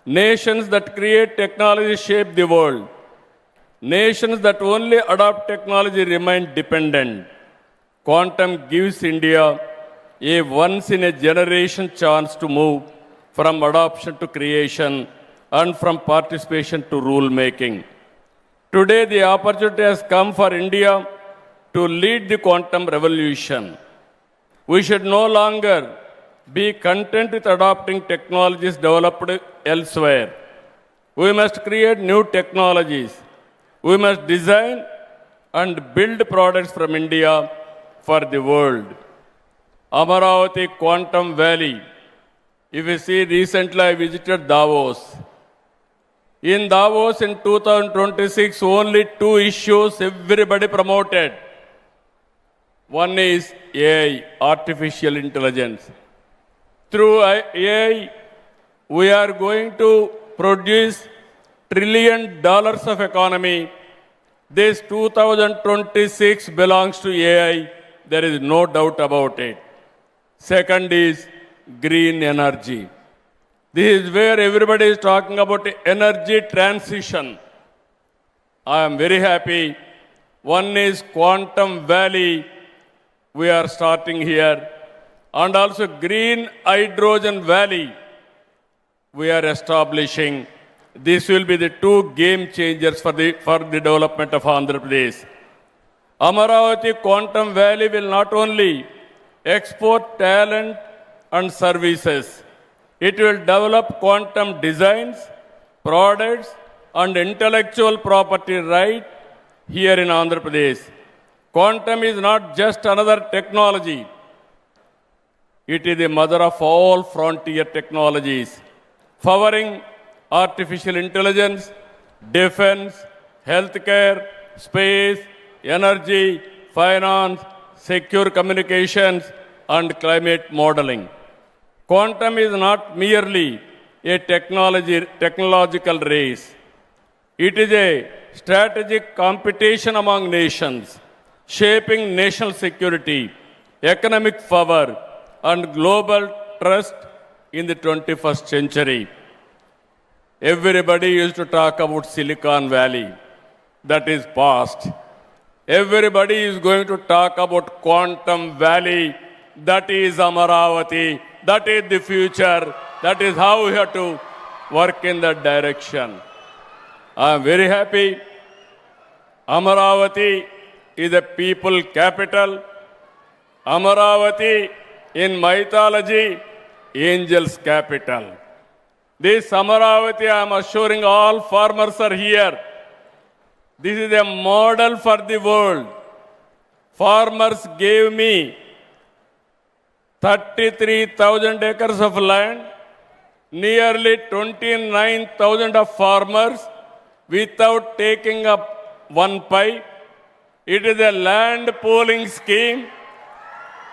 Nations that create technology shape the world. Nations that only adopt technology remain dependent. Quantum gives India a once-in-a-generation chance to move from adoption to creation and from participation to rule-making. Today, the opportunity has come for India to lead the quantum revolution. We should no longer be content with adopting technologies developed elsewhere. We must create new technologies. We must design and build products from India for the world. Amaravati Quantum Valley. If you see, recently I visited Davos. In Davos in 2026, only 2 issues everybody promoted. One is AI, artificial intelligence. Through AI, we are going to produce $1 trillion of economy. This 2026 belongs to AI. There is no doubt about it. Second is green energy. This is where everybody is talking about energy transition. I am very happy. One is Quantum Valley. We are starting here. And also Green Hydrogen Valley. We are establishing. This will be the 2 game changers for the development of Andhra Pradesh. Amaravati Quantum Valley will not only export talent and services, it will develop quantum designs, products, and intellectual property right here in Andhra Pradesh. Quantum is not just another technology. It is the mother of all frontier technologies, powering artificial intelligence, defense, healthcare, space, energy, finance, secure communications, and climate modeling. Quantum is not merely a technological race. It is a strategic competition among nations, shaping national security, economic power, and global trust in the 21st century. Everybody used to talk about Silicon Valley. That is past. Everybody is going to talk about Quantum Valley. That is Amaravati. That is the future. That is how we have to work in that direction. I am very happy. Amaravati is a people capital. Amaravati in mythology, angels capital. This Amaravati, I am assuring all farmers are here. This is a model for the world. Farmers gave me 33,000 acres of land, nearly 29,000 of farmers without taking up one pie. It is a land pooling scheme.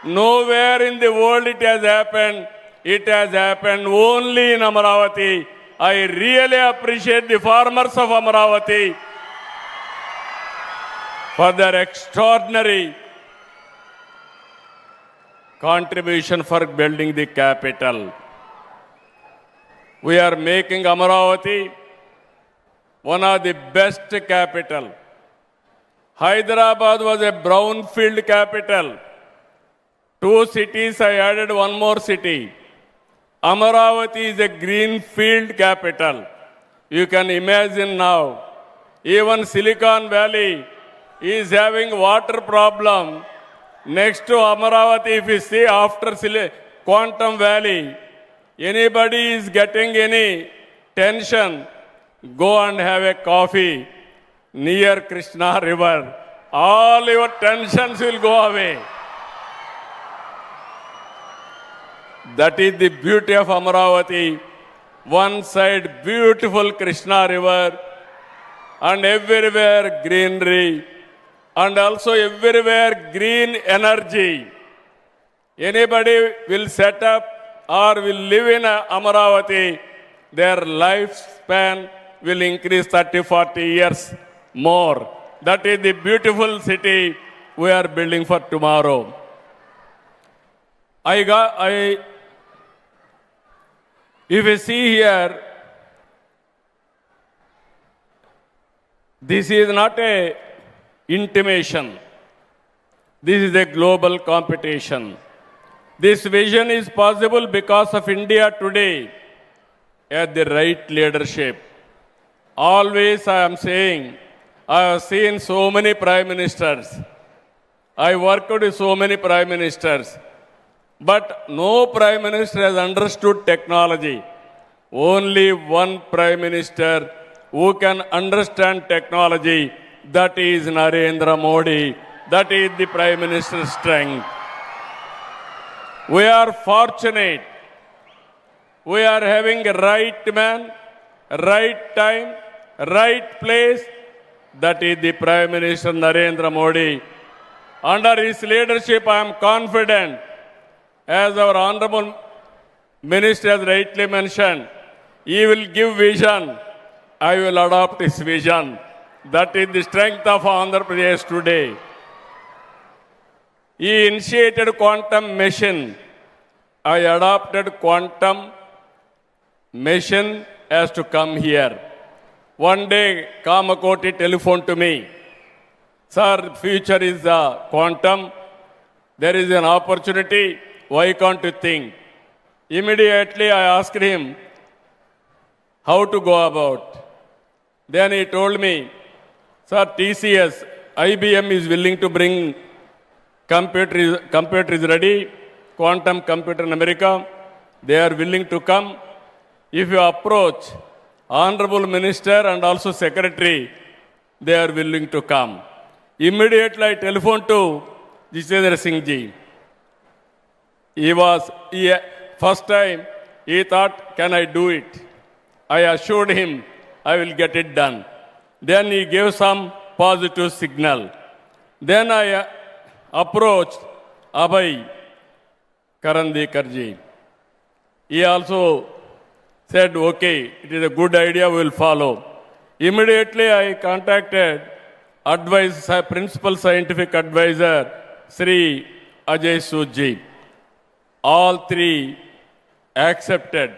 Nowhere in the world it has happened. It has happened only in Amaravati. I really appreciate the farmers of Amaravati for their extraordinary contribution for building the capital. We are making Amaravati one of the best capital. Hyderabad was a brownfield capital. 2 cities, I added one more city. Amaravati is a greenfield capital. You can imagine now, Even Silicon Valley is having water problem. Next to Amaravati, if you see after Quantum Valley, anybody is getting any tension, go and have a coffee near Krishna River. All your tensions will go away. That is the beauty of Amaravati. One side beautiful Krishna River and everywhere greenery and also everywhere green energy. Anybody will set up or will live in Amaravati, their lifespan will increase 30-40 years more. That is the beautiful city we are building for tomorrow. If you see here, this is not a intimation. This is a global competition. This vision is possible because of India today at the right leadership. Always I am saying, I have seen so many prime ministers. I worked with so many prime ministers. But no prime minister has understood technology. Only one prime minister who can understand technology, that is Narendra Modi. That is the prime minister's strength. We are fortunate. We are having a right man, right time, right place. That is the Prime Minister Narendra Modi. Under his leadership, I am confident, as our Honorable Minister has rightly mentioned, he will give vision. I will adopt his vision. That is the strength of Andhra Pradesh today. He initiated quantum mission. I adopted quantum mission as to come here. One day, Kamakoti telephoned to me. Sir, future is quantum. There is an opportunity. Why can't you think? Immediately, I asked him how to go about. Then he told me, Sir, TCS, IBM is willing to bring computer is ready, quantum computer in America. They are willing to come. If you approach Honorable Minister and also Secretary, they are willing to come. Immediately I telephoned to Jitendra Singh ji. First time, he thought, can I do it? I assured him, I will get it done. Then he gave some positive signal. Then I approached Abhay Karandikar ji. He also said, okay, it is a good idea, we will follow. Immediately I contacted Principal Scientific Advisor, Sri Ajay Sood ji. All three accepted.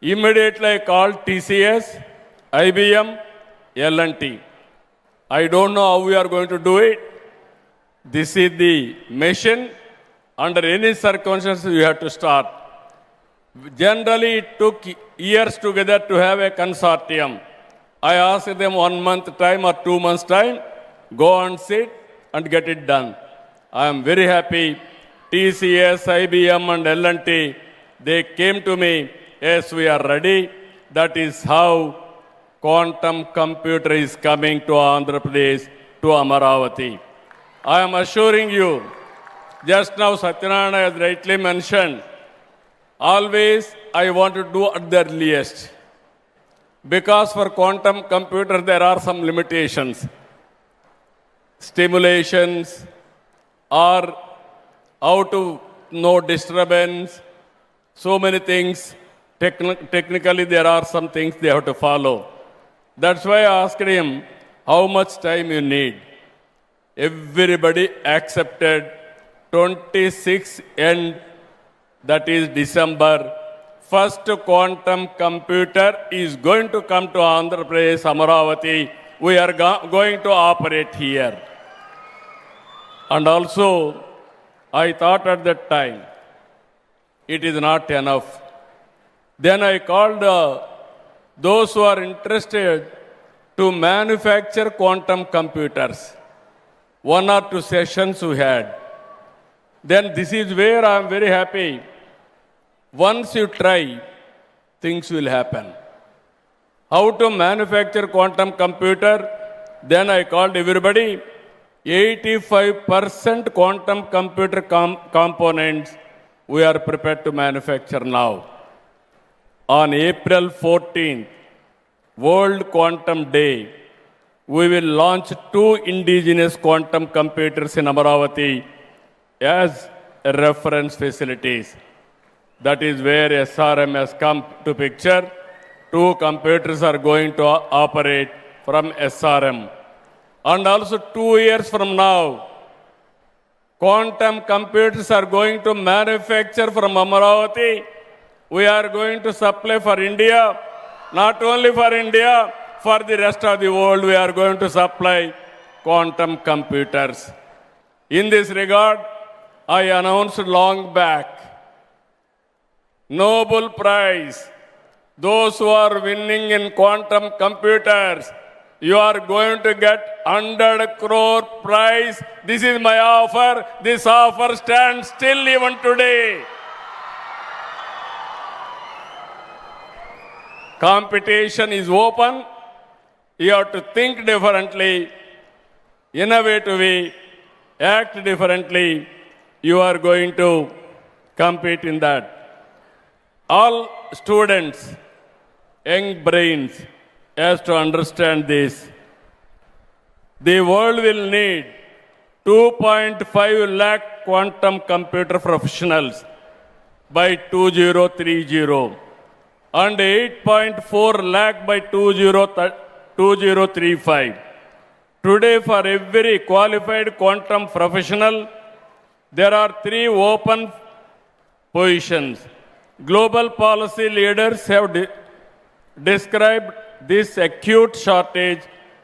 Immediately I called TCS, IBM, L&T. I don't know how we are going to do it. This is the mission. Under any circumstances, we have to start. Generally, it took years together to have a consortium. I asked them 1 month time or 2 months time, go and sit and get it done. I am very happy. TCS, IBM and L&T, they came to me, yes, we are ready. That is how quantum computer is coming to Andhra Pradesh, to Amaravati. I am assuring you, just now Satyanarayana has rightly mentioned, always I want to do at the earliest. Because for quantum computer there are some limitations. Stimulations or how to know disturbance, so many things. Technically there are some things they have to follow. That's why I asked him, how much time you need? Everybody accepted 26 end, that is December. First quantum computer is going to come to Andhra Pradesh, Amaravati. We are going to operate here. And also, I thought at that time, it is not enough. Then I called those who are interested to manufacture quantum computers. 1 or 2 sessions we had. Then this is where I am very happy. Once you try, things will happen. How to manufacture quantum computer? Then I called everybody. 85% quantum computer components we are prepared to manufacture now. On April 14th, World Quantum Day, we will launch 2 indigenous quantum computers in Amaravati as reference facilities. That is where SRM has come to picture. 2 computers are going to operate from SRM. And also 2 years from now, quantum computers are going to manufacture from Amaravati. We are going to supply for India. Not only for India, for the rest of the world, we are going to supply quantum computers. In this regard, I announced long back, Nobel Prize. Those who are winning in quantum computers, you are going to get 100 crore prize. This is my offer. This offer stands still even today. Competition is open. You have to think differently, innovatively, act differently. You are going to compete in that. All students, young brains, has to understand this. The world will need 2.5 lakh quantum computer professionals by 2030 and 8.4 lakh by 2035. Today, for every qualified quantum professional, there are 3 open positions. Global policy leaders have described this acute shortage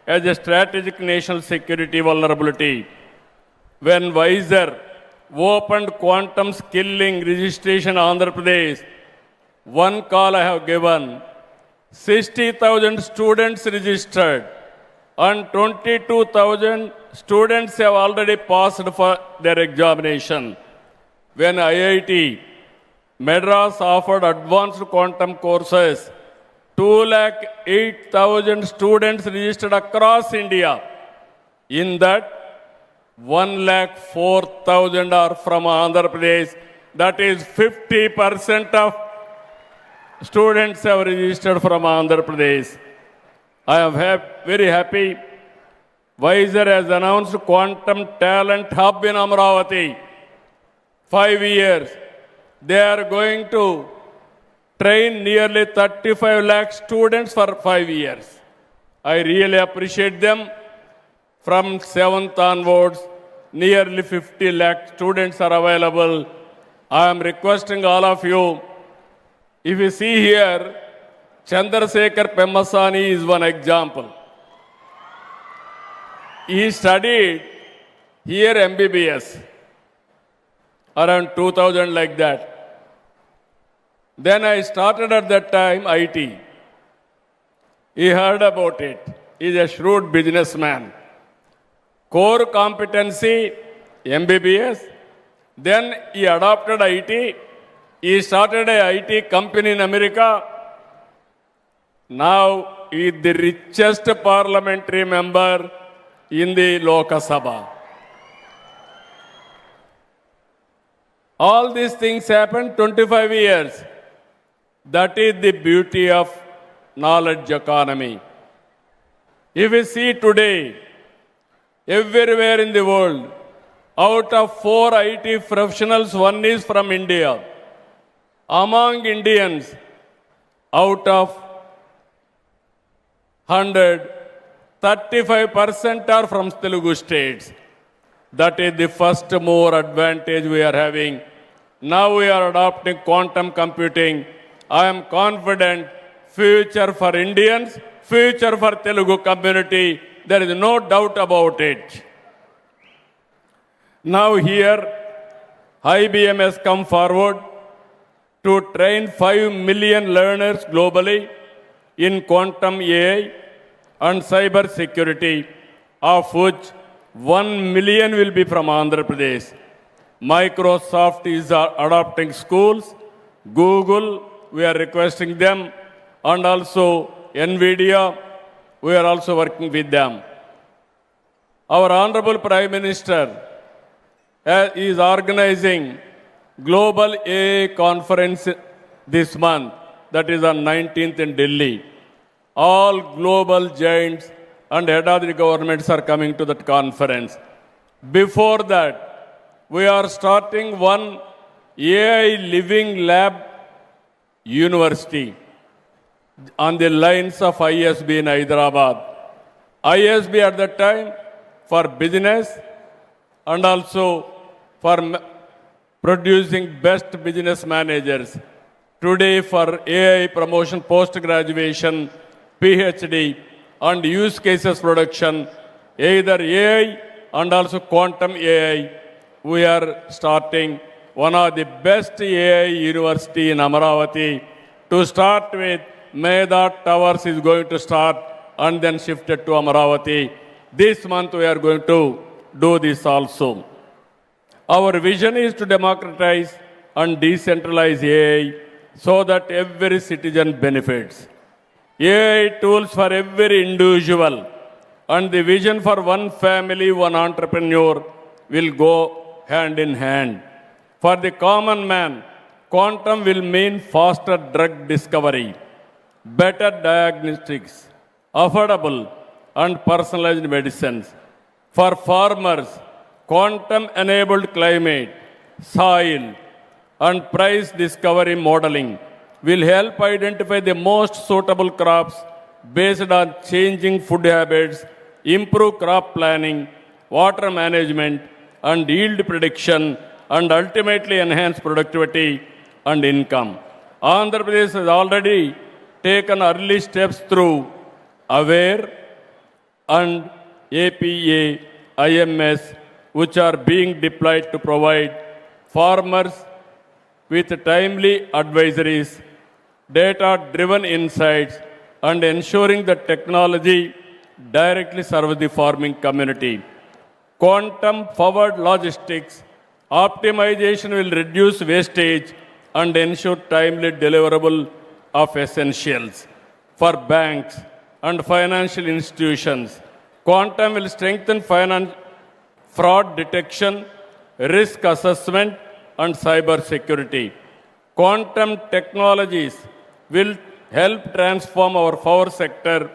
as a strategic national security vulnerability. When Wiser opened quantum skilling registration in Andhra Pradesh, one call I have given, 60,000 students registered and 22,000 students have already passed for their examination. When IIT Madras offered advanced quantum courses, 208,000 students registered across India. In that, 104,000 are from Andhra Pradesh. That is 50% of students have registered from Andhra Pradesh. I am very happy. Wiser has announced Quantum Talent Hub in Amaravati. 5 years. They are going to train nearly 35 lakh students for 5 years. I really appreciate them. From 7th onwards, nearly 50 lakh students are available. I am requesting all of you, if you see here, Chandrasekhar Pemmasani is one example. He studied here MBBS, around 2000 like that. Then I started at that time IT. He heard about it. He is a shrewd businessman. Core competency, MBBS. Then he adopted IT. He started a IT company in America. Now he is the richest parliamentary member in the Lok Sabha. All these things happened 25 years. That is the beauty of knowledge economy. If we see today, everywhere in the world, out of 4 IT professionals, 1 is from India. Among Indians, out of 100, 35% are from Telugu states. That is the first more advantage we are having. Now we are adopting quantum computing. I am confident future for Indians, future for Telugu community. There is no doubt about it. Now here, IBM has come forward to train 5 million learners globally in quantum AI and cyber security, of which 1 million will be from Andhra Pradesh. Microsoft is adopting schools. Google, we are requesting them, and also NVIDIA, we are also working with them. Our Honorable Prime Minister is organizing Global AI Conference this month, that is on 19th in Delhi. All global giants and head of the governments are coming to that conference. Before that, we are starting one AI Living Lab University on the lines of ISB in Hyderabad. ISB at that time for business and also for producing best business managers. Today for AI promotion, post-graduation, PhD and use cases production, either AI and also quantum AI, we are starting one of the best AI university in Amaravati. To start with, Meda Towers is going to start and then shifted to Amaravati. This month we are going to do this also. Our vision is to democratize and decentralize AI so that every citizen benefits. AI tools for every individual and the vision for one family, one entrepreneur will go hand in hand. For the common man, quantum will mean faster drug discovery, better diagnostics, affordable and personalized medicines. For farmers, quantum-enabled climate, soil and price discovery modeling will help identify the most suitable crops based on changing food habits, improve crop planning, water management and yield prediction, and ultimately enhance productivity and income. Andhra Pradesh has already taken early steps through AWARE and APA, IMS, which are being deployed to provide farmers with timely advisories, data-driven insights, and ensuring that technology directly serves the farming community. Quantum-forward logistics optimization will reduce wastage and ensure timely deliverable of essentials. For banks and financial institutions, quantum will strengthen fraud detection, risk assessment, and cyber security. Quantum technologies will help transform our power sector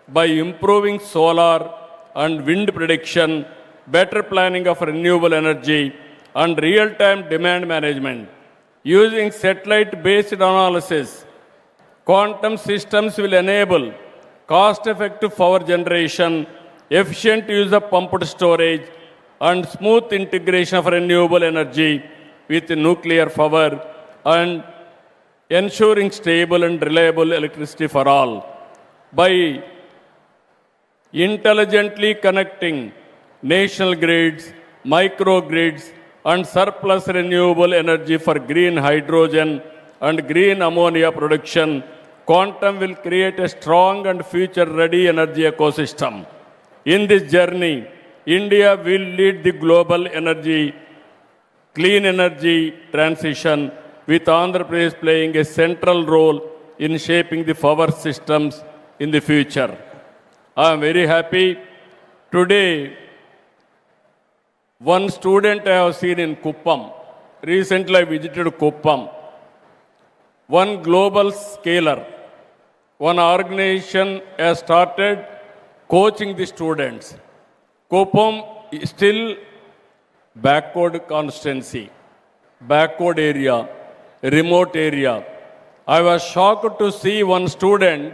by improving solar and wind prediction, better planning of renewable energy, and real-time demand management. Using satellite-based analysis, quantum systems will enable cost-effective power generation, efficient use of pumped storage, and smooth integration of renewable energy with nuclear power and ensuring stable and reliable electricity for all. By intelligently connecting national grids, microgrids, and surplus renewable energy for green hydrogen and green ammonia production, quantum will create a strong and future-ready energy ecosystem. In this journey, India will lead the global clean energy transition, with Andhra Pradesh playing a central role in shaping the power systems in the future. I am very happy. Today, one student I have seen in Kuppam. Recently, I visited Kuppam. One global scaler, one organization has started coaching the students. Kuppam is still backward constituency, backward area, remote area. I was shocked to see one student,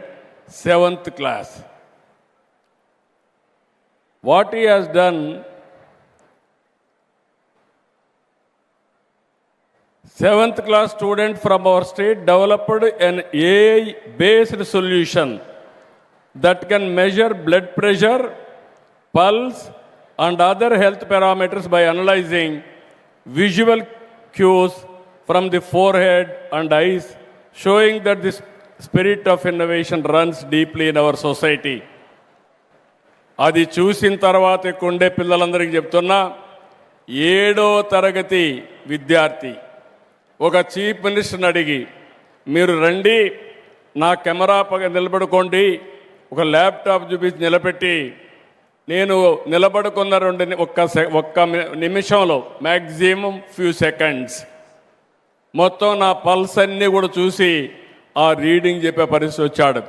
7th class. What he has done, 7th class student from our state developed an AI-based solution that can measure blood pressure, pulse, and other health parameters by analyzing visual cues from the forehead and eyes, showing that the spirit of innovation runs deeply in our society. అది చూసిన తర్వాత ఇక్కడ ఉండే పిల్లలందరికీ చెప్తున్నా, 7వ తరగతి విద్యార్థి ఒక చీఫ్ మినిస్టర్ని అడిగి, మీరు రండి నా కెమెరా పక్కన నిలబడుకోండి, ఒక ల్యాప్టాప్ చూపించి నిలబెట్టి, నేను నిలబడుకున్న ఒక్క నిమిషంలో మ్యాక్సిమం ఫ్యూ సెకండ్స్ మొత్తం నా పల్స్ అన్నీ కూడా చూసి ఆ రీడింగ్ చెప్పే పరిస్థితి వచ్చాడు.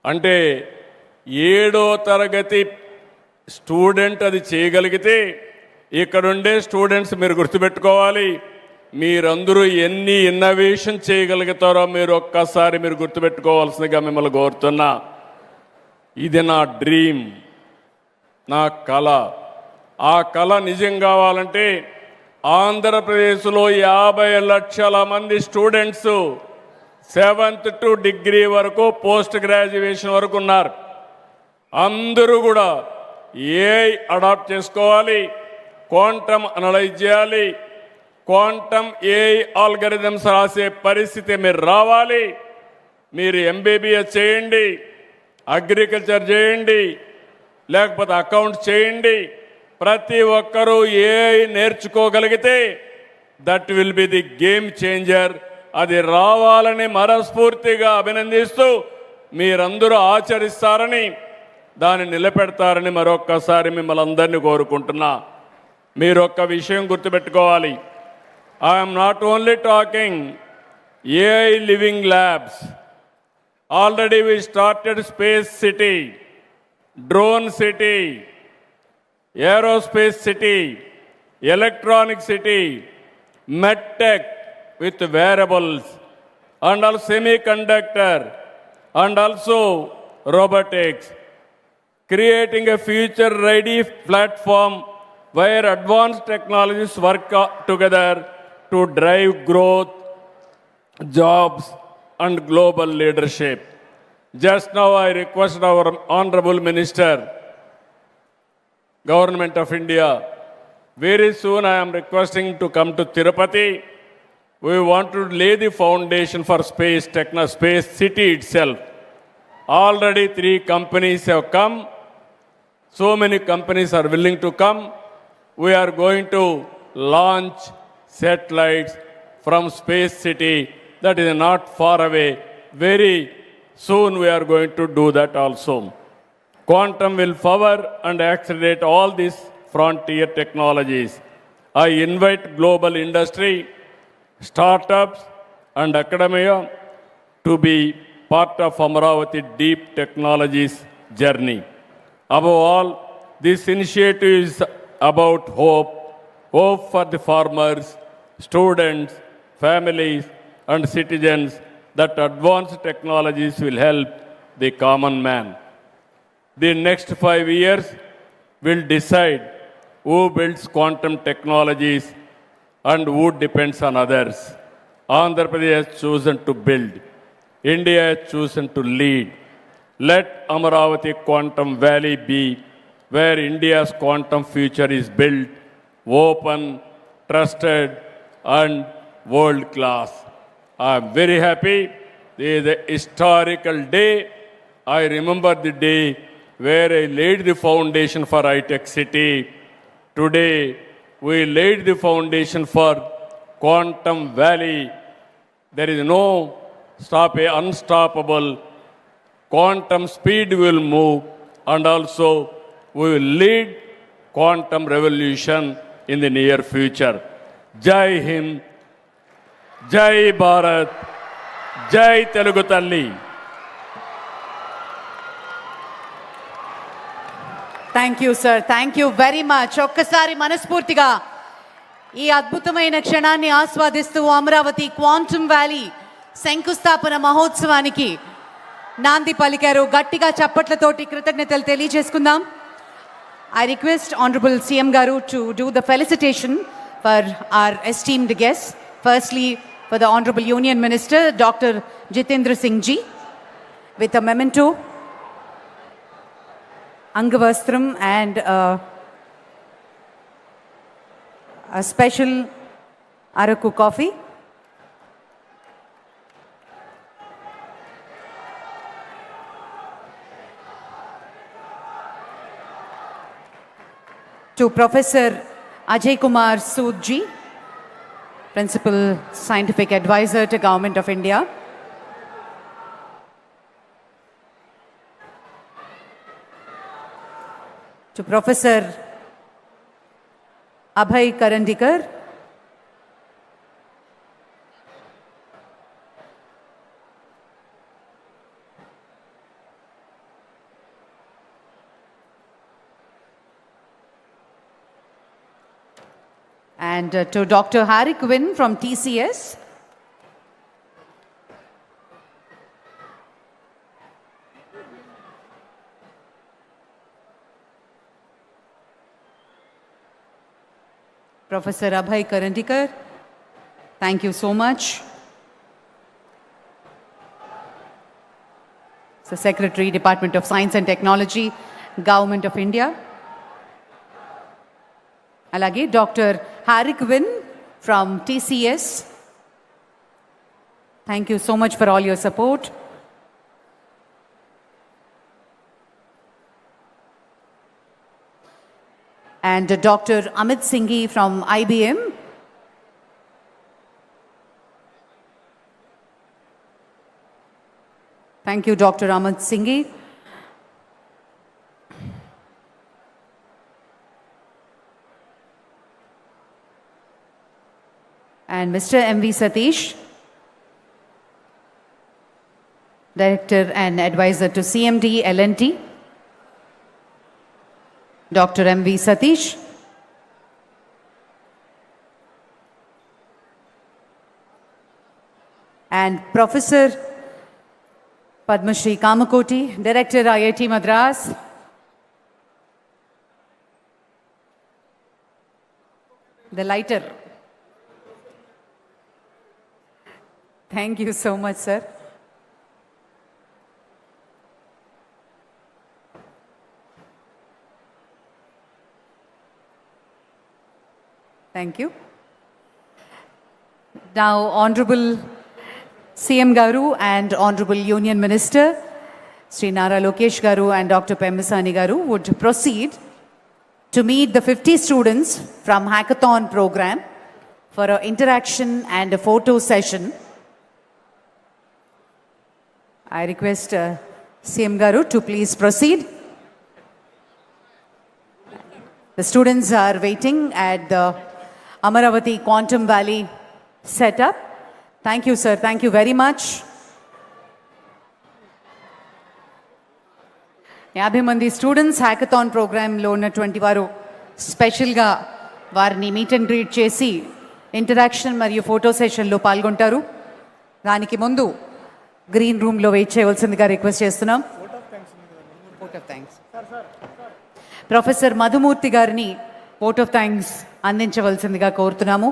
అంటే 7వ తరగతి స్టూడెంట్ అది చేయగలిగితే, ఇక్కడుండే స్టూడెంట్స్ మీరు గుర్తుపెట్టుకోవాలి, మీరందరూ ఎన్ని ఇన్నోవేషన్ చేయగలుగుతారో మీరు ఒక్కసారి మీరు గుర్తుపెట్టుకోవాల్సిందిగా మిమ్మల్ని కోరుతున్నా. ఇది నా డ్రీమ్, నా కళ. ఆ కళ నిజం కావాలంటే ఆంధ్రప్రదేశ్లో 50 లక్షల మంది స్టూడెంట్స్ 7th to డిగ్రీ వరకు పోస్ట్ గ్రాడ్యుయేషన్ వరకు ఉన్నారు. అందరూ కూడా ఏఐ అడాప్ట్ చేసుకోవాలి, క్వాంటమ్ అనలైజ్ చేయాలి, క్వాంటమ్ ఏఐ ఆల్గరిథమ్స్ రాసే పరిస్థితి మీరు రావాలి. మీరు ఎంబీబీఎస్ చేయండి, అగ్రికల్చర్ చేయండి, లేకపోతే అకౌంట్స్ చేయండి. ప్రతి ఒక్కరూ ఏఐ నేర్చుకోగలిగితే that will be the game changer. అది రావాలని మనస్ఫూర్తిగా అభినందిస్తూ మీరందరూ ఆచరిస్తారని, దాన్ని నిలబెడతారని మరొక్కసారి మిమ్మల్ని అందరినీ కోరుకుంటున్నా. మీరు ఒక్క విషయం గుర్తుపెట్టుకోవాలి, I'm not only talking AI living labs. Already we started space city, drone city, aerospace city, electronic city, medtech with wearables, and also semiconductor, and also robotics, creating a future-ready platform where advanced technologies work together to drive growth, jobs, and global leadership. Just now I request our Honorable Minister, Government of India, very soon I am requesting to come to Tirupati. We want to lay the foundation for space city itself. Already 3 companies have come. So many companies are willing to come. We are going to launch satellites from space city. That is not far away. Very soon we are going to do that also. Quantum will power and accelerate all these frontier technologies. I invite global industry, startups, and academia to be part of Amaravati deep technologies journey. Above all, this initiative is about hope for the farmers, students, families, and citizens, that advanced technologies will help the common man. The next 5 years will decide who builds quantum technologies and who depends on others. Andhra Pradesh has chosen to build. India has chosen to lead. Let Amaravati Quantum Valley be where India's quantum future is built, open, trusted, and world class. I am very happy. This is a historical day. I remember the day where I laid the foundation for high-tech city. Today, we laid the foundation for Quantum Valley. There is no unstoppable. Quantum speed will move, and also we will lead quantum revolution in the near future. Jai Hind, Jai Bharat, Jai Telugu Talli. Thank you sir, thank you very much. ఒక్కసారి మనస్ఫూర్తిగా ఈ అద్భుతమైన క్షణాన్ని ఆస్వాదిస్తూ Amaravati quantum valley శంకుస్థాపన మహోత్సవానికి నాంది పలికారు. గట్టిగా చప్పట్లతోటి కృతజ్ఞతలు తెలియజేసుకుందాం. ఐ రిక్వెస్ట్ ఆనరబుల్ సీఎం గారు to do the felicitation for our esteemed guest. Firstly for the honourable union minister doctor Jitendra Singh ji with a memento, Angavastram, and a special Araku coffee. to Professor Ajay Kumar Sood ji, Principal Scientific Advisor to Government of India. To Professor Abhay Karandikar, and to Dr. Harik Win from TCS. Professor Abhay Karandikar, thank you so much. So Secretary, Department of Science and Technology, Government of India. Alage Dr. Harik Win from TCS. Thank you so much for all your support. And Dr. Amit Singhi from IBM. Thank you, Dr. Amit Singhi. And Mr. M.V. Satish, Director and Advisor to CMD L&T. Dr. M.V. Satish. And Professor Padma Shri Kamakoti, Director IIT Madras. The lighter. Thank you so much, sir. Thank you. Now, Honorable CM Garu and Honorable Union Minister, Sri Nara Lokesh Garu and Dr. Pemasani Garu would proceed to meet the 50 students from Hackathon program for an interaction and a photo session. I request CM Garu to please proceed. The students are waiting at the Amaravati Quantum Valley setup. Thank you, sir. Thank you very much. 50 మంది students hackathon ప్రోగ్రాంలో ఉన్నటువంటి వారు స్పెషల్గా వారిని meet and greet చేసి interaction మరియు photo సెషన్లో పాల్గొంటారు. దానికి ముందు గ్రీన్ రూమ్లో వెయిట్ చేయవలసిందిగా రిక్వెస్ట్ చేస్తున్నాం. Vote of thanks professor Madhumurthy గారిని ఓట్ ఆఫ్ థ్యాంక్స్ అందించవలసిందిగా కోరుతున్నాము.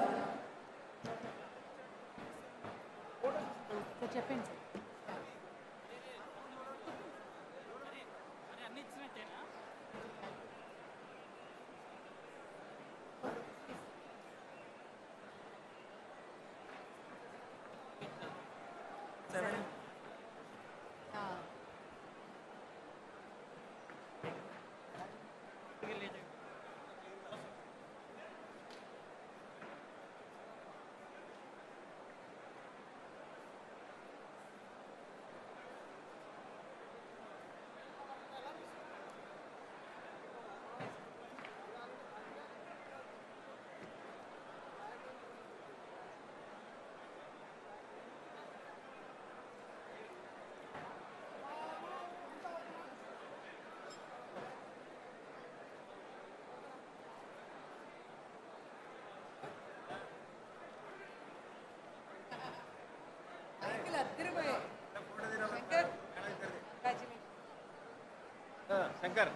శంకర్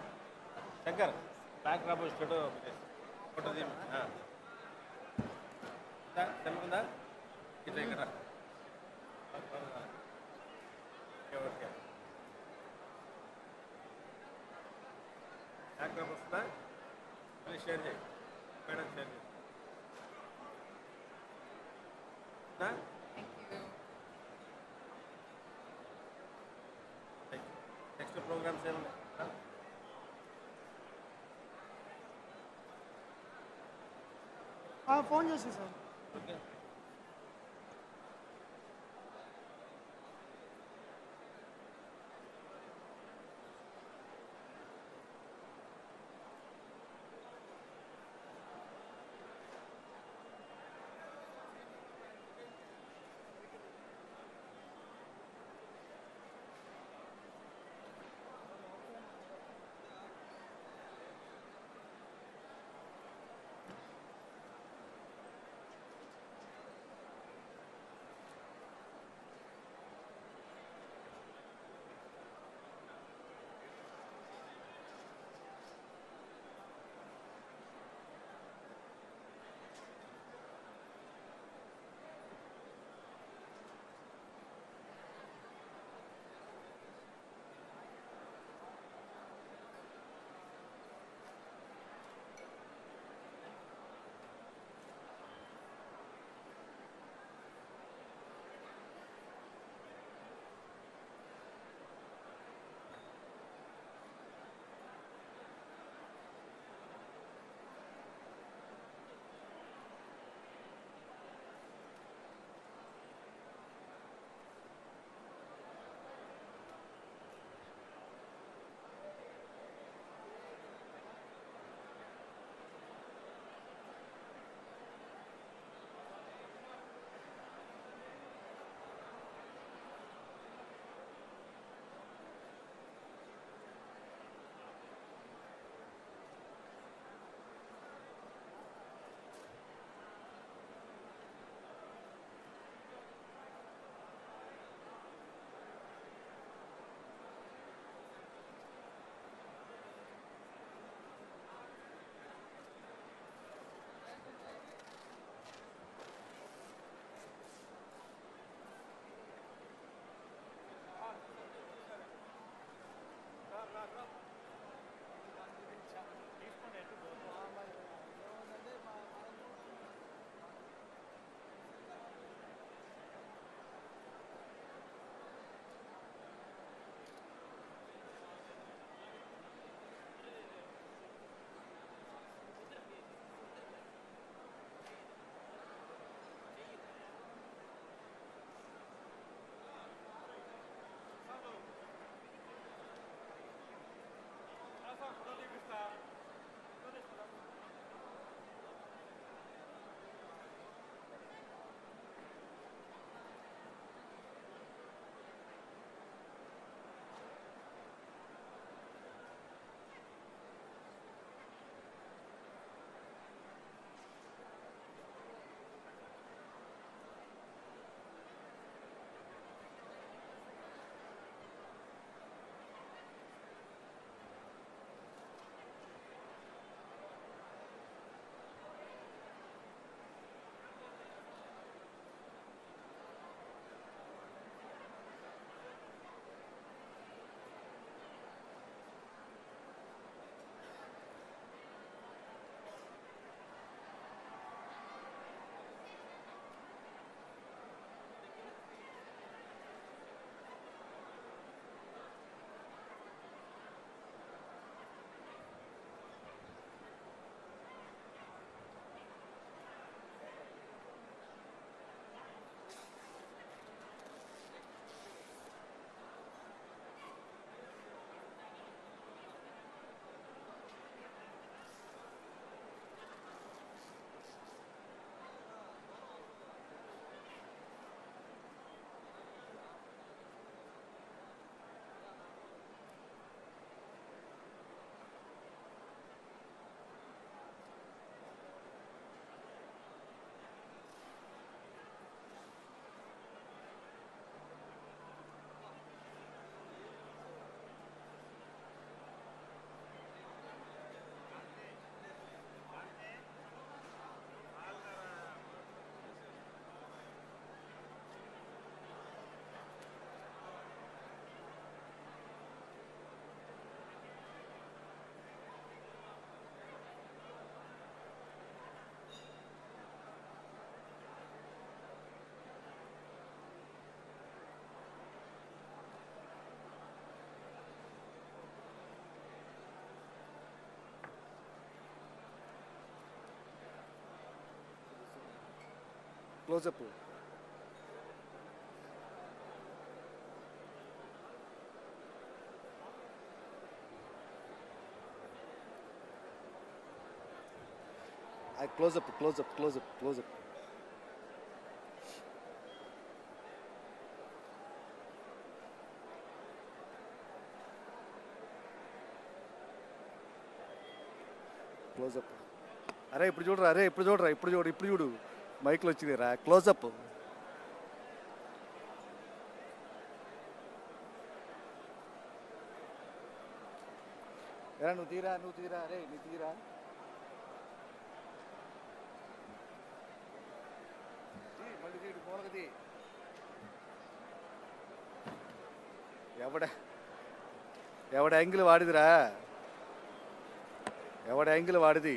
శంకర్ బ్యాక్ రాబో ఫోటో ఫోటో తెలుగుందా ఇట్లా ఇక్కడ ఓకే బ్యాక్ రాబో వస్తుందా ప్లీజ్ షేర్ చేయి మేడం షేర్ చేయి నెక్స్ట్ ప్రోగ్రామ్స్ ఏమున్నాయి ఫోన్ చేసి sir. Close up. Close up close up close up close up. Close up. అరే ఇప్పుడు చూడరా, అరే ఇప్పుడు చూడరా, ఇప్పుడు చూడు మైక్లో వచ్చిందిరా. క్లోజప్. ఎరా నువ్వు తీరా అరే నువ్వు తీరా. మళ్ళీ తీడు మూలకది. ఎవడ యాంగిల్ వాడిదిరా, ఎవడ యాంగిల్ వాడిది.